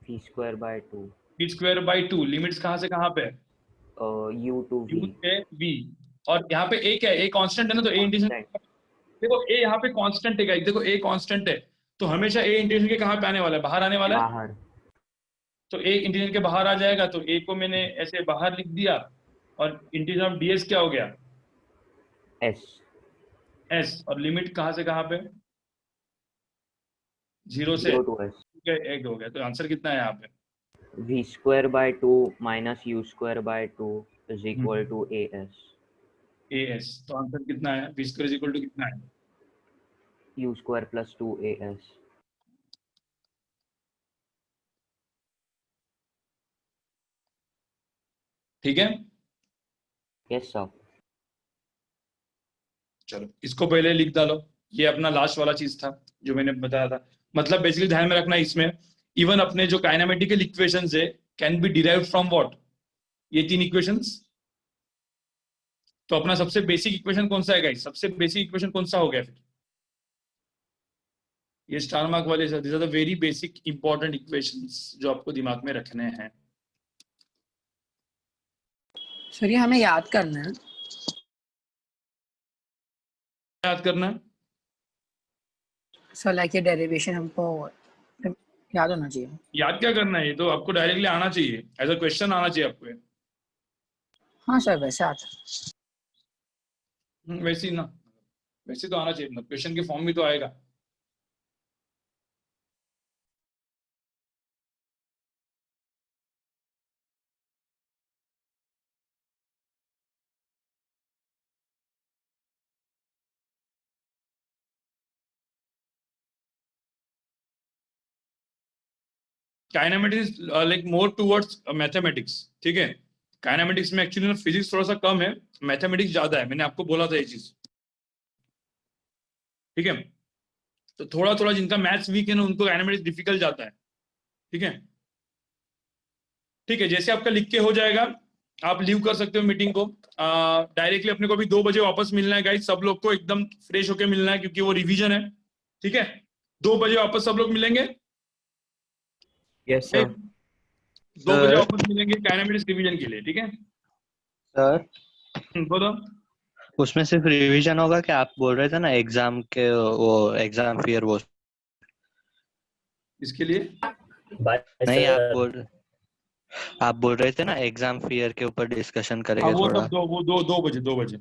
v square by 2। v square by 2, limits कहाँ से कहाँ पे, u टू v। v, और यहाँ पे a क्या है, a कांस्टेंट है ना, तो a इंटीग्रेशन, देखो a यहाँ पे कांस्टेंट है, देखो a कांस्टेंट है, तो हमेशा a इंटीग्रेशन के कहाँ पे आने वाला है, बाहर आने वाला है, बाहर। तो a इंटीग्रेशन के बाहर आ जाएगा, तो a को मैंने ऐसे बाहर लिख दिया, और इंटीग्रेशन ऑफ ds क्या हो गया, s, और लिमिट कहाँ से कहाँ पे, 0 से 0 to s। एक हो गया, तो आंसर कितना है यहाँ पे, v square by 2 minus u square by 2 is equal to as। तो आंसर कितना है, v square is equal to कितना है, u square plus 2as. ठीक है, Yes sir. चलो इसको पहले लिख डालो। ये अपना लास्ट वाला चीज था जो मैंने बताया था। मतलब बेसिकली ध्यान में रखना इसमें, इवन अपने जो काइनेमेटिकल इक्वेशंस है can be derived from what, ये 3 इक्वेशंस। तो अपना सबसे बेसिक इक्वेशन कौन सा है गाइस? सबसे बेसिक इक्वेशन कौन सा हो गया फिर? ये स्टार मार्क वाले sir, this are the very basic important equations जो आपको दिमाग में रखने हैं। सर ये हमें याद करना है। याद करना है सर लाइक ये डेरिवेशन हमको याद होना चाहिए। याद क्या करना है, ये तो आपको डायरेक्टली आना चाहिए, एज अ क्वेश्चन आना चाहिए आपको। हाँ सर वैसे आता वैसे ही ना, वैसे तो आना चाहिए, मतलब क्वेश्चन के फॉर्म में तो आएगा। Kinematics like more towards mathematics, ठीक है। काइनेमेटिक्स में एक्चुअली फिजिक्स थोड़ा सा कम है, मैथमेटिक्स ज्यादा है, मैंने आपको बोला था ये चीज, ठीक है। तो थोड़ा थोड़ा जिनका मैथ्स वीक है ना उनको काइनेमेटिक्स डिफिकल्ट जाता है, ठीक है। ठीक है, जैसे आपका लिख के हो जाएगा आप लीव कर सकते हो मीटिंग को। डायरेक्टली अपने को भी 2 बजे वापस मिलना है गाइस, सब लोग को एकदम फ्रेश होके मिलना है क्योंकि वो रिवीजन है, ठीक है। 2 बजे वापस सब लोग मिलेंगे। Yes sir. 2 बजे वापस मिलेंगे काइनेमेटिक्स रिवीजन के लिए, ठीक है। सर बोलो। उसमें सिर्फ रिवीजन होगा क्या? आप बोल रहे थे ना एग्जाम के, वो एग्जाम फियर वो इसके लिए नहीं, आप बोल रहे थे ना एग्जाम फियर के ऊपर डिस्कशन हाँ करेंगे वो थोड़ा। तब वो 2 बजे।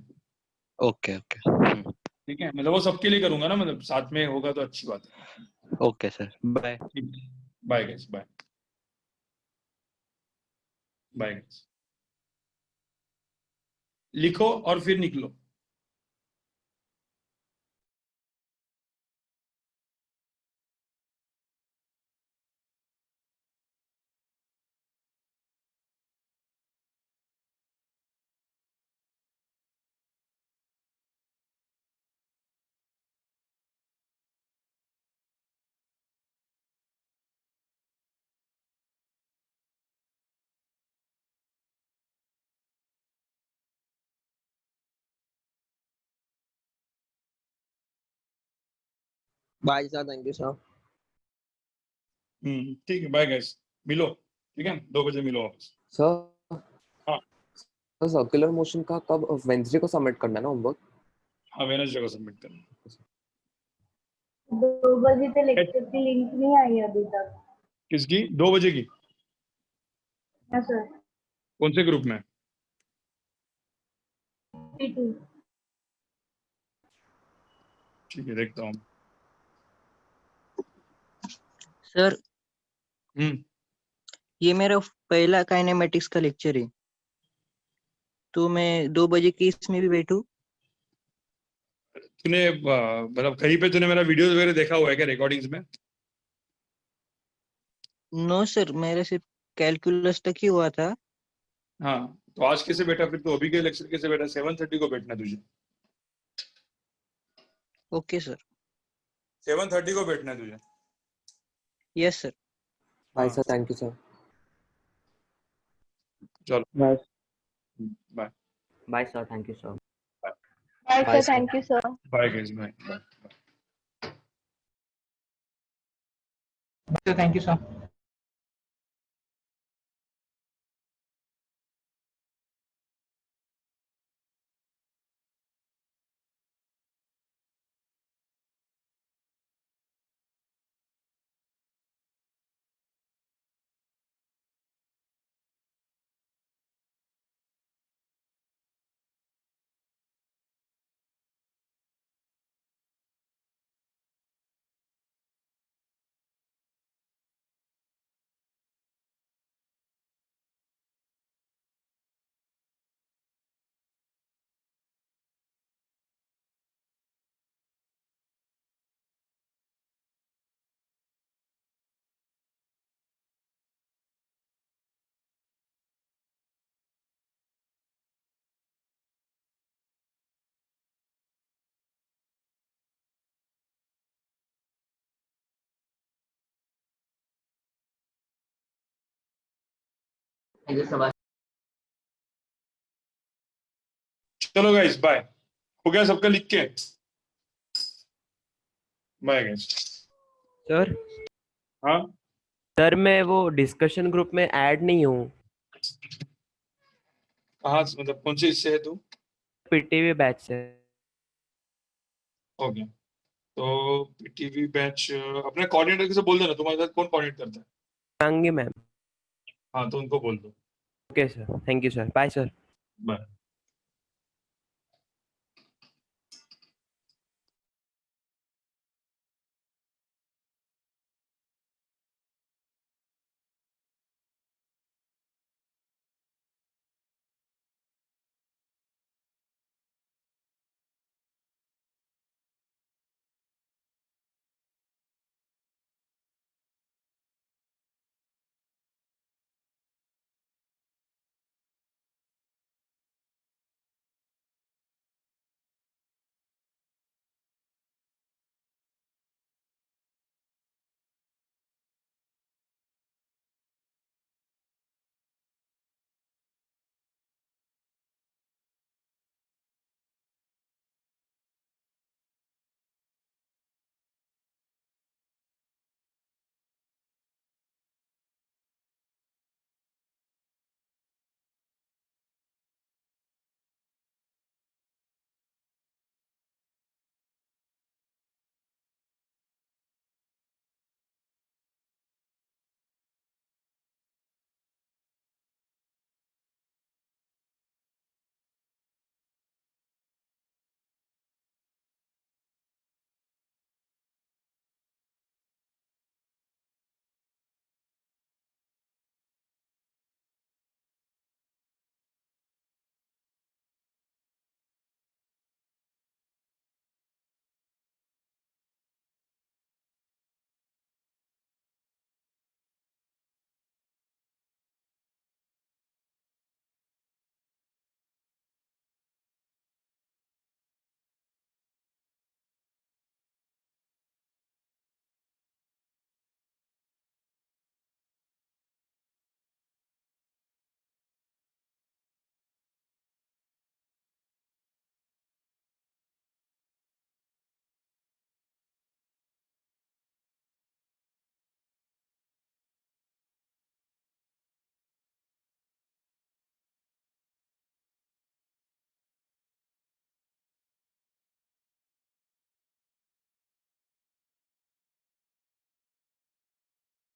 ओके ओके ठीक है, मतलब वो सबके लिए करूंगा ना, मतलब साथ में होगा तो अच्छी बात है। Okay sir, bye. Bye guys, bye bye guys. लिखो और फिर निकलो। Bye sir, thank you sir. ठीक है, बाय गाइस, मिलो, ठीक है, 2 बजे मिलो वापस। सर हाँ सर्कुलर मोशन का कब, वेंसडे को सबमिट करना है ना होमवर्क? हाँ, वेडनेसडे को सबमिट करना। 2 बजे से लेक्चर की लिंक नहीं आई अभी तक। किसकी? 2 बजे की? हाँ सर। कौन से ग्रुप में? P2। ठीक है, देखता हूँ। सर हम्म ये मेरा पहला काइनेमेटिक्स का लेक्चर है, तो मैं 2 बजे की इसमें भी बैठूं? तूने मतलब कहीं पे तूने मेरा वीडियोस वगैरह देखा हुआ है क्या, रिकॉर्डिंग्स में? नो सर, मेरे सिर्फ कैलकुलस तक ही हुआ था। हाँ, तो आज कैसे बैठा फिर? तो अभी के लेक्चर कैसे बैठा? 7:30 को बैठना तुझे। Okay sir. 7:30 को बैठना है तुझे। Yes sir. Bye sir, thank you sir. चलो bye. Bye Bye sir, thank you sir. Bye Bye, sir, sir. thank you sir. Bye guys, bye. Thank you sir. चलो गाइस बाय। हो गया सबका लिख के? Bye guys. सर हाँ sir मैं वो डिस्कशन ग्रुप में ऐड नहीं हूँ। कहाँ से, मतलब कौन से हिस्से है तू? पीटीवी बैच से। ओके, तो पीटीवी बैच अपने कोऑर्डिनेटर से बोल देना, तुम्हारे साथ कौन कोऑर्डिनेट करता है? सांगी मैम। हाँ तो उनको बोल दो। Okay sir, thank you sir, bye sir. Bye.